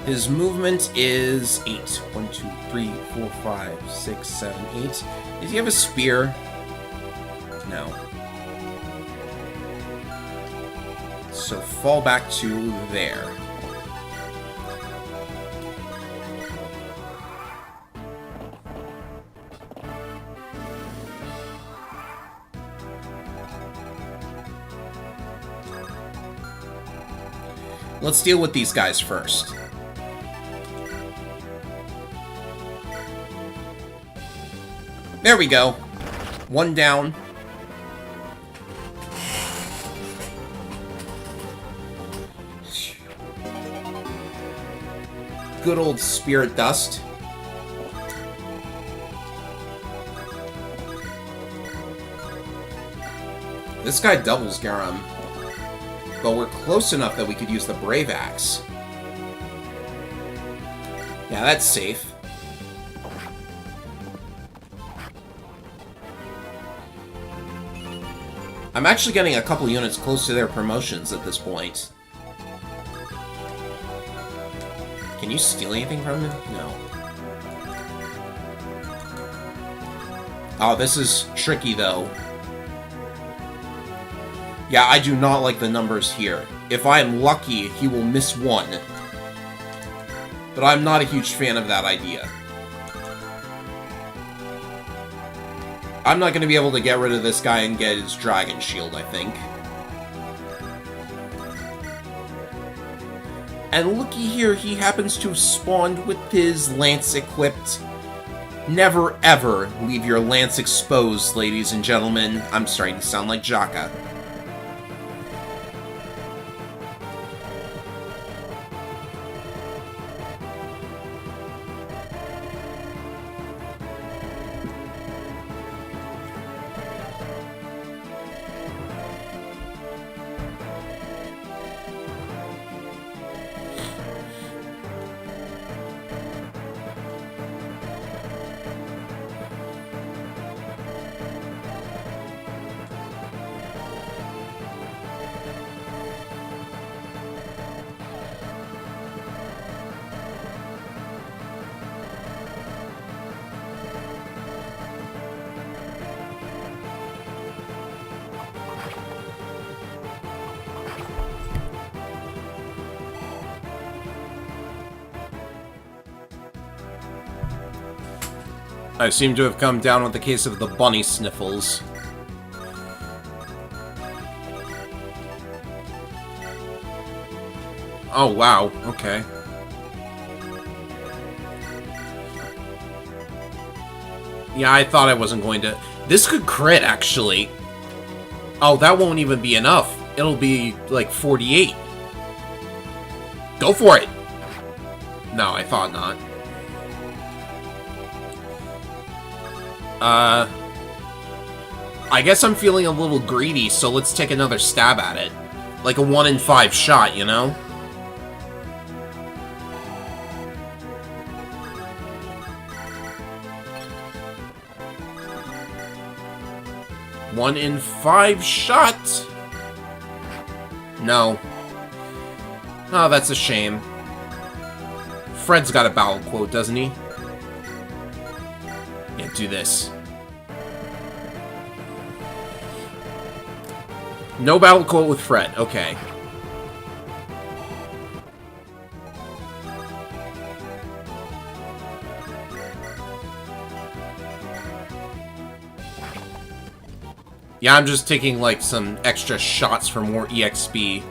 His movement is 8. 1, 2, 3, 4, 5, 6, 7, 8. Does he have a spear? No. So fall back to there. Let's deal with these guys first. There we go. One down. Good old spirit dust. This guy doubles Garum. But we're close enough that we could use the Brave Axe. Yeah, that's safe. I'm actually getting a couple units close to their promotions at this point. Can you steal anything from them? No. Oh, this is tricky, though. Yeah, I do not like the numbers here. If I am lucky, he will miss one. But I'm not a huge fan of that idea. I'm not going to be able to get rid of this guy and get his dragon shield, I think. And looky here, he happens to have spawned with his lance equipped. Never ever leave your lance exposed, ladies and gentlemen. I'm starting to sound like Jaka. I seem to have come down with the case of the bunny sniffles. Oh, wow. Okay. Yeah, I thought I wasn't going to... This could crit, actually. Oh, that won't even be enough. It'll be, like, 48. Go for it! No, I thought not. I guess I'm feeling a little greedy, so let's take another stab at it. Like a 1 in 5 shot, you know? One in 5 shot? No. Oh, that's a shame. Fred's got a battle quote, doesn't he? Yeah, do this. No battle quote with Fred. Okay. Yeah, I'm just taking, like, some extra shots for more EXP.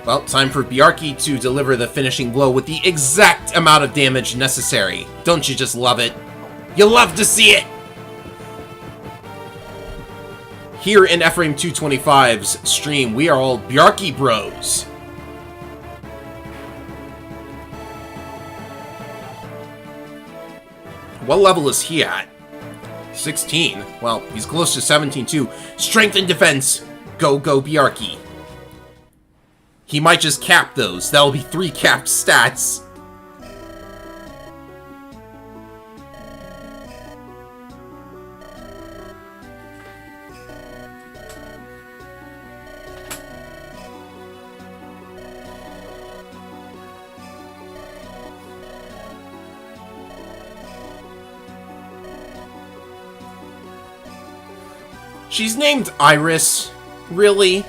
Well, time for Bjarki to deliver the finishing blow with the exact amount of damage necessary. Don't you just love it? You love to see it! Here in Ephraim 225's stream, we are all Bjarki bros. What level is he at? 16. Well, he's close to 17 too. Strength and defense. Go Bjarki. He might just cap those. That'll be 3 capped stats. She's named Iris. Really?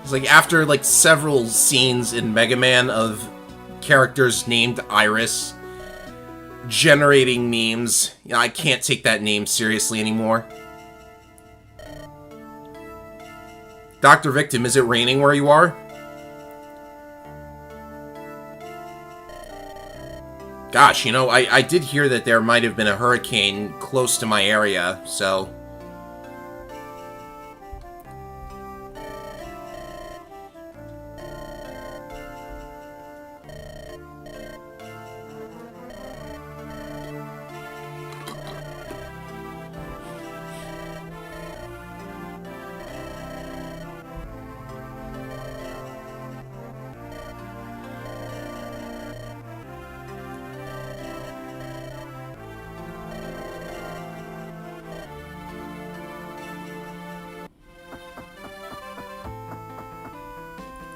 It's like after like several scenes in Mega Man of characters named Iris generating memes, you know, I can't take that name seriously anymore. Dr. Victim, is it raining where you are? Gosh, you know, I did hear that there might have been a hurricane close to my area, so...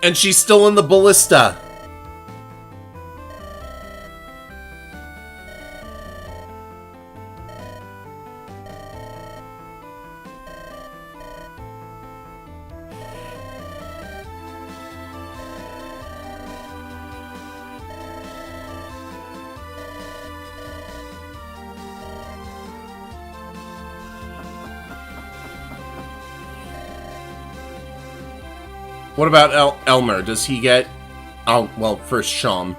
And she's still in the ballista. What about Elmer? Does he get... Oh, well, first Sham.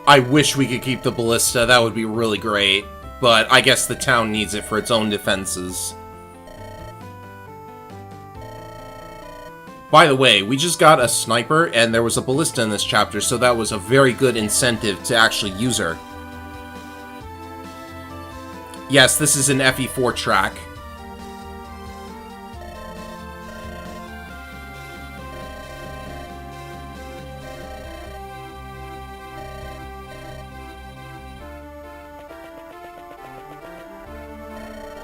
I wish we could keep the ballista. That would be really great. But I guess the town needs it for its own defenses. By the way, we just got a sniper, and there was a ballista in this chapter, so that was a very good incentive to actually use her. Yes, this is an FE4 track.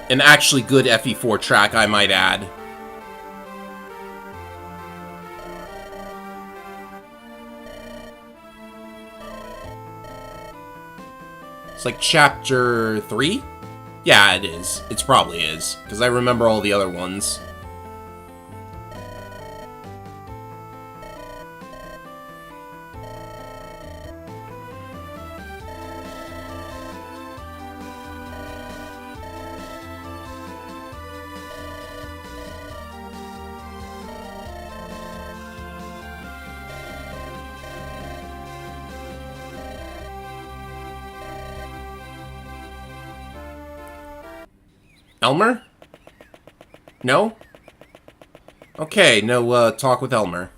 An actually good FE4 track, I might add. It's like chapter 3? Yeah, it is. It probably is, because I remember all the other ones. Elmer? No? Okay, no, talk with Elmer.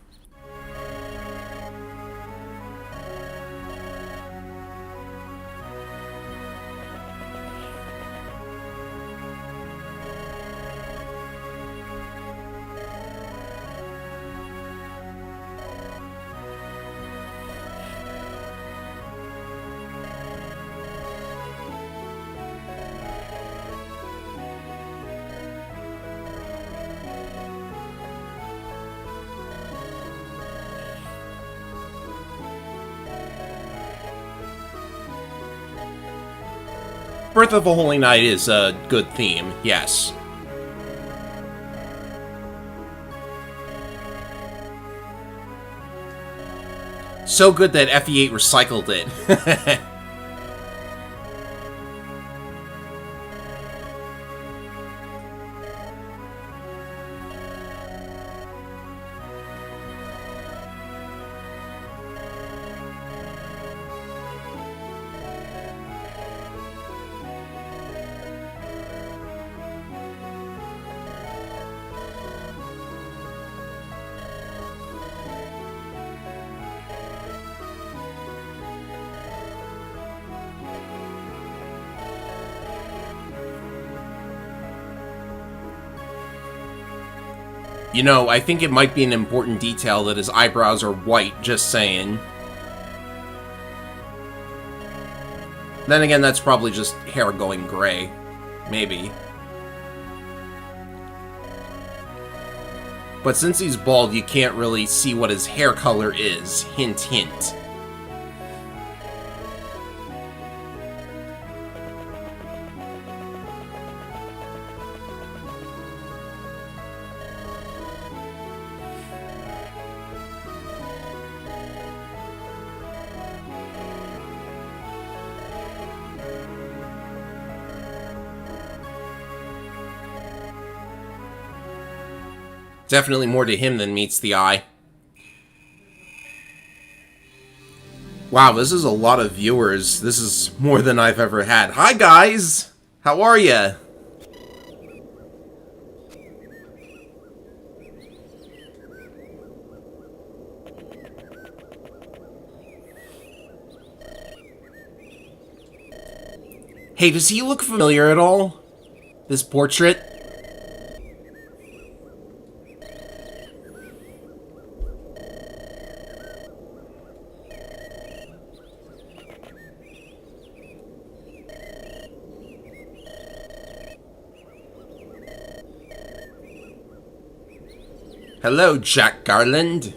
Birth of a Holy Knight is a good theme, yes. So good that FE8 recycled it. You know, I think it might be an important detail that his eyebrows are white, just saying. Then again, that's probably just hair going gray. Maybe. But since he's bald, you can't really see what his hair color is. Hint, hint. Definitely more to him than meets the eye. Wow, this is a lot of viewers. This is more than I've ever had. Hi, guys! How are ya? Hey, does he look familiar at all? This portrait? Hello, Jack Garland.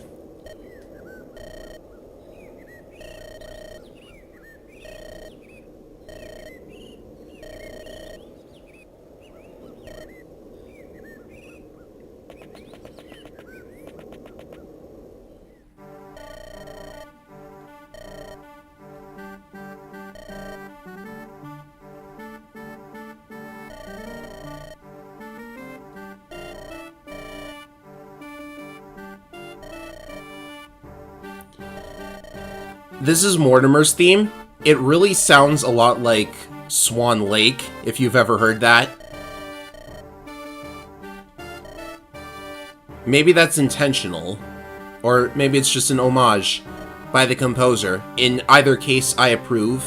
This is Mortimer's theme. It really sounds a lot like Swan Lake, if you've ever heard that. Maybe that's intentional, or maybe it's just an homage by the composer. In either case, I approve.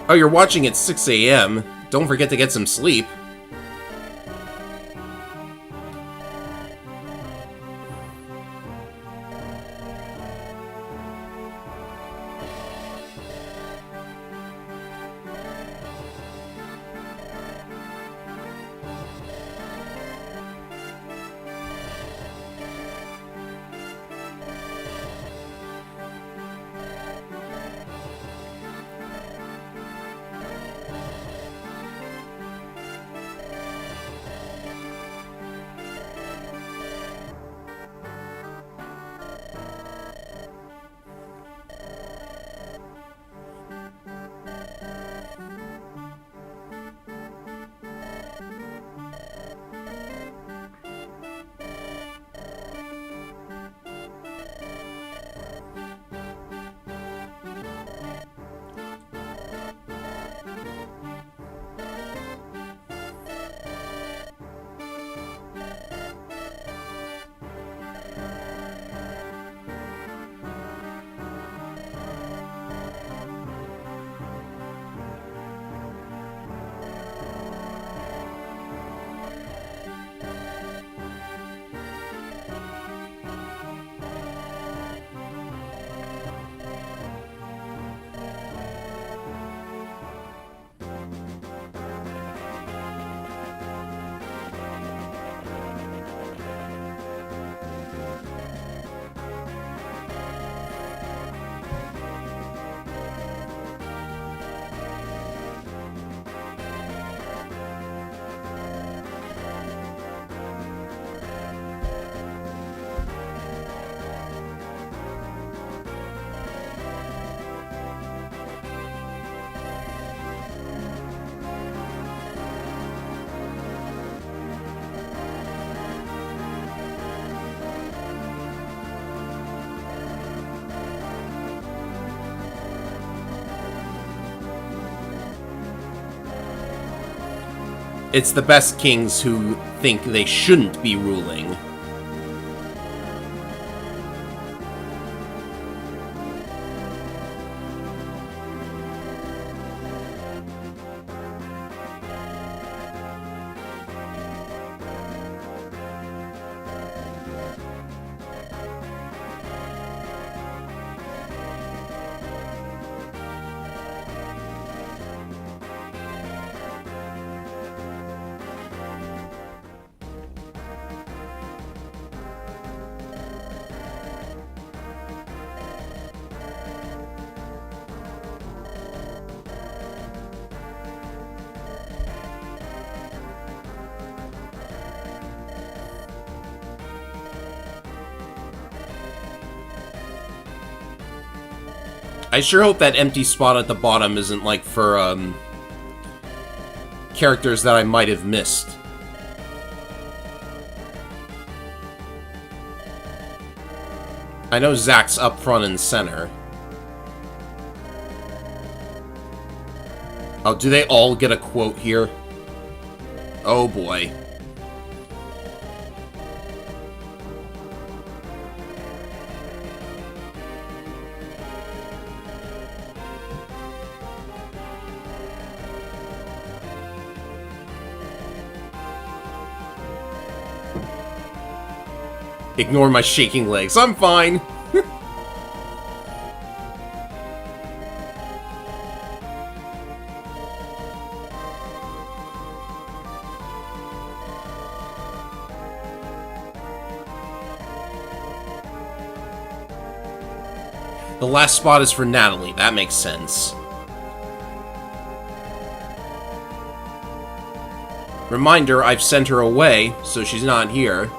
Oh, you're watching at 6 a.m. Don't forget to get some sleep. It's the best kings who think they shouldn't be ruling. I sure hope that empty spot at the bottom isn't, like, for, characters that I might have missed. I know Zack's up front and center. Oh, do they all get a quote here? Oh boy. Ignore my shaking legs. I'm fine. The last spot is for Natalie. That makes sense. Reminder, I've sent her away, so she's not here.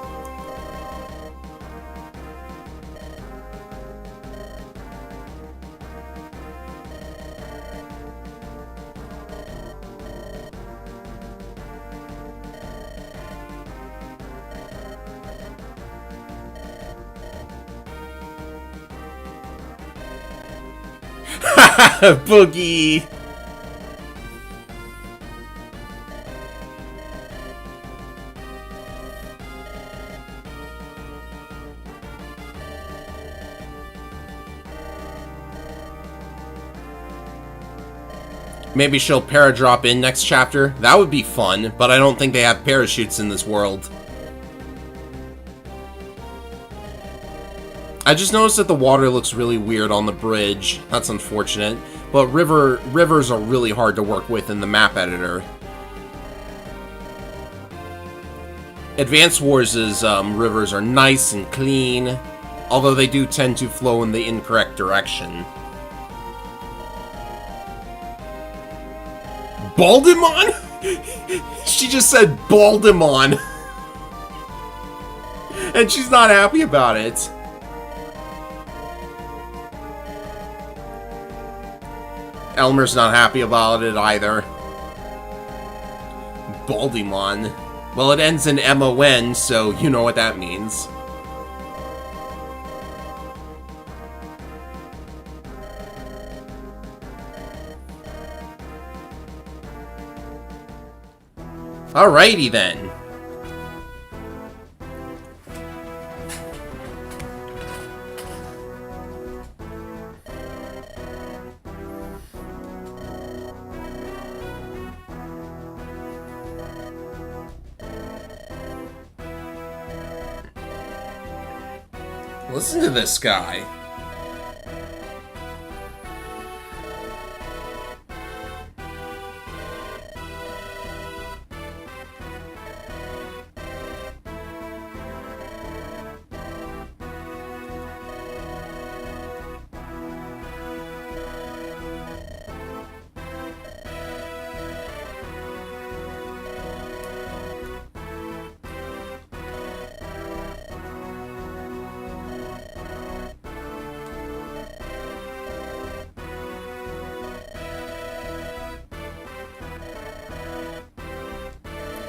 Boogie! Maybe she'll paradrop in next chapter. That would be fun, but I don't think they have parachutes in this world. I just noticed that the water looks really weird on the bridge. That's unfortunate. But rivers are really hard to work with in the map editor. Advance Wars' rivers are nice and clean, although they do tend to flow in the incorrect direction. Baldemon? She just said Baldemon. And she's not happy about it. Elmer's not happy about it either. Baldemon. Well, it ends in M-O-N, so you know what that means. Alrighty then. Listen to this guy.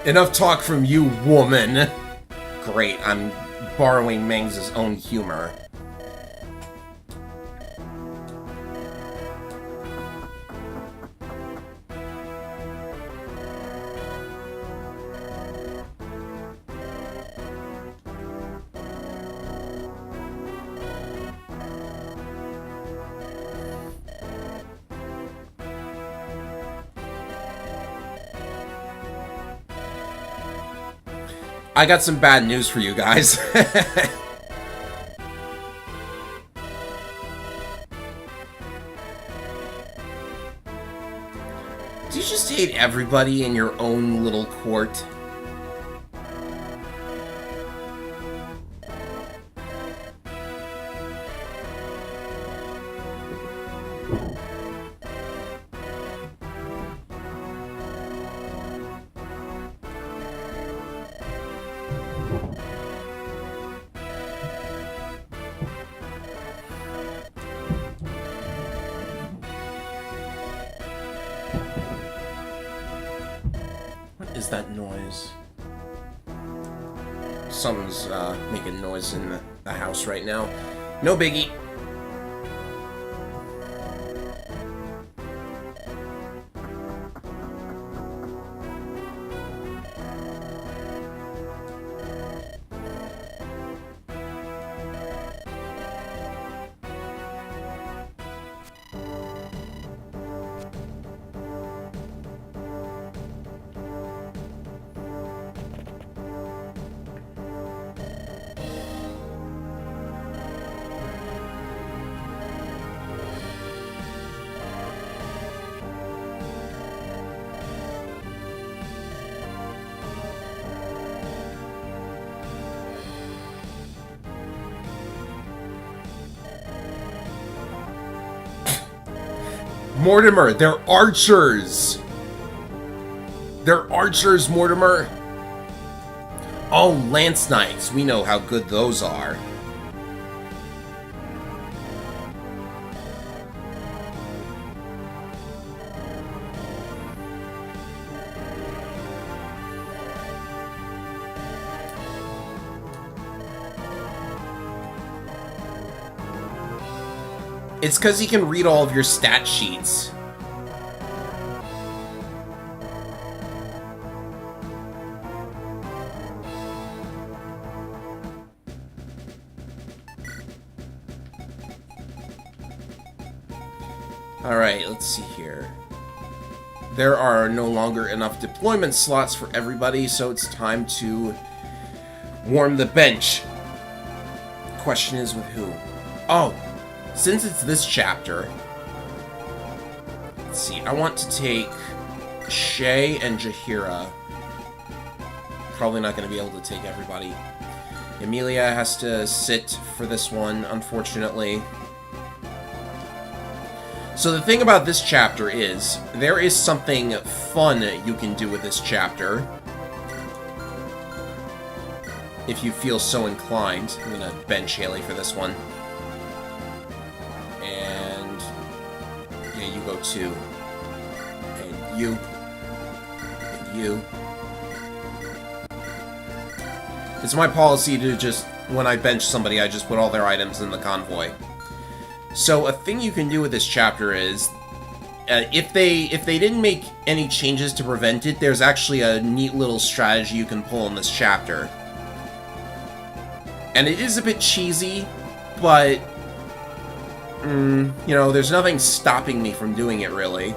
Enough talk from you, woman. Great, I'm borrowing Meng's own humor. I got some bad news for you guys. Do you just hate everybody in your own little court? Is that noise? Something's making noise in the house right now. No biggie. Mortimer, they're archers! They're archers, Mortimer! Oh, Lance Knights. We know how good those are. It's because he can read all of your stat sheets. Alright, let's see here. There are no longer enough deployment slots for everybody, so it's time to warm the bench. Question is with who? Oh! Since it's this chapter, let's see, I want to take Shay and Jaheira. Probably not going to be able to take everybody. Emilia has to sit for this one, unfortunately. So the thing about this chapter is, there is something fun you can do with this chapter. If you feel so inclined. I'm going to bench Haley for this one. You go two, and you, and you. It's my policy to just, when I bench somebody, I just put all their items in the convoy. So a thing you can do with this chapter is, if they didn't make any changes to prevent it, there's actually a neat little strategy you can pull in this chapter. And it is a bit cheesy, but you know, there's nothing stopping me from doing it, really.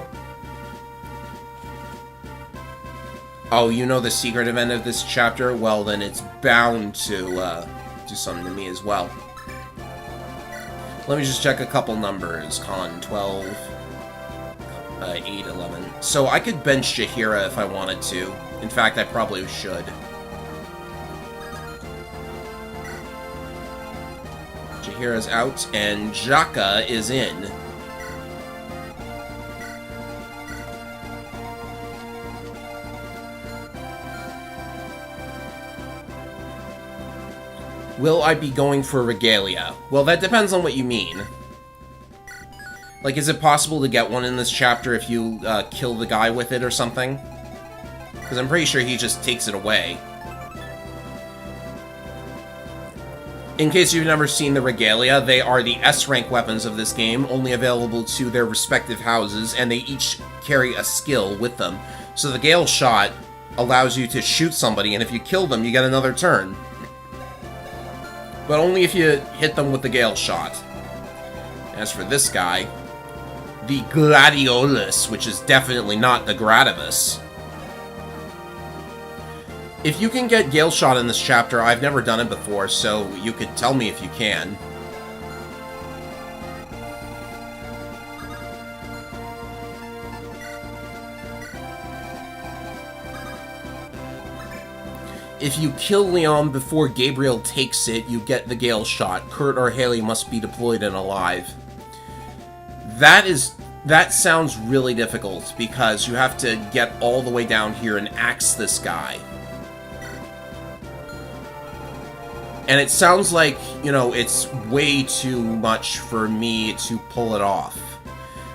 Oh, you know the secret event of this chapter? Well, then it's bound to do something to me as well. Let me just check a couple numbers. Con 12, 8, 11. So I could bench Jaheira if I wanted to. In fact, I probably should. Jaheira's out, and Jaka is in. Will I be going for Regalia? Well, that depends on what you mean. Like, is it possible to get one in this chapter if you kill the guy with it or something? Because I'm pretty sure he just takes it away. In case you've never seen the Regalia, they are the S-rank weapons of this game, only available to their respective houses, and they each carry a skill with them. So the Gale Shot allows you to shoot somebody, and if you kill them, you get another turn. But only if you hit them with the Gale Shot. As for this guy, the Gladiolus, which is definitely not the Gradivus. If you can get Gale Shot in this chapter, I've never done it before, so you could tell me if you can. If you kill Leon before Gabriel takes it, you get the Gale Shot. Kurt or Haley must be deployed and alive. That sounds really difficult, because you have to get all the way down here and axe this guy. And it sounds like, you know, it's way too much for me to pull it off.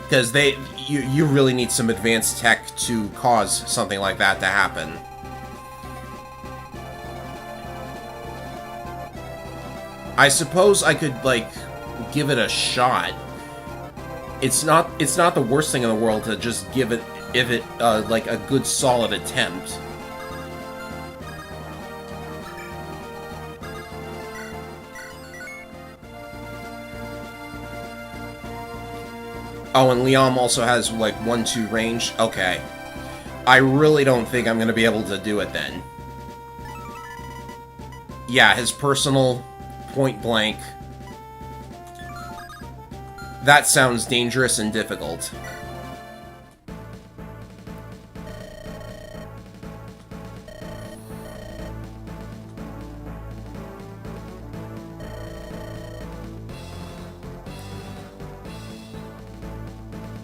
Because you really need some advanced tech to cause something like that to happen. I suppose I could, like, give it a shot. It's not the worst thing in the world to just give it like a good solid attempt. Oh, and Liam also has, like, 1-2 range? Okay. I really don't think I'm gonna be able to do it then. Yeah, his personal point blank. That sounds dangerous and difficult.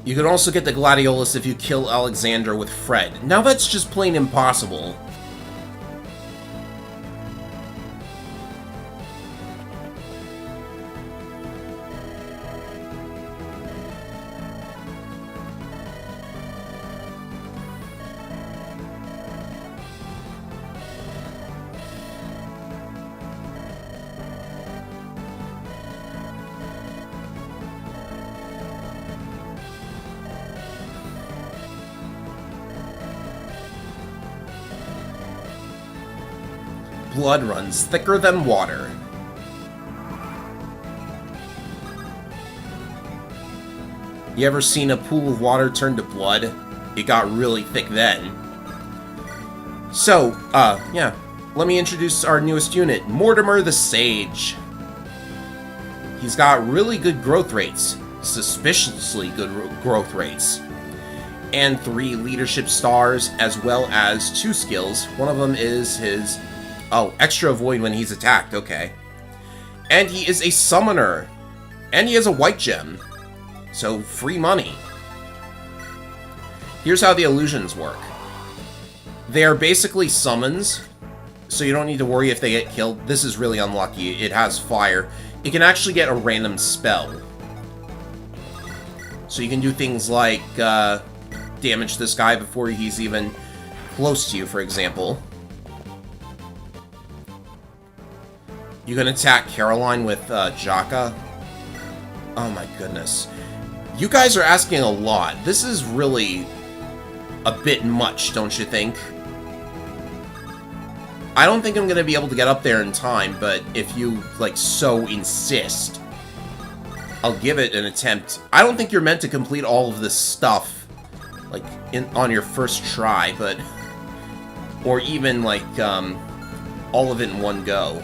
You can also get the Gladiolus if you kill Alexander with Fred. Now that's just plain impossible. Blood runs thicker than water. You ever seen a pool of water turn to blood? It got really thick then. So, yeah. Let me introduce our newest unit, Mortimer the Sage. He's got really good growth rates. Suspiciously good growth rates. And 3 leadership stars, as well as 2 skills. One of them is his... Oh, extra avoid when he's attacked, okay. And he is a summoner. And he has a white gem. So, free money. Here's how the illusions work. They are basically summons, so you don't need to worry if they get killed. This is really unlucky. It has fire. It can actually get a random spell. So you can do things like damage this guy before he's even close to you, for example. You can attack Caroline with Jaka. Oh my goodness. You guys are asking a lot. This is really a bit much, don't you think? I don't think I'm going to be able to get up there in time, but if you, like, so insist, I'll give it an attempt. I don't think you're meant to complete all of this stuff, like, on your first try, but... Or even, like, all of it in one go.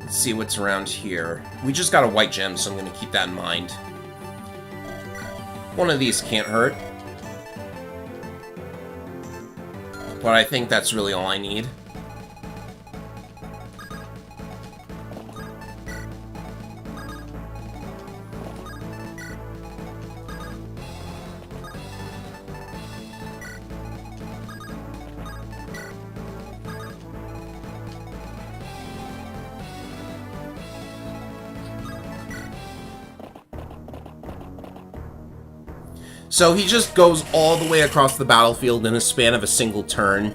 See what's around here. We just got a white gem, so I'm going to keep that in mind. One of these can't hurt. But I think that's really all I need. So he just goes all the way across the battlefield in a span of a single turn.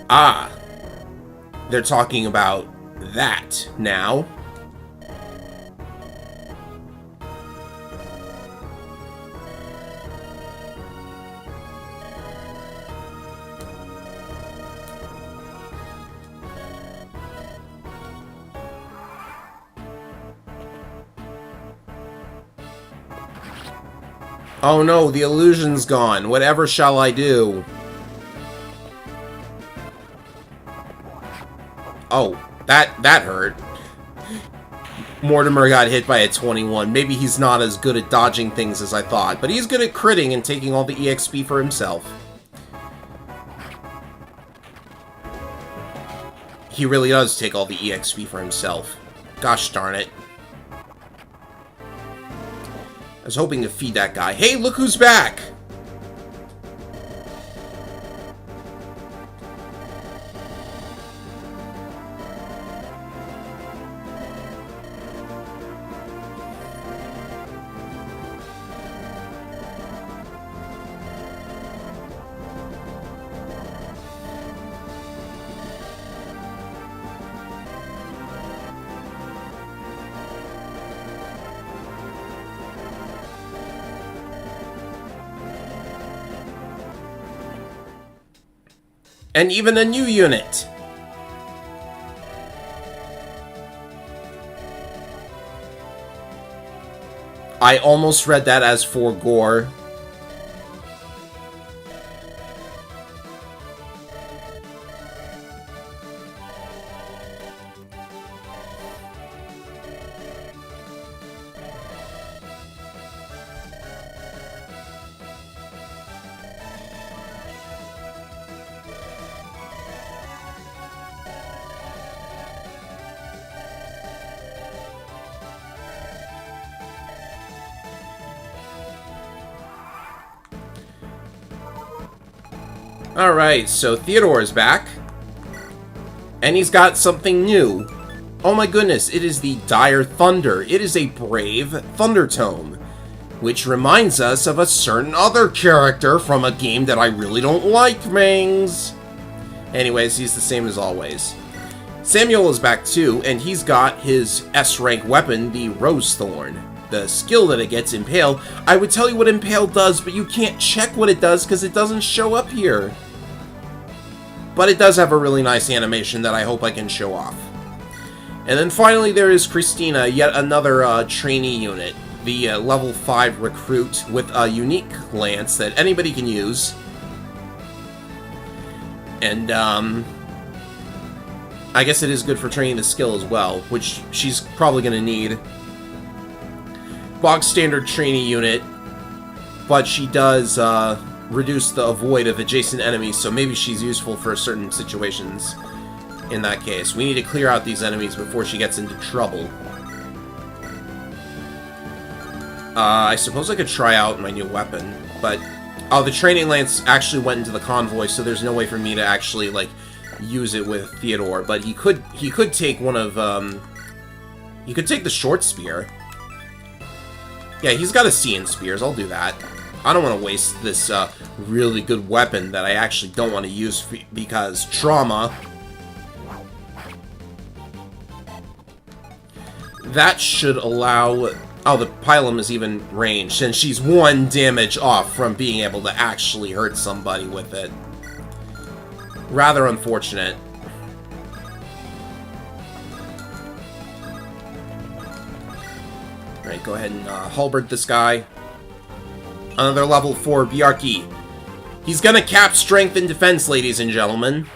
Ah, they're talking about that now. Oh no, the illusion's gone. Whatever shall I do? Oh, that hurt. Mortimer got hit by a 21. Maybe he's not as good at dodging things as I thought, but he's good at critting and taking all the EXP for himself. He really does take all the EXP for himself. Gosh darn it. I was hoping to feed that guy. Hey, look who's back! And even a new unit. I almost read that as for gore. Alright, so Theodore is back. And he's got something new. Oh my goodness, it is the Dire Thunder. It is a brave Thunder Tome. Which reminds us of a certain other character from a game that I really don't like, Mings. Anyways, he's the same as always. Samuel is back too, and he's got his S-rank weapon, the Rose Thorn. The skill that it gets, Impale. I would tell you what Impale does, but you can't check what it does because it doesn't show up here. But it does have a really nice animation that I hope I can show off. And then finally there is Christina, yet another trainee unit. The level 5 recruit with a unique lance that anybody can use. And I guess it is good for training the skill as well, which she's probably going to need. Bog standard trainee unit, but she does reduce the avoid of adjacent enemies, so maybe she's useful for certain situations in that case. We need to clear out these enemies before she gets into trouble. I suppose I could try out my new weapon, but... Oh, the training lance actually went into the convoy, so there's no way for me to actually, like, use it with Theodore, but he could take one of, he could take the short spear. Yeah, he's got a C in spears, I'll do that. I don't want to waste this really good weapon that I actually don't want to use because trauma. That should allow... Oh, the Pylum is even ranged, and she's 1 damage off from being able to actually hurt somebody with it. Rather unfortunate. Alright, go ahead and halberd this guy. Another level 4 Bjarki. He's gonna cap strength and defense, ladies and gentlemen.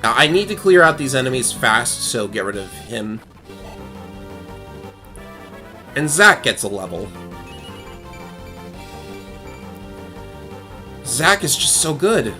Now, I need to clear out these enemies fast, so get rid of him. And Zack gets a level. Zack is just so good.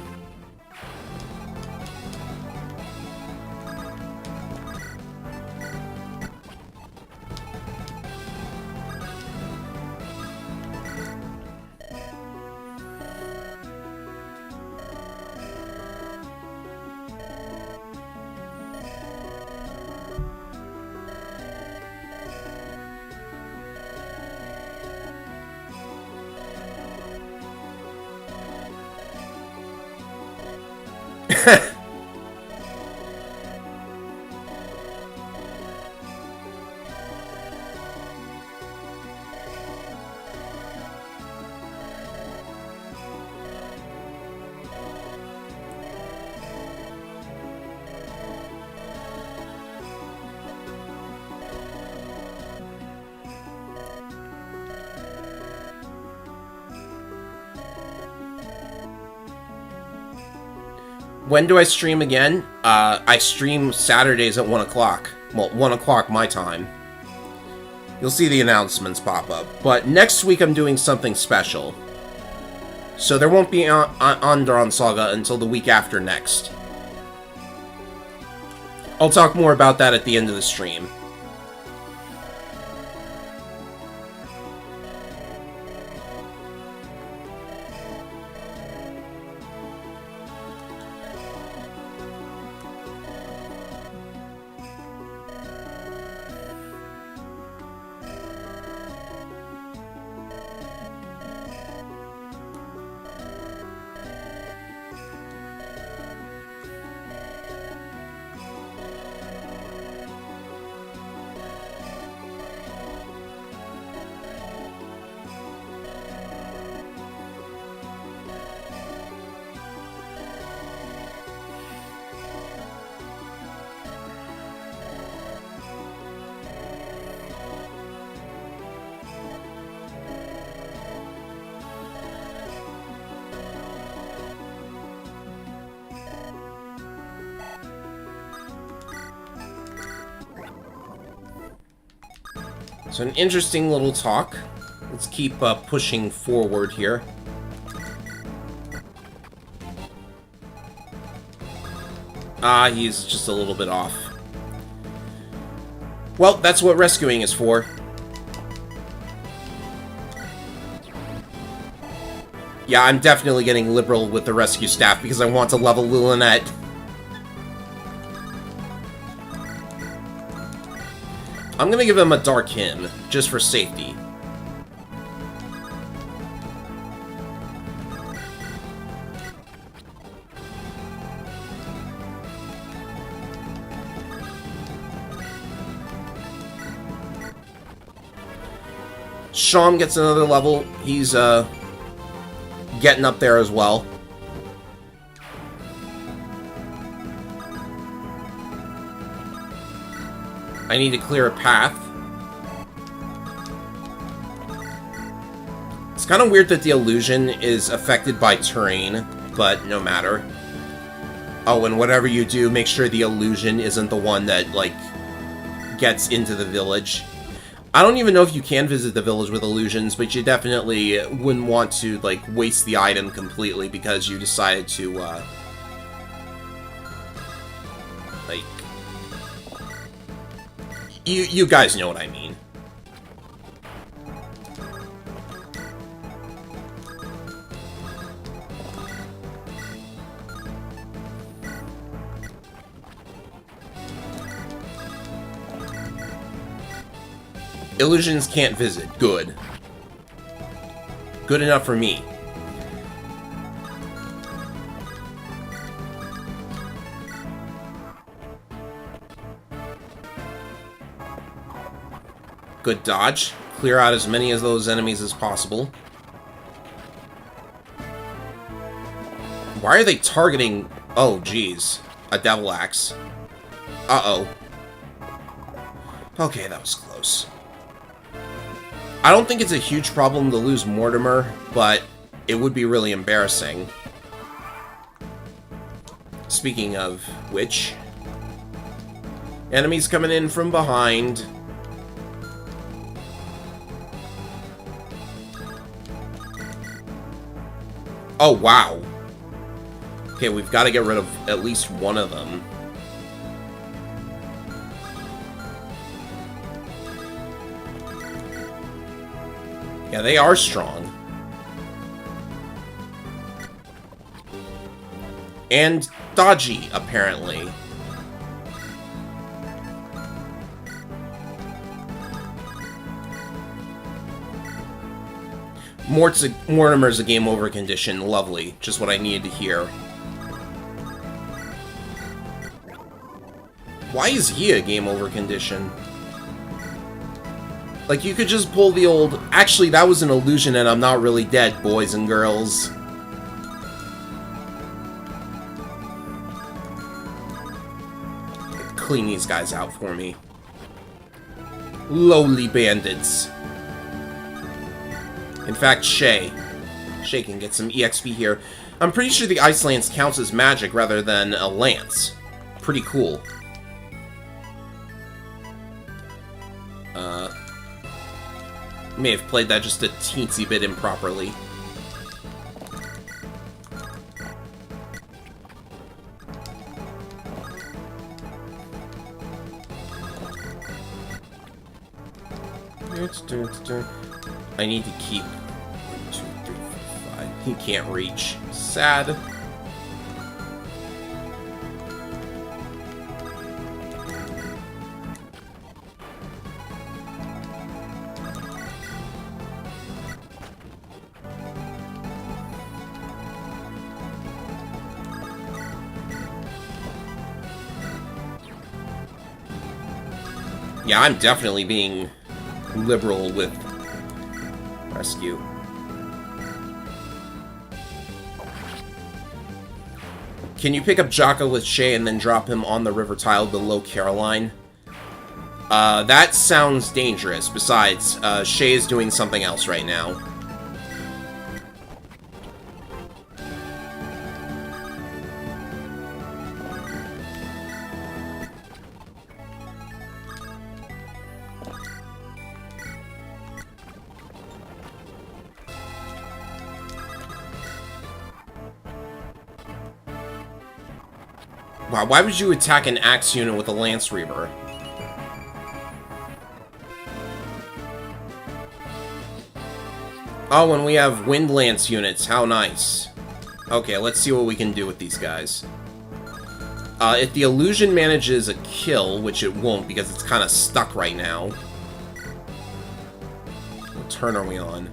When do I stream again? I stream Saturdays at 1 o'clock. Well, 1 o'clock my time. You'll see the announcements pop up. But next week I'm doing something special. So there won't be Andaron Saga until the week after next. I'll talk more about that at the end of the stream. So an interesting little talk. Let's keep pushing forward here. He's just a little bit off. Well, that's what rescuing is for. Yeah, I'm definitely getting liberal with the rescue staff because I want to level Lillinette. I'm gonna give him a Dark Hymn, just for safety. Sham gets another level. He's, getting up there as well. I need to clear a path. It's kind of weird that the illusion is affected by terrain, but no matter. Oh, and whatever you do, make sure the illusion isn't the one that, like, gets into the village. I don't even know if you can visit the village with illusions, but you definitely wouldn't want to, like, waste the item completely because you decided to, like... You guys know what I mean. Illusions can't visit. Good. Good enough for me. Good dodge. Clear out as many of those enemies as possible. Why are they targeting... Oh, geez. A Devil Axe. Uh-oh. Okay, that was close. I don't think it's a huge problem to lose Mortimer, but it would be really embarrassing. Speaking of which... Enemies coming in from behind... Oh, wow. Okay, we've got to get rid of at least one of them. Yeah, they are strong. And dodgy, apparently. Mortimer's a game over condition. Lovely. Just what I needed to hear. Why is he a game over condition? Like, you could just pull the old... Actually, that was an illusion and I'm not really dead, boys and girls. Clean these guys out for me. Lowly bandits. In fact, Shay can get some EXP here. I'm pretty sure the Ice Lance counts as magic rather than a lance. Pretty cool. May have played that just a teensy bit improperly. I need to keep 1, 2, 3, 4, 5. He can't reach. Sad. Yeah, I'm definitely being liberal with rescue. Can you pick up Jocko with Shay and then drop him on the river tile below Caroline? That sounds dangerous. Besides, Shay is doing something else right now. Wow, why would you attack an axe unit with a Lance Reaver? Oh, and we have Wind Lance units. How nice. Okay, let's see what we can do with these guys. If the illusion manages a kill, which it won't because it's kind of stuck right now. What turn are we on?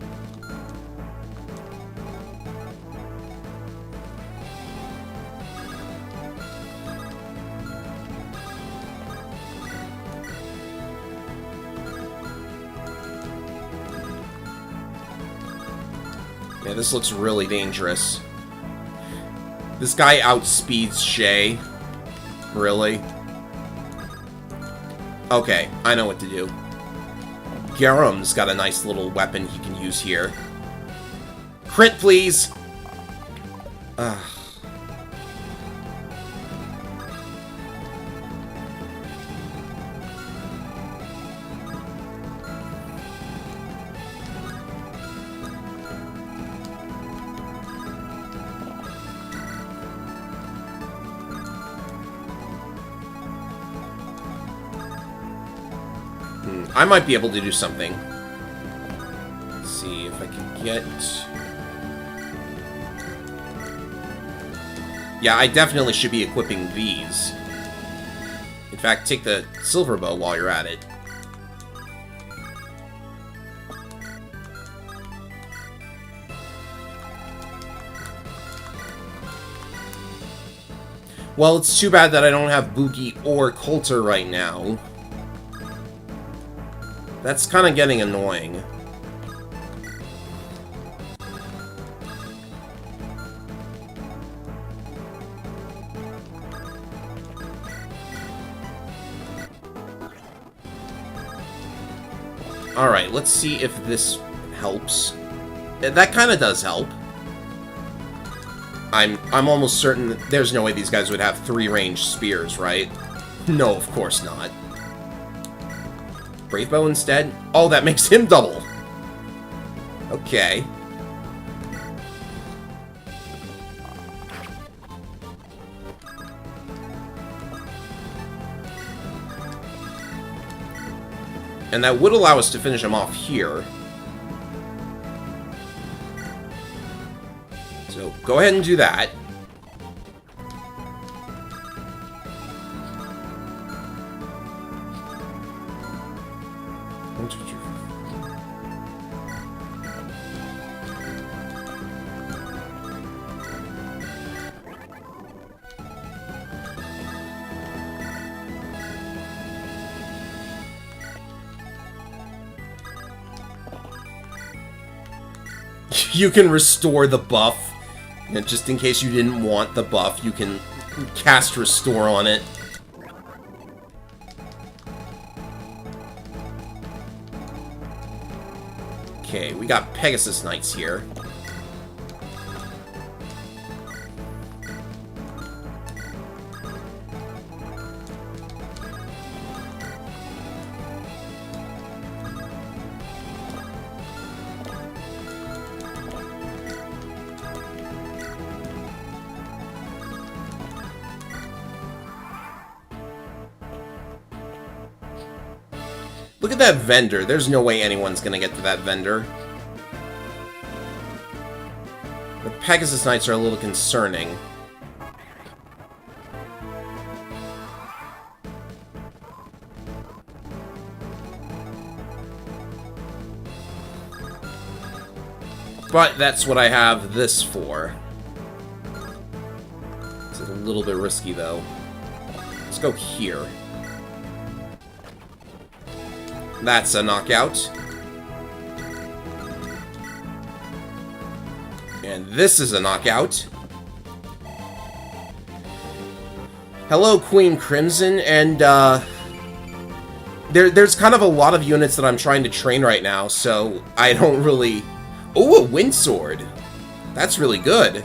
Yeah, this looks really dangerous. This guy outspeeds Shay. Really? Okay, I know what to do. Garum's got a nice little weapon he can use here. Crit, please! Ugh. I might be able to do something. Let's see if I can get... Yeah, I definitely should be equipping these. In fact, take the silver bow while you're at it. Well, it's too bad that I don't have Boogie or Coulter right now. That's kind of getting annoying. Alright, let's see if this helps. That kind of does help. I'm almost certain that there's no way these guys would have 3 ranged spears, right? No, of course not. Brave Bow instead? Oh, that makes him double! Okay. And that would allow us to finish him off here. So, go ahead and do that. You can restore the buff. And just in case you didn't want the buff, you can cast Restore on it. Okay, we got Pegasus Knights here. Look at that vendor. There's no way anyone's gonna get to that vendor. The Pegasus Knights are a little concerning. But that's what I have this for. It's a little bit risky, though. Let's go here. That's a knockout. And this is a knockout. Hello, Queen Crimson, and there's kind of a lot of units that I'm trying to train right now, so I don't really... Oh, a Wind Sword! That's really good.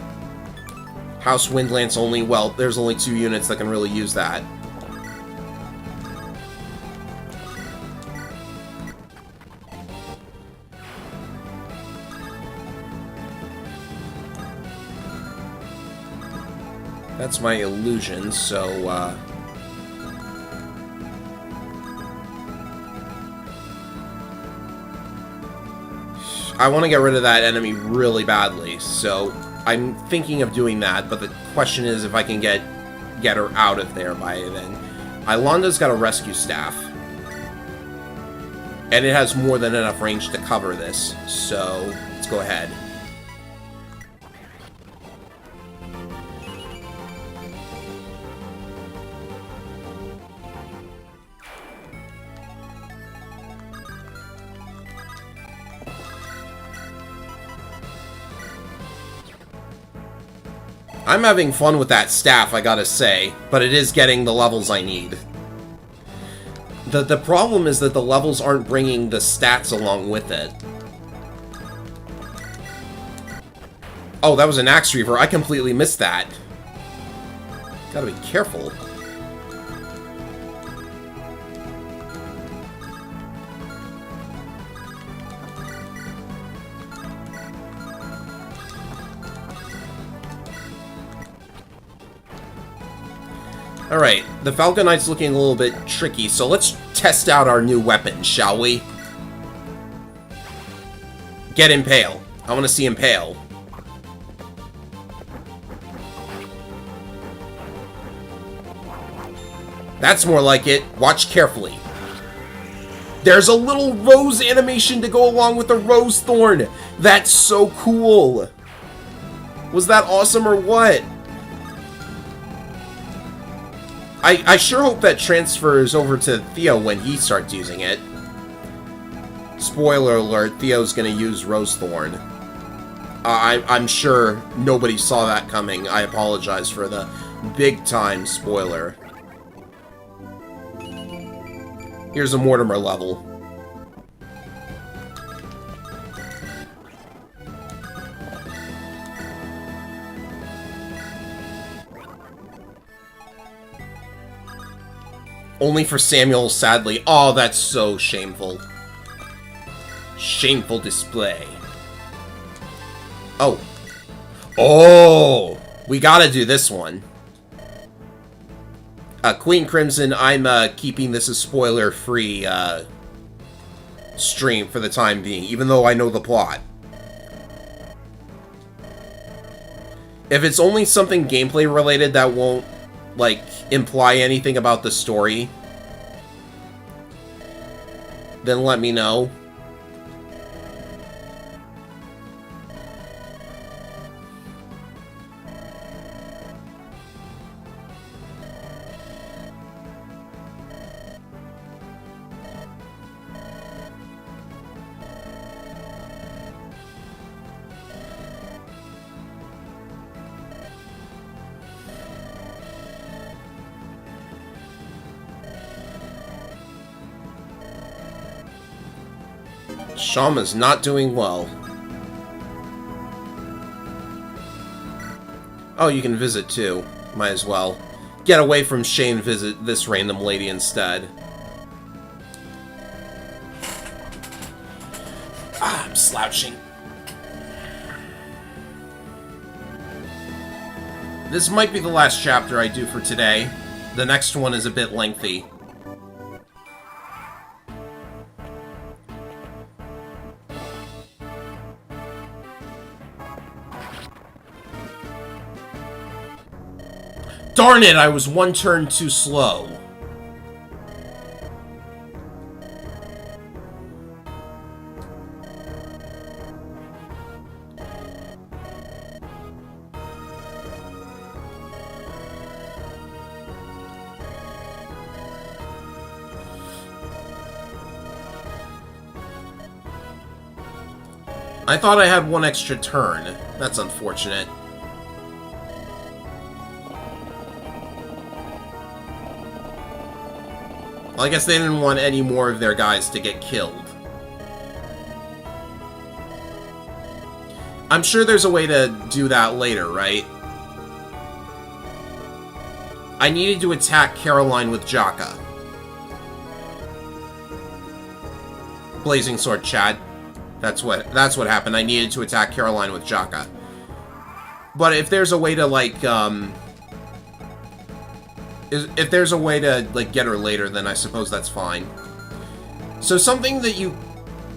House Windlance only, well, there's only 2 units that can really use that. That's my illusion, so, I want to get rid of that enemy really badly, so I'm thinking of doing that, but the question is if I can get her out of there by then. Ilanda's got a rescue staff. And it has more than enough range to cover this, so let's go ahead. I'm having fun with that staff, I gotta say, but it is getting the levels I need. The problem is that the levels aren't bringing the stats along with it. Oh, that was an Axe Reaver. I completely missed that. Gotta be careful. Alright, the Falcon Knight's looking a little bit tricky, so let's test out our new weapon, shall we? Get Impale. I want to see Impale. That's more like it. Watch carefully. There's a little rose animation to go along with the Rose Thorn. That's so cool. Was that awesome or what? I sure hope that transfers over to Theo when he starts using it. Spoiler alert, Theo's gonna use Rose Thorn. I'm sure nobody saw that coming. I apologize for the big-time spoiler. Here's a Mortimer level. Only for Samuel, sadly. Oh, that's so shameful. Shameful display. Oh. Oh! We gotta do this one. Queen Crimson, I'm keeping this a spoiler-free stream for the time being, even though I know the plot. If it's only something gameplay related that won't, like, imply anything about the story, then let me know. Shama's not doing well. Oh, you can visit too. Might as well. Get away from Shane, visit this random lady instead. Ah, I'm slouching. This might be the last chapter I do for today. The next one is a bit lengthy. Darn it, I was one turn too slow. I thought I had one extra turn. That's unfortunate. Well, I guess they didn't want any more of their guys to get killed. I'm sure there's a way to do that later, right? I needed to attack Caroline with Jaka. Blazing Sword, Chad. That's what happened. I needed to attack Caroline with Jaka. But if there's a way to, like, if there's a way to, like, get her later, then I suppose that's fine. So something that you...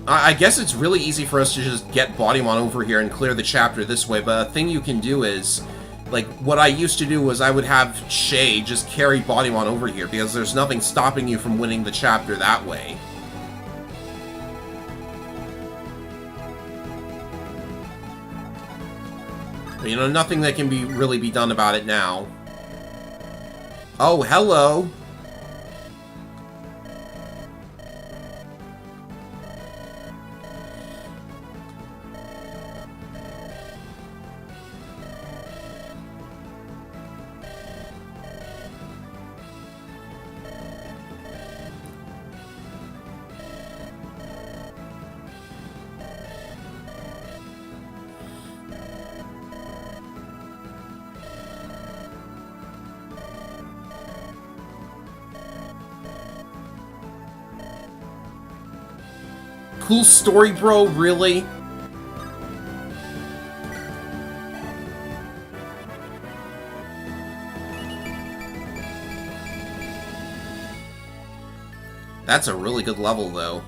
I guess it's really easy for us to just get Bodymon over here and clear the chapter this way, but a thing you can do is... Like, what I used to do was I would have Shay just carry Bodymon over here, because there's nothing stopping you from winning the chapter that way. But, you know, nothing that can really be done about it now. Oh, hello! Cool story, bro, really? That's a really good level, though.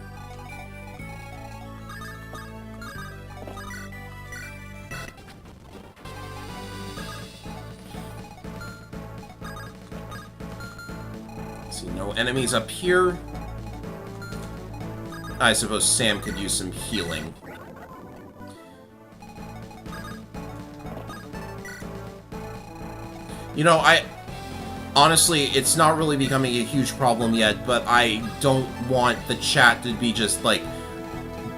See, no enemies up here. I suppose Sam could use some healing. You know, honestly, it's not really becoming a huge problem yet, but I don't want the chat to be just, like,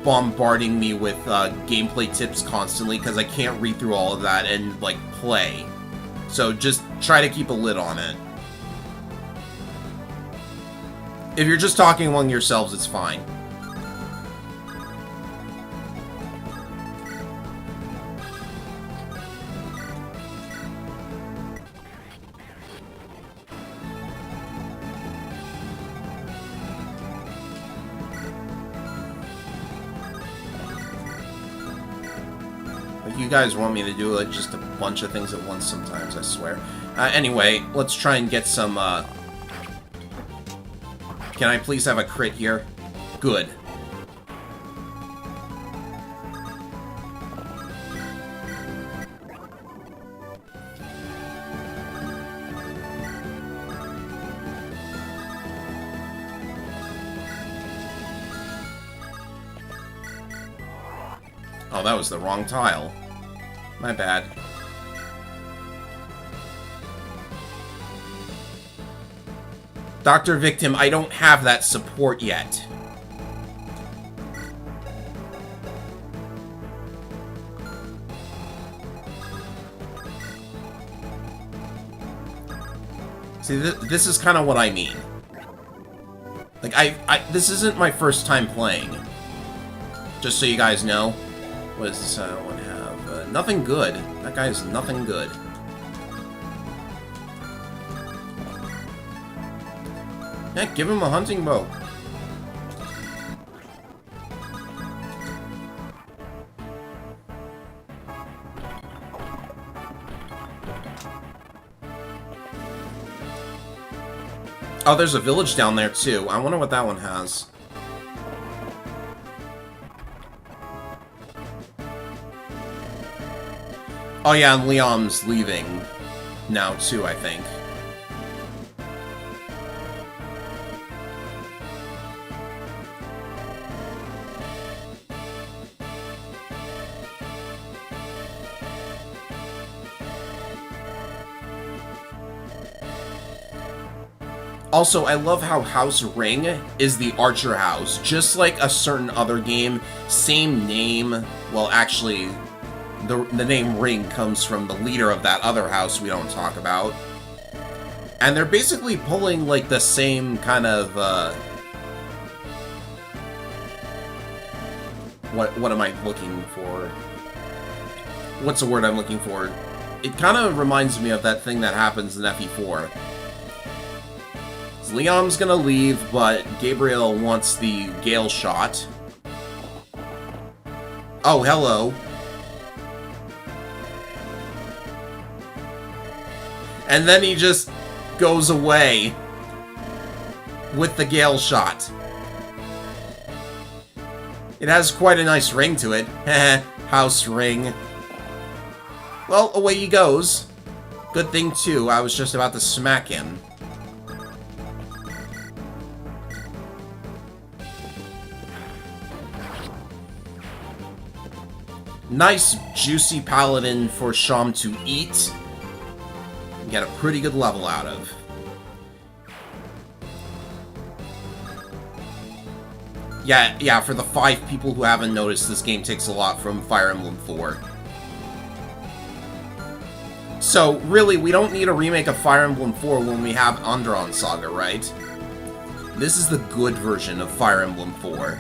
bombarding me with gameplay tips constantly, because I can't read through all of that and, like, play. So just try to keep a lid on it. If you're just talking among yourselves, it's fine. You guys want me to do, like, just a bunch of things at once sometimes, I swear. Anyway, let's try and get some, Can I please have a crit here? Good. Oh, that was the wrong tile. My bad. Dr. Victim, I don't have that support yet. See, this is kind of what I mean. Like, this isn't my first time playing. Just so you guys know. What does this one have? Nothing good. That guy is nothing good. Yeah, give him a hunting bow. Oh, there's a village down there, too. I wonder what that one has. Oh, yeah, and Leon's leaving now, too, I think. Also, I love how House Ring is the Archer House, just like a certain other game. Same name. Well, actually, the name Ring comes from the leader of that other house we don't talk about. And they're basically pulling, like, the same kind of, What am I looking for? What's the word I'm looking for? It kind of reminds me of that thing that happens in FE4. Leon's gonna leave, but Gabriel wants the Gale shot. Oh, hello. And then he just goes away with the Gale shot. It has quite a nice ring to it. Heh, House Ring. Well, away he goes. Good thing, too, I was just about to smack him. Nice, juicy paladin for Sham to eat. Get a pretty good level out of. Yeah, for the 5 people who haven't noticed, this game takes a lot from Fire Emblem 4. So, really, we don't need a remake of Fire Emblem 4 when we have Andaron Saga, right? This is the good version of Fire Emblem 4.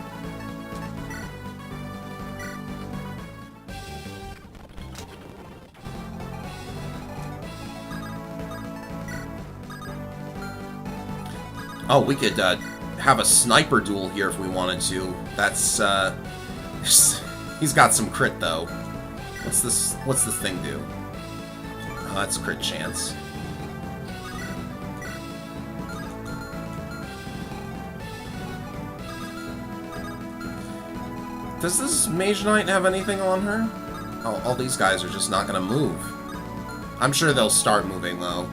Oh, we could have a sniper duel here if we wanted to. That's he's got some crit though. What's this thing do? Oh, that's crit chance. Does this Mage Knight have anything on her? Oh, all these guys are just not gonna move. I'm sure they'll start moving though.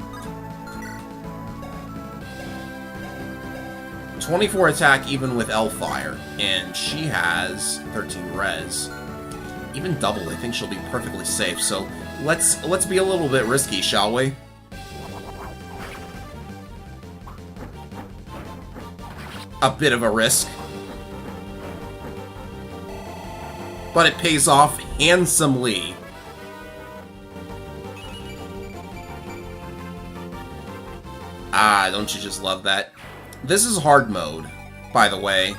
24 attack even with L-Fire, and she has 13 res. Even double, I think she'll be perfectly safe, so let's be a little bit risky, shall we? A bit of a risk. But it pays off handsomely. Ah, don't you just love that? This is hard mode, by the way.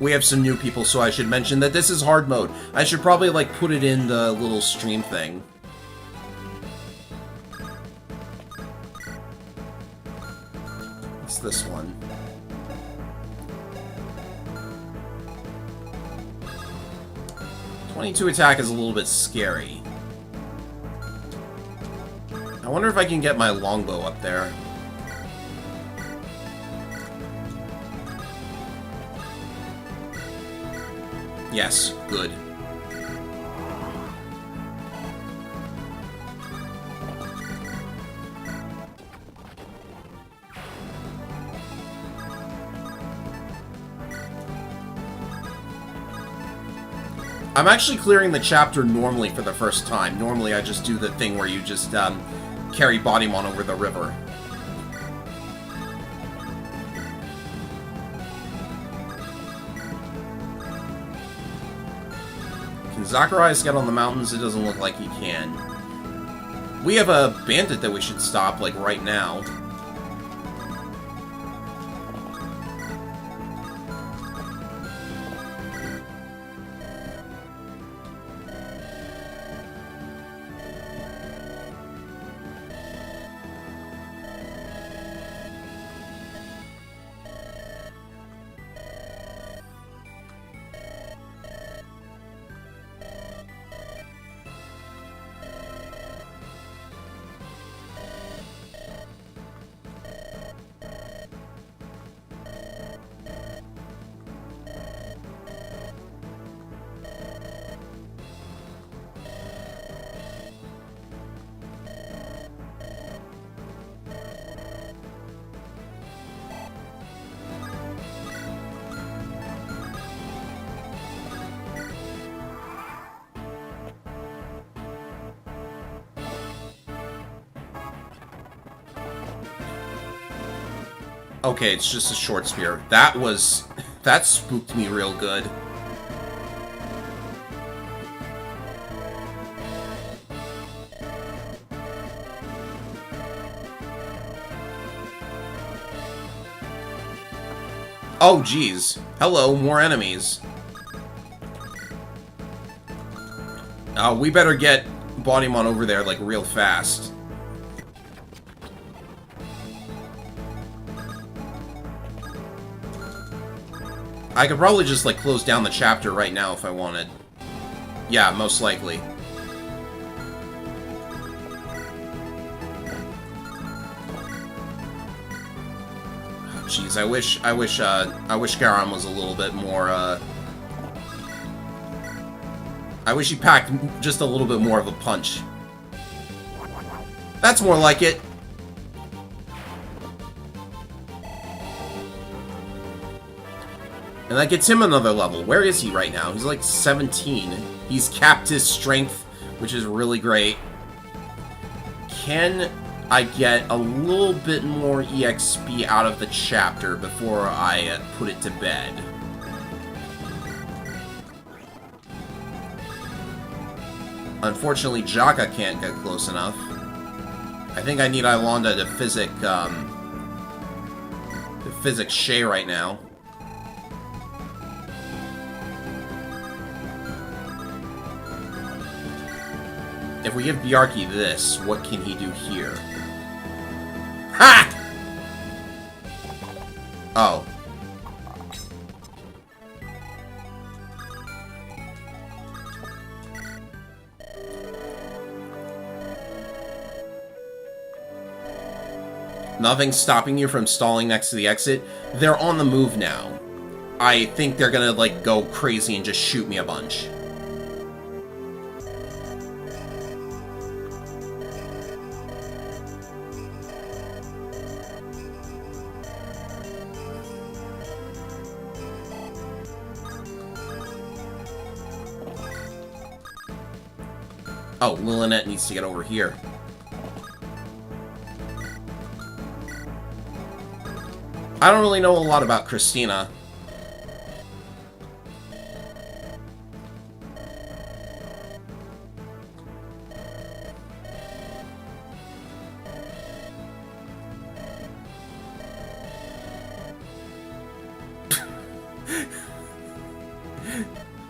We have some new people, so I should mention that this is hard mode. I should probably, like, put it in the little stream thing. What's this one? .22 attack is a little bit scary. I wonder if I can get my longbow up there. Yes, good. I'm actually clearing the chapter normally for the first time. Normally I just do the thing where you just carry Bodymon over the river. Can Zacharias get on the mountains? It doesn't look like he can. We have a bandit that we should stop, like, right now. Okay, it's just a short spear. That was... that spooked me real good. Oh, geez. Hello, more enemies. We better get Bodymon over there, like, real fast. I could probably just, like, close down the chapter right now if I wanted. Yeah, most likely. Jeez, I wish Garon was a little bit more, I wish he packed just a little bit more of a punch. That's more like it. And that gets him another level. Where is he right now? He's like 17. He's capped his strength, which is really great. Can I get a little bit more EXP out of the chapter before I put it to bed? Unfortunately, Jaka can't get close enough. I think I need Ilonda to physic Shay right now. If we give Bjarki this, what can he do here? Ha! Oh. Nothing's stopping you from stalling next to the exit. They're on the move now. I think they're gonna, like, go crazy and just shoot me a bunch. Oh, Lilynette needs to get over here. I don't really know a lot about Christina.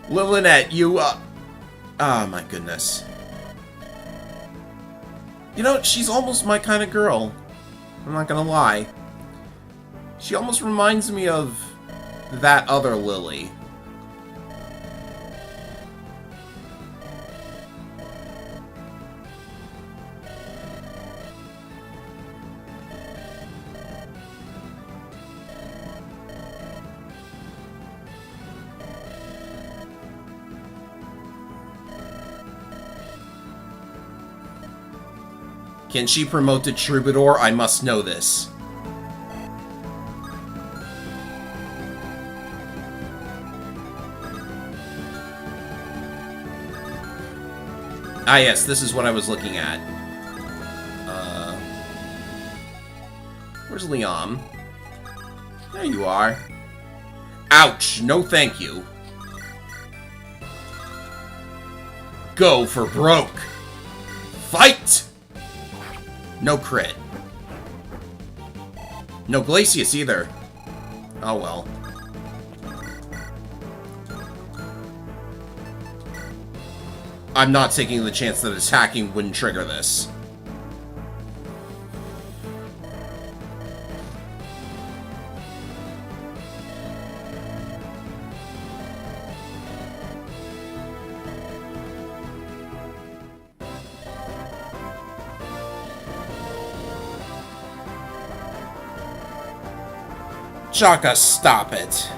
Lilynette, you, oh my goodness. You know, she's almost my kind of girl. I'm not gonna lie. She almost reminds me of that other Lily. Can she promote to Troubadour? I must know this. Ah yes, this is what I was looking at. Where's Liam? There you are. Ouch! No thank you. Go for broke! Fight! No crit. No Glacius either. Oh well. I'm not taking the chance that his hacking wouldn't trigger this. Jaka, stop it.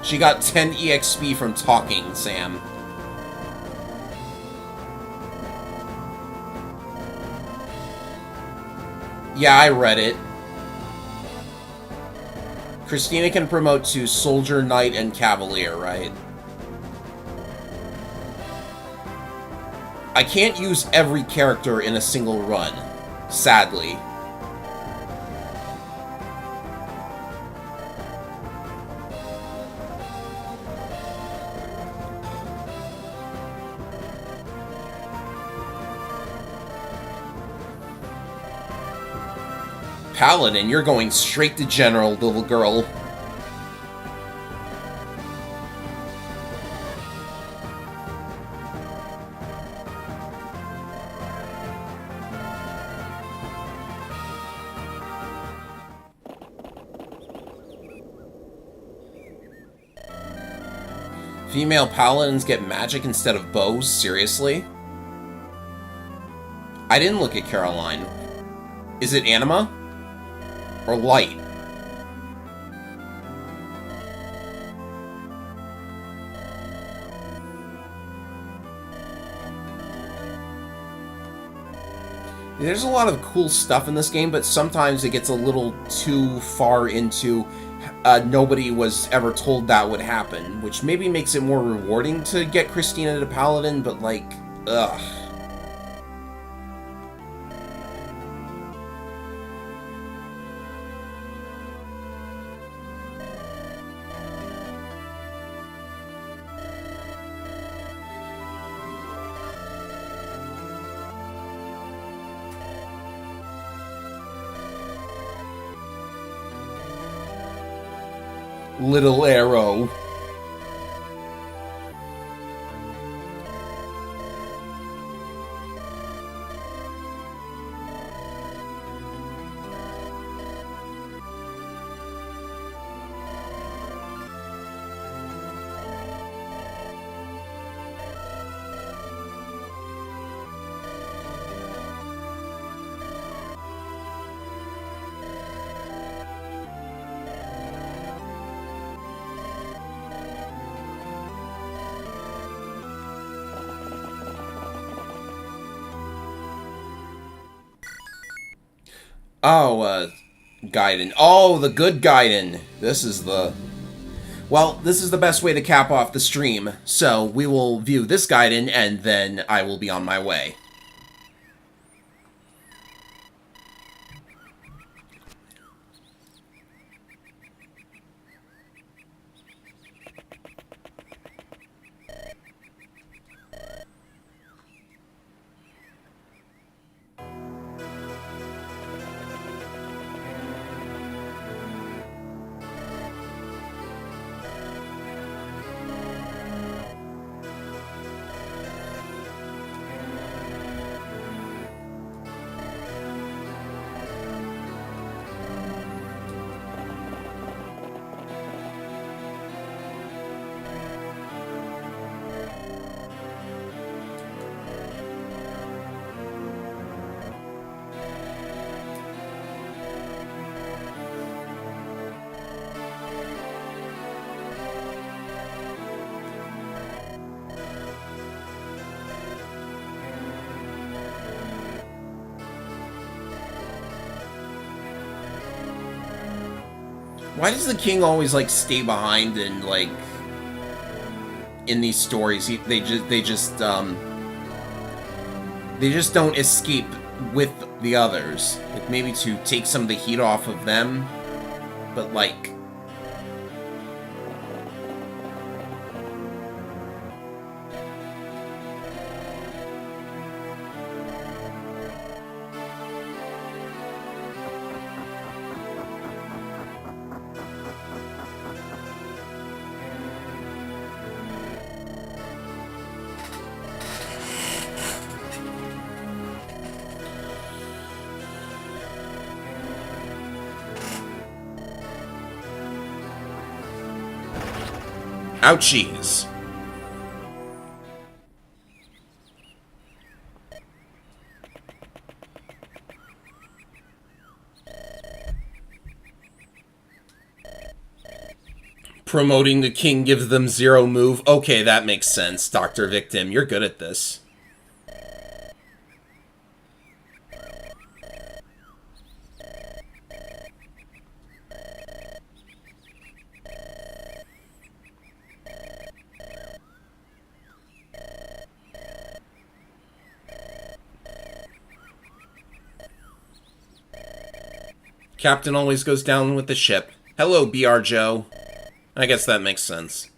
She got 10 EXP from talking, Sam. Yeah, I read it. Christina can promote to Soldier, Knight, and Cavalier, right? I can't use every character in a single run, sadly. Paladin, you're going straight to General, little girl. Female paladins get magic instead of bows? Seriously? I didn't look at Caroline. Is it Anima? Or Light? There's a lot of cool stuff in this game, but sometimes it gets a little too far into nobody was ever told that would happen, which maybe makes it more rewarding to get Christina to Paladin, but like, ugh. Little arrow. Oh, Gaiden. Oh, the good Gaiden. This is the... Well, this is the best way to cap off the stream, so we will view this Gaiden, and then I will be on my way. Why does the king always, like, stay behind and, like, in these stories? They just don't escape with the others. Like, maybe to take some of the heat off of them, but, like... Ouchies. Promoting the king gives them 0 move. Okay, that makes sense, Dr. Victim. You're good at this. Captain always goes down with the ship. Hello, BR Joe. I guess that makes sense.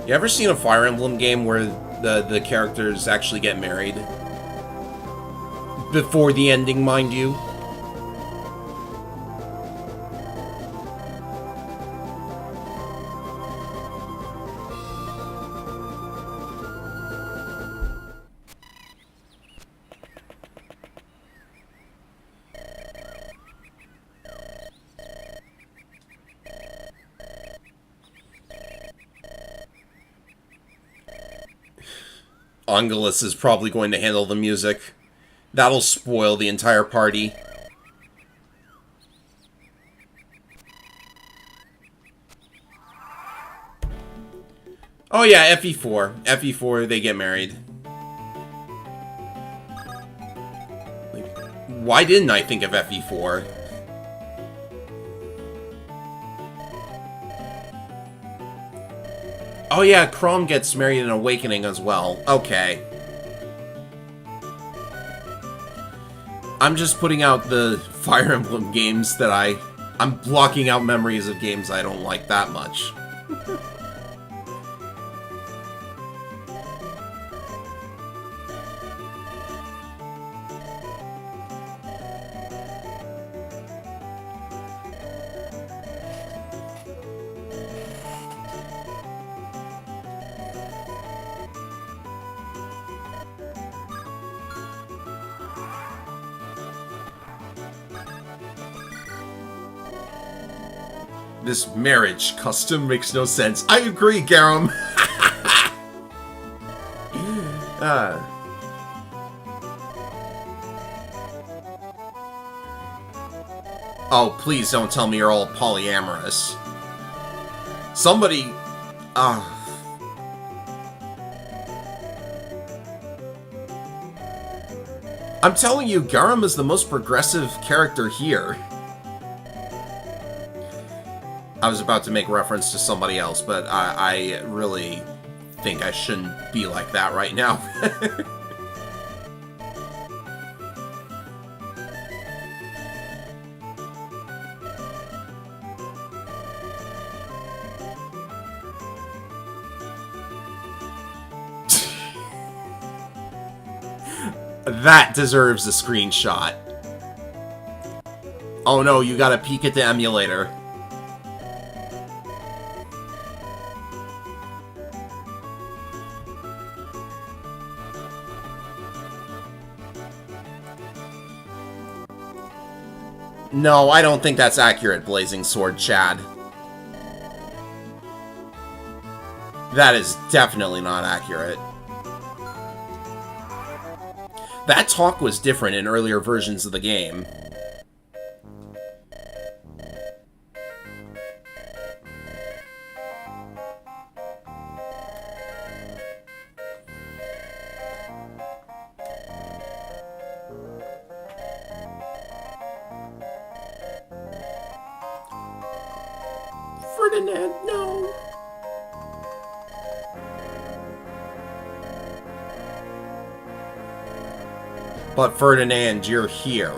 You ever seen a Fire Emblem game where the characters actually get married? Before the ending, mind you. Angelus is probably going to handle the music. That'll spoil the entire party. Oh yeah, FE4. FE4, they get married. Why didn't I think of FE4? Oh yeah, Chrome gets married in Awakening as well. Okay. I'm just putting out the Fire Emblem games that I'm blocking out memories of games I don't like that much. This marriage custom makes no sense. I agree, Garum. Oh, please don't tell me you're all polyamorous. Somebody... I'm telling you, Garum is the most progressive character here. I was about to make reference to somebody else, but I really think I shouldn't be like that right now. That deserves a screenshot. Oh no, you gotta peek at the emulator. No, I don't think that's accurate, Blazing Sword Chad. That is definitely not accurate. That talk was different in earlier versions of the game. Ferdinand, no! But Ferdinand, you're here.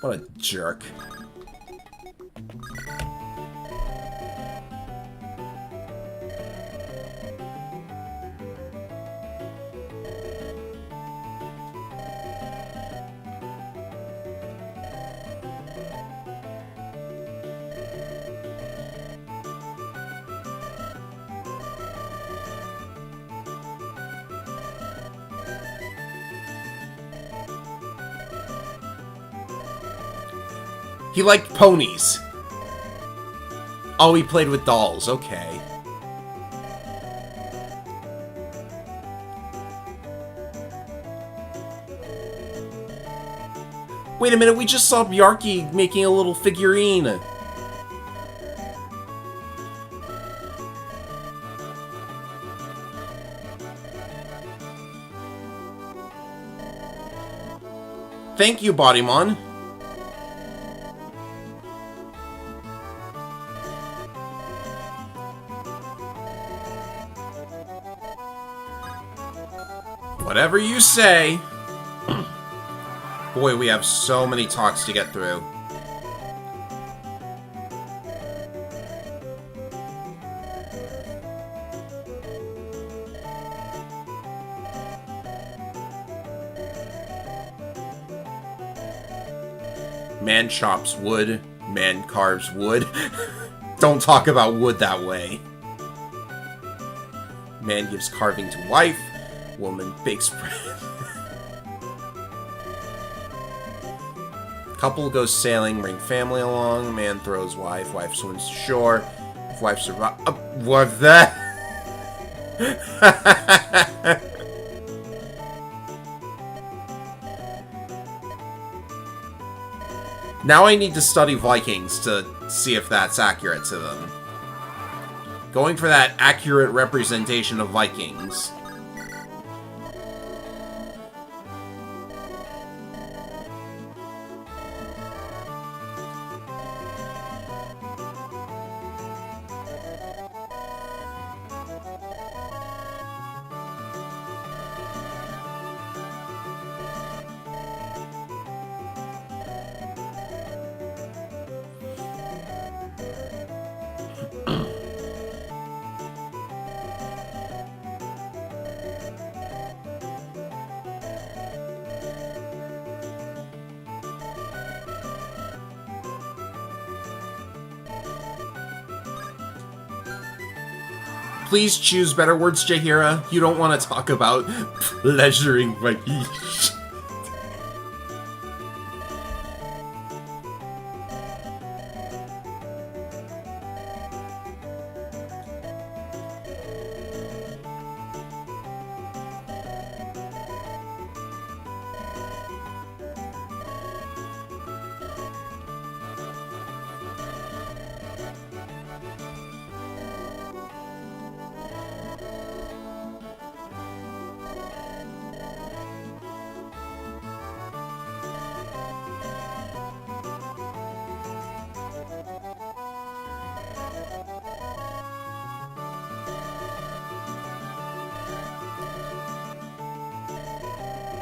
What a jerk. He liked ponies. Oh, he played with dolls. Okay. Wait a minute, we just saw Bjarki making a little figurine. Thank you, Bodymon. Whatever you say. Boy, we have so many talks to get through. Man chops wood, man carves wood. Don't talk about wood that way. Man gives carving to wife, woman bakes bread. Couple goes sailing, bring family along. Man throws wife, wife swims to shore. If wife survives... what's that? Now I need to study Vikings to see if that's accurate to them. Going for that accurate representation of Vikings. Please choose better words, Jaheira. You don't want to talk about pleasuring Vikings.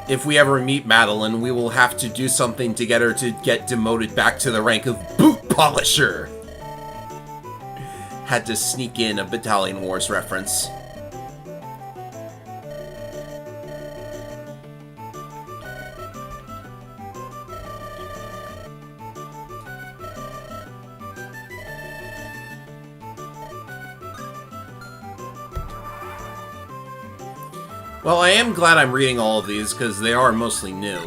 If we ever meet Madeline, we will have to do something to get her to get demoted back to the rank of Boot Polisher. Had to sneak in a Battalion Wars reference. Well, I am glad I'm reading all of these, because they are mostly new.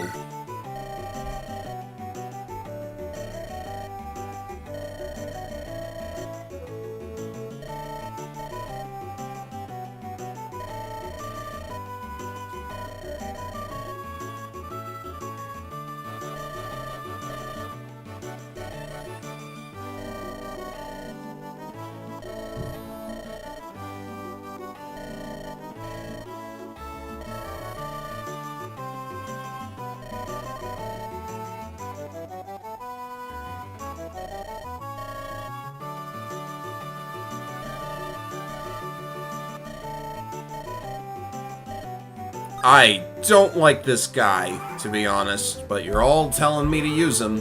I don't like this guy, to be honest, but you're all telling me to use him.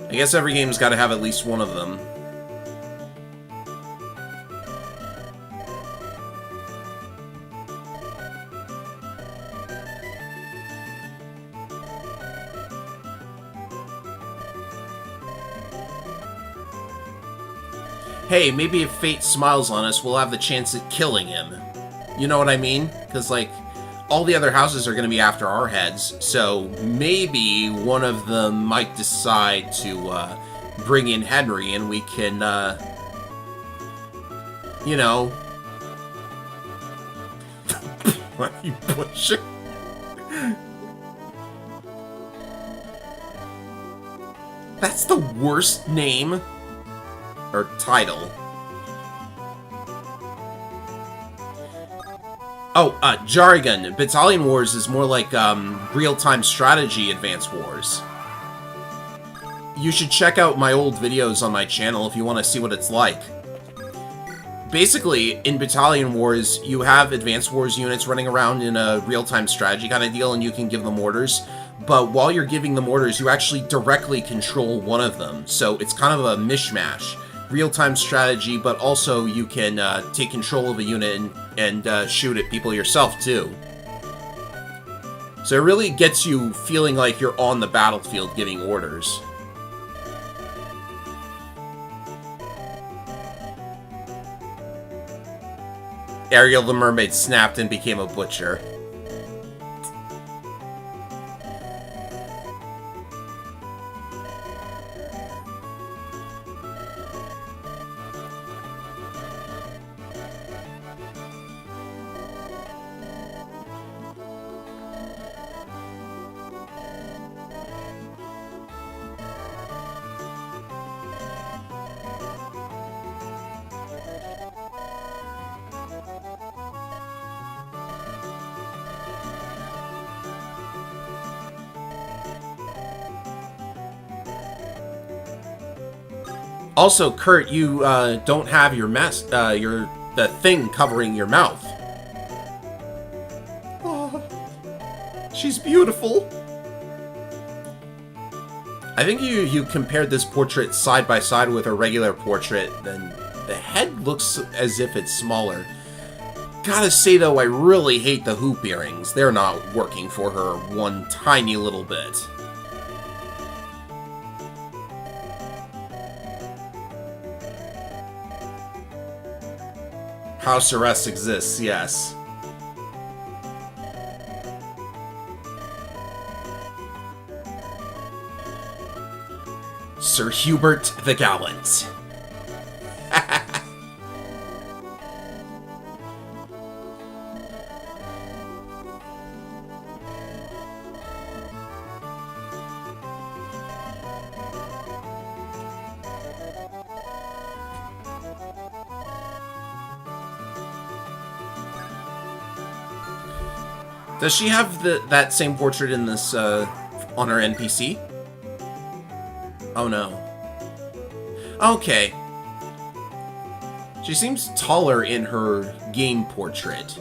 I guess every game's got to have at least one of them. Hey, maybe if fate smiles on us, we'll have the chance at killing him. You know what I mean? Because, like, all the other houses are going to be after our heads, so maybe one of them might decide to bring in Henry, and we can, you know... Why are you pushing? That's the worst name. Or title. Oh, Jargon. Battalion Wars is more like, real-time strategy Advance Wars. You should check out my old videos on my channel if you want to see what it's like. Basically, in Battalion Wars, you have Advance Wars units running around in a real-time strategy kind of deal, and you can give them orders. But while you're giving them orders, you actually directly control one of them. So it's kind of a mishmash. Real-time strategy, but also you can take control of a unit and shoot at people yourself, too. So it really gets you feeling like you're on the battlefield giving orders. Ariel the Mermaid snapped and became a butcher. Also, Kurt, you don't have your mask, the thing covering your mouth. Oh, she's beautiful. I think you compared this portrait side by side with a regular portrait, then the head looks as if it's smaller. Gotta say though, I really hate the hoop earrings. They're not working for her one tiny little bit. House arrest exists, yes. Sir Hubert the Gallant. Does she have that same portrait in this, on her NPC? Oh no. Okay. She seems taller in her game portrait.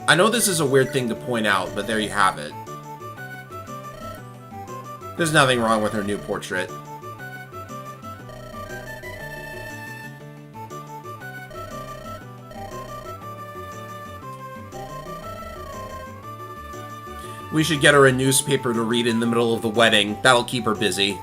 I know this is a weird thing to point out, but there you have it. There's nothing wrong with her new portrait. We should get her a newspaper to read in the middle of the wedding. That'll keep her busy.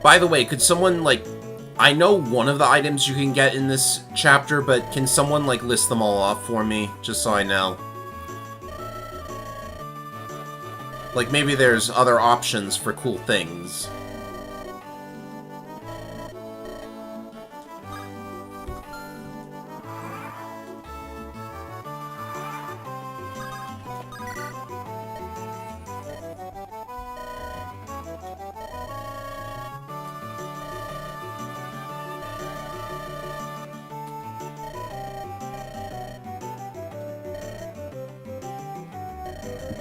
By the way, could someone, like... I know one of the items you can get in this chapter, but can someone, like, list them all off for me? Just so I know. Like, maybe there's other options for cool things.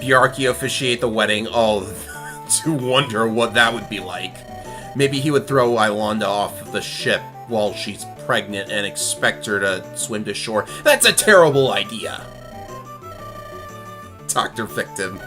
Bjarki officiate the wedding. Oh, to wonder what that would be like. Maybe he would throw Ilonda off the ship while she's pregnant and expect her to swim to shore. That's a terrible idea. Dr. Victim.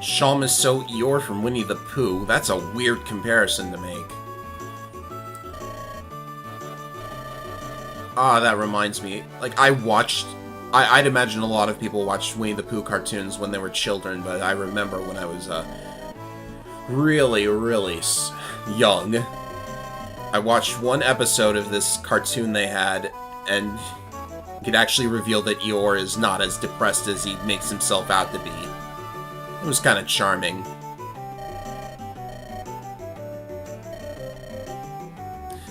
Shawn is so Eeyore from Winnie the Pooh. That's a weird comparison to make. Ah, that reminds me. Like, I'd imagine a lot of people watched Winnie the Pooh cartoons when they were children, but I remember when I was, really, really young. I watched one episode of this cartoon they had, and it actually revealed that Eeyore is not as depressed as he makes himself out to be. It was kind of charming.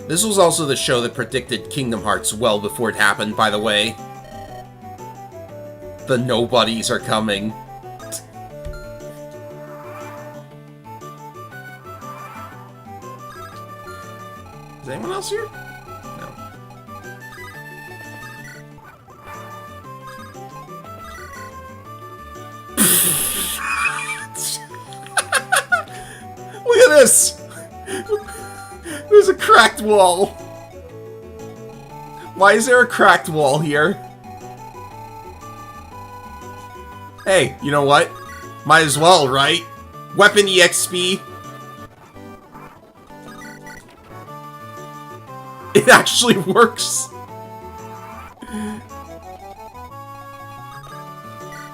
This was also the show that predicted Kingdom Hearts well before it happened, by the way. The nobodies are coming. Is anyone else here? No. Look at this! There's a cracked wall. Why is there a cracked wall here? Hey, you know what? Might as well, right? Weapon EXP. It actually works.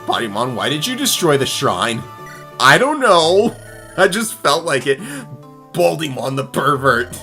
Bodymon, why did you destroy the shrine? I don't know. I just felt like it. Baldymon the pervert.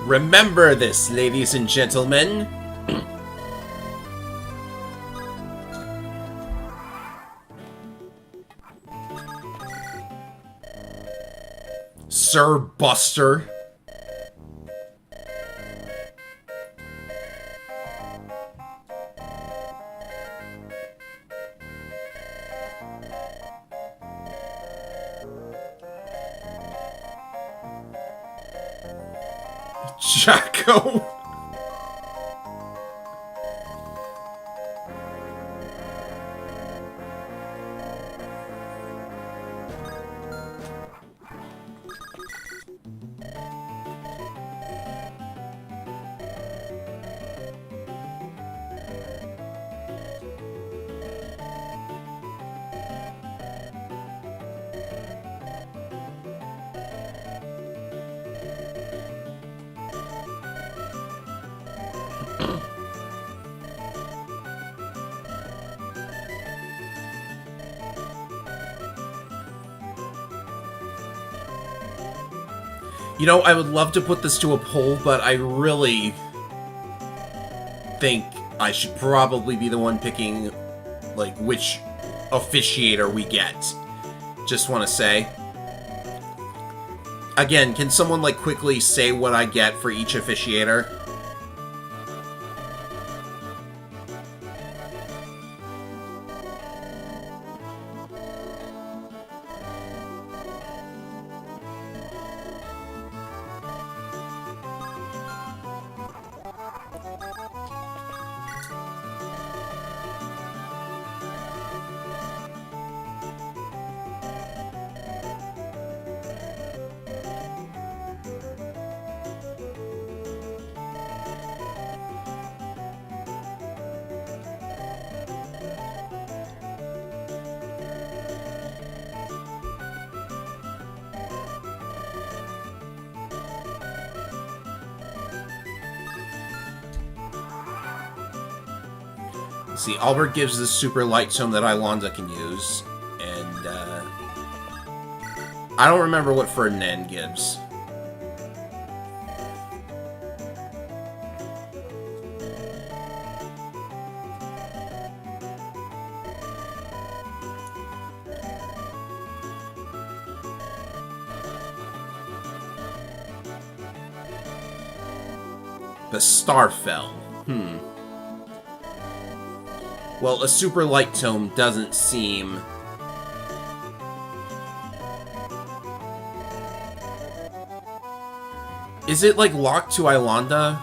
Remember this, ladies and gentlemen. Sir Buster. Jacko. You know, I would love to put this to a poll, but I really think I should probably be the one picking, like, which officiator we get. Just want to say. Again, can someone, like, quickly say what I get for each officiator? See, Albert gives the super light tome that Ilonda can use, and I don't remember what Ferdinand gives. The Starfell. Well, a super light tome doesn't seem... Is it, like, locked to Ilonda?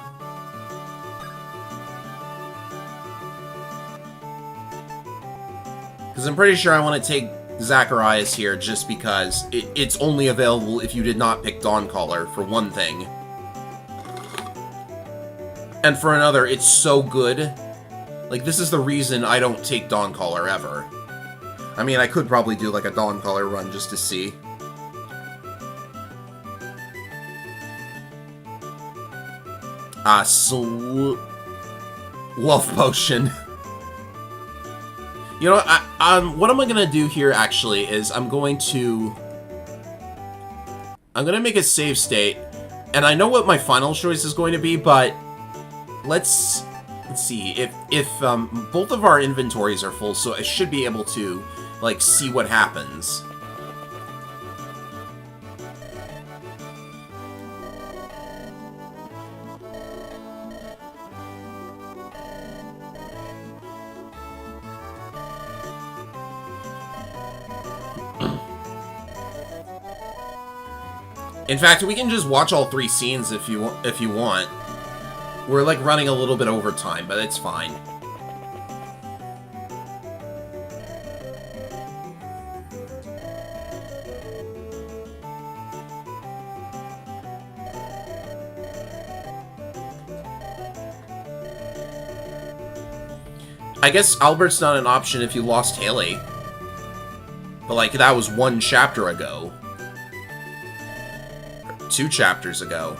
Because I'm pretty sure I want to take Zacharias here just because it's only available if you did not pick Dawncaller, for one thing. And for another, it's so good. Like, this is the reason I don't take Dawncaller ever. I mean, I could probably do, like, a Dawncaller run just to see. Love Potion. You know what, what am I gonna do here, actually, is I'm gonna make a save state, and I know what my final choice is going to be, but let's see, if both of our inventories are full, so I should be able to, like, see what happens. In fact, we can just watch all 3 scenes if you want. We're, like, running a little bit over time, but it's fine. I guess Albert's not an option if you lost Haley. But, like, that was 1 chapter ago. Or 2 chapters ago.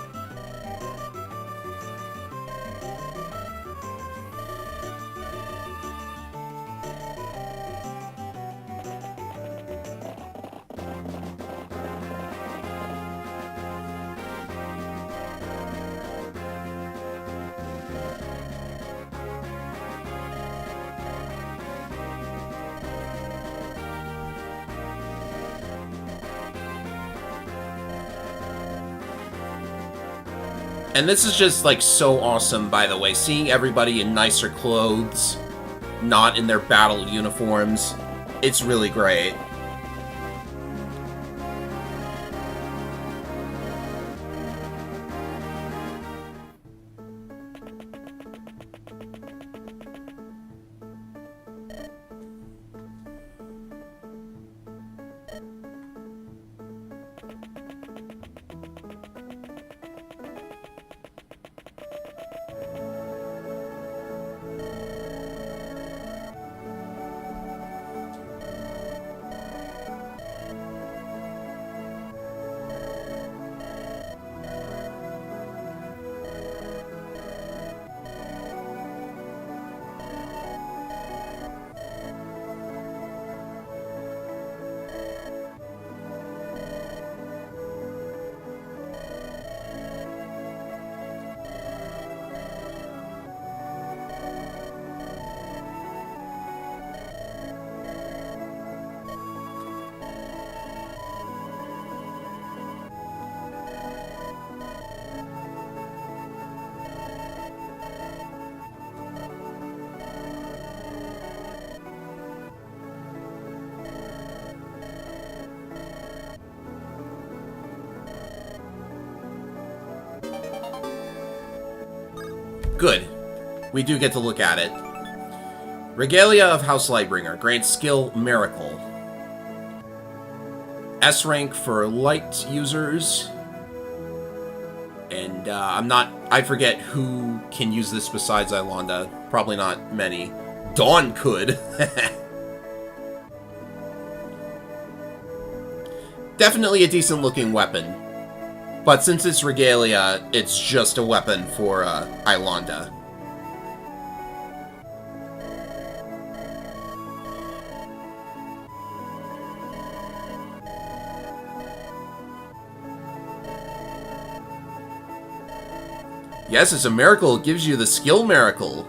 And this is just, like, so awesome, by the way. Seeing everybody in nicer clothes, not in their battle uniforms. It's really great. Good. We do get to look at it. Regalia of House Lightbringer. Grants skill Miracle. S rank for light users. And I forget who can use this besides Ilonda. Probably not many. Dawn could. Definitely a decent looking weapon. But since it's Regalia, it's just a weapon for Ilonda. Yes, it's a miracle. It gives you the skill miracle.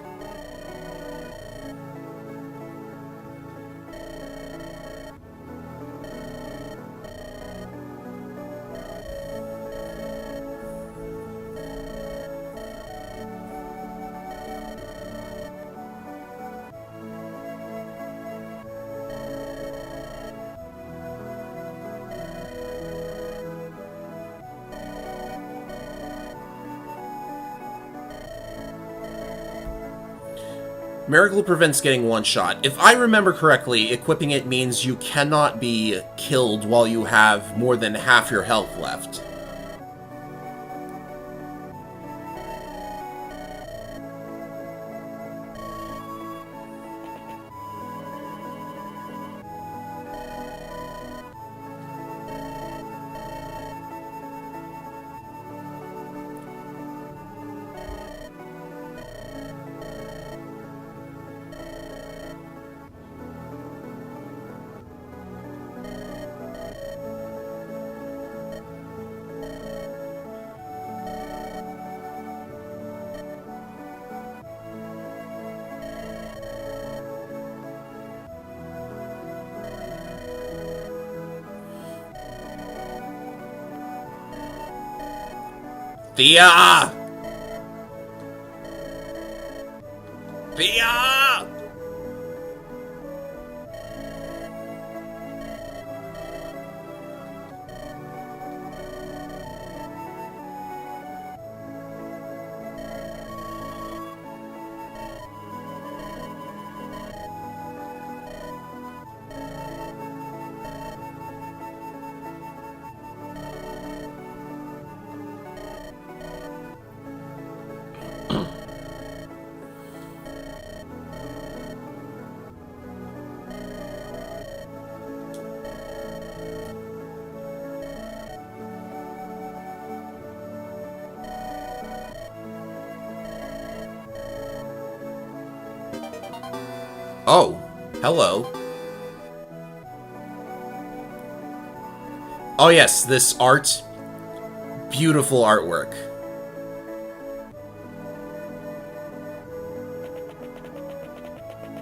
Miracle prevents getting one shot. If I remember correctly, equipping it means you cannot be killed while you have more than half your health left. Thea! Thea! Oh, hello. Oh yes, this art. Beautiful artwork.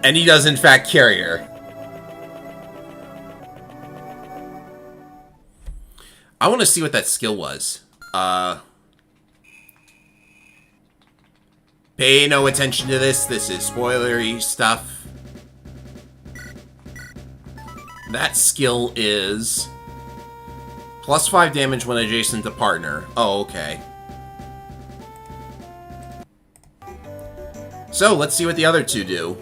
And he does in fact carry her. I want to see what that skill was. Pay no attention to this. This is spoilery stuff. That skill is plus 5 damage when adjacent to partner. Oh, okay. So, let's see what the other two do.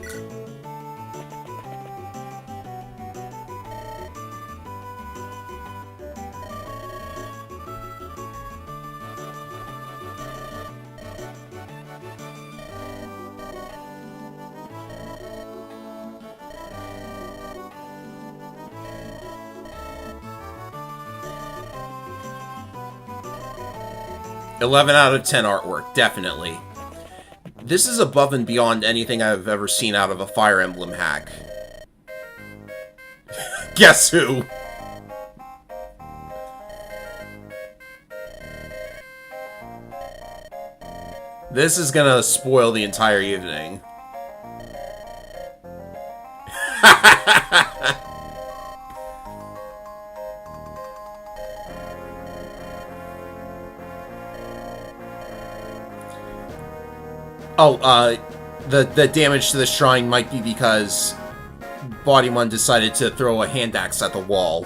$11 out of 10 artwork, definitely. This is above and beyond anything I've ever seen out of a Fire Emblem hack. Guess who? This is gonna spoil the entire evening. Oh, the damage to the shrine might be because Bodymon decided to throw a hand axe at the wall.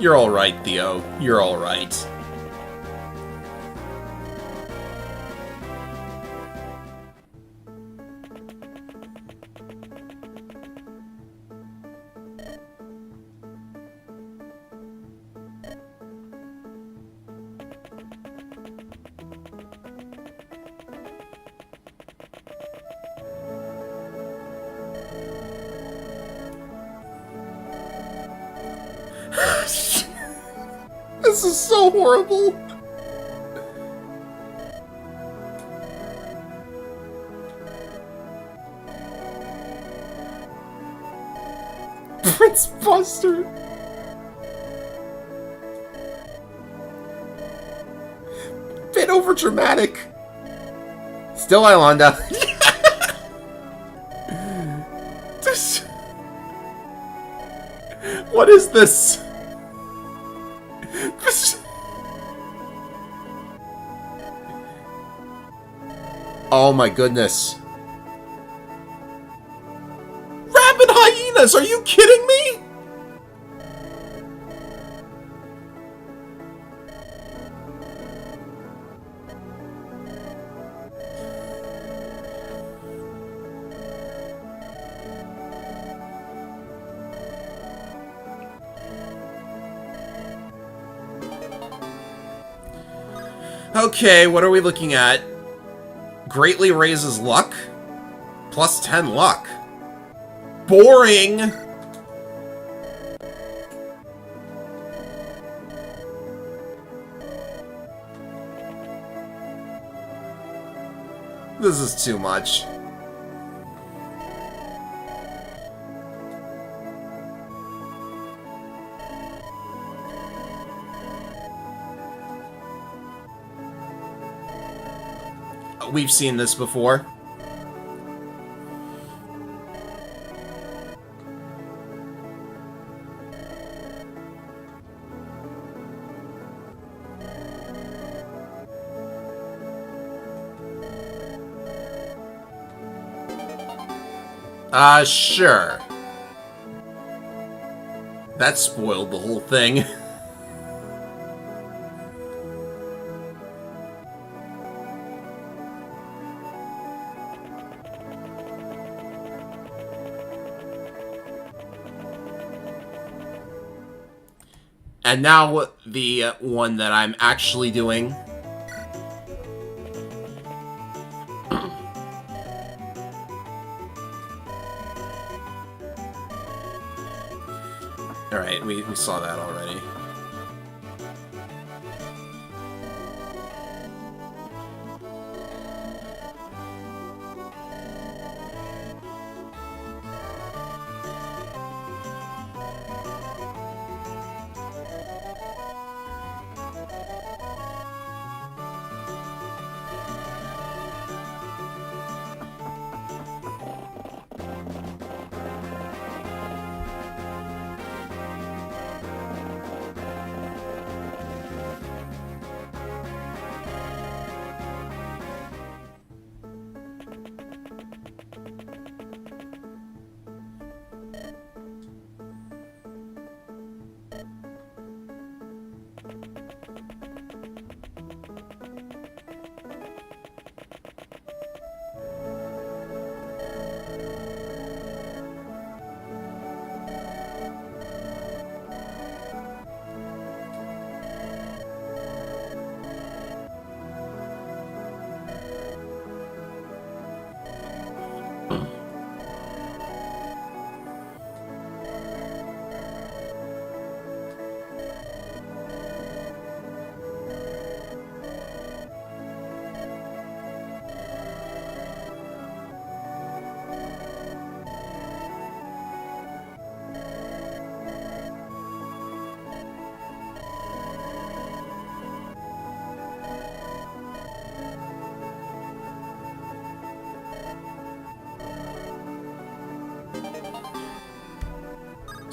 You're alright, Theo. You're alright. This is so horrible. Prince Buster. Bit over dramatic. Still Ilonda. What is this? Oh my goodness. Rabid hyenas, are you kidding me? Okay, what are we looking at? Greatly raises luck? Plus 10 luck. Boring! This is too much. We've seen this before. Sure. That spoiled the whole thing. And now, the one that I'm actually doing. Alright, we saw that already.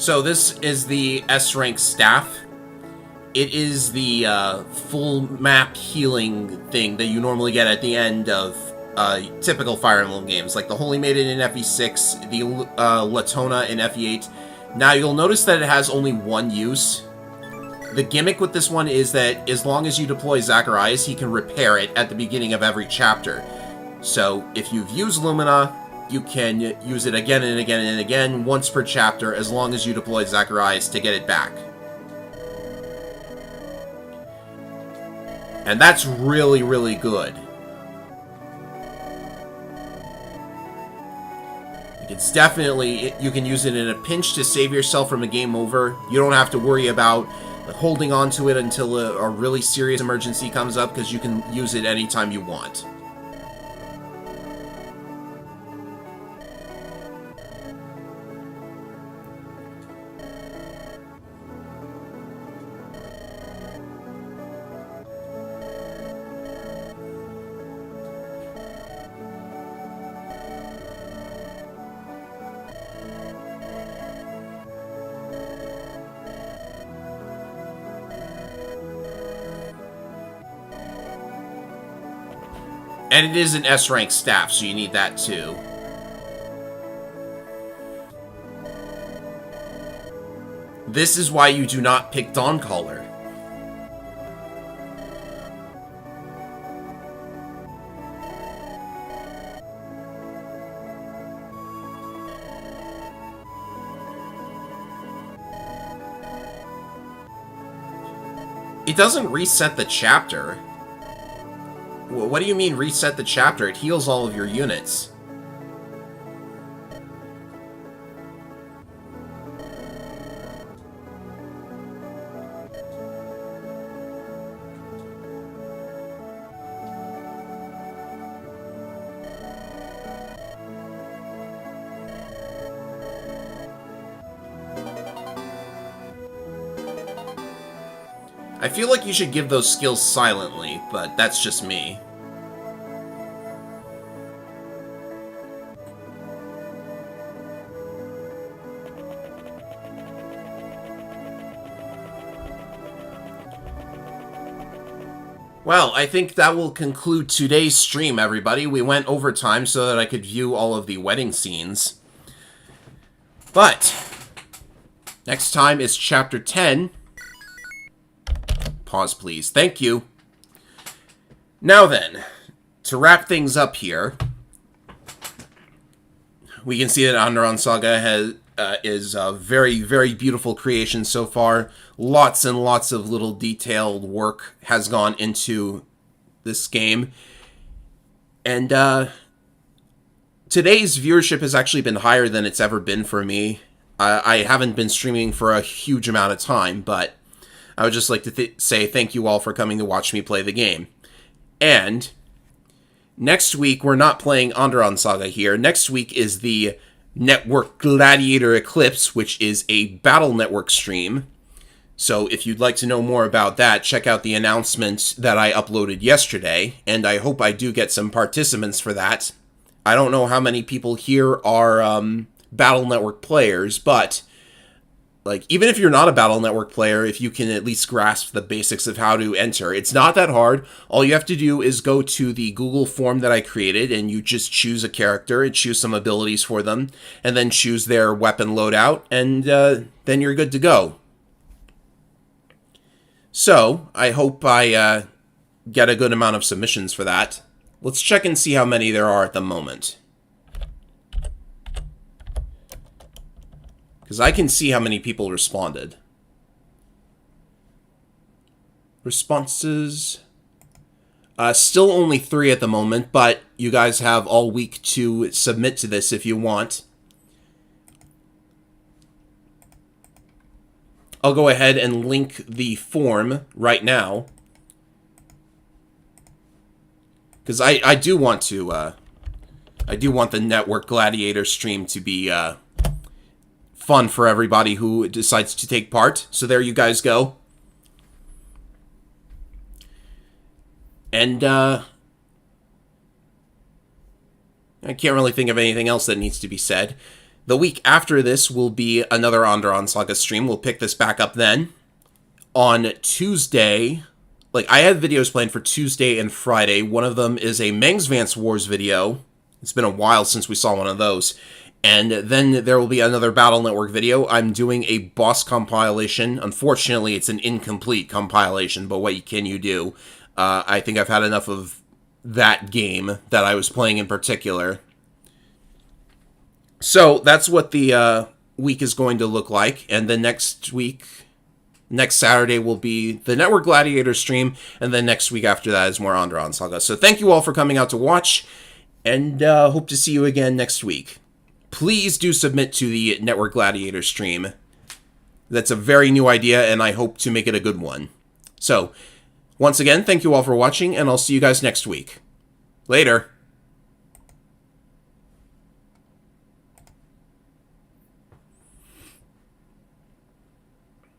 So this is the S-rank staff. It is the full map healing thing that you normally get at the end of typical Fire Emblem games, like the Holy Maiden in FE6, the Latona in FE8. Now you'll notice that it has only one use. The gimmick with this one is that as long as you deploy Zacharias, he can repair it at the beginning of every chapter. So if you've used Lumina, you can use it again and again and again, once per chapter, as long as you deploy Zacharias to get it back. And that's really, really good. It's definitely, you can use it in a pinch to save yourself from a game over. You don't have to worry about holding on to it until a really serious emergency comes up, because you can use it anytime you want. And it is an S-rank staff, so you need that too. This is why you do not pick Dawncaller. It doesn't reset the chapter. What do you mean reset the chapter? It heals all of your units. I feel like you should give those skills silently, but that's just me. Well, I think that will conclude today's stream, everybody. We went over time so that I could view all of the wedding scenes. But next time is Chapter 10. Pause, please. Thank you. Now then, to wrap things up here, we can see that Andaron Saga is a very, very beautiful creation so far. Lots and lots of little detailed work has gone into this game. And today's viewership has actually been higher than it's ever been for me. I haven't been streaming for a huge amount of time, but I would just like to say thank you all for coming to watch me play the game. And next week, we're not playing Andaron Saga here. Next week is the Network Gladiator Eclipse, which is a Battle Network stream. So if you'd like to know more about that, check out the announcement that I uploaded yesterday, and I hope I do get some participants for that. I don't know how many people here are Battle Network players, but like, even if you're not a Battle Network player, if you can at least grasp the basics of how to enter, it's not that hard. All you have to do is go to the Google form that I created, and you just choose a character and choose some abilities for them, and then choose their weapon loadout, and then you're good to go. So, I hope I get a good amount of submissions for that. Let's check and see how many there are at the moment. Because I can see how many people responded. Responses. Still only 3 at the moment, but you guys have all week to submit to this if you want. I'll go ahead and link the form right now. Because I do want to, I do want the Network Gladiator stream to be, fun for everybody who decides to take part. So there you guys go. And, I can't really think of anything else that needs to be said. The week after this will be another Andaron Saga stream. We'll pick this back up then. On Tuesday, I had videos planned for Tuesday and Friday. One of them is a Meng's Vance Wars video. It's been a while since we saw one of those. And then there will be another Battle Network video. I'm doing a boss compilation. Unfortunately, it's an incomplete compilation, but what can you do? I think I've had enough of that game that I was playing in particular. So that's what the week is going to look like. And then next Saturday will be the Network Gladiator stream. And then next week after that is more Andaron Saga. So thank you all for coming out to watch. And hope to see you again next week. Please do submit to the Network Gladiator stream. That's a very new idea, and I hope to make it a good one. So, once again, thank you all for watching, and I'll see you guys next week. Later.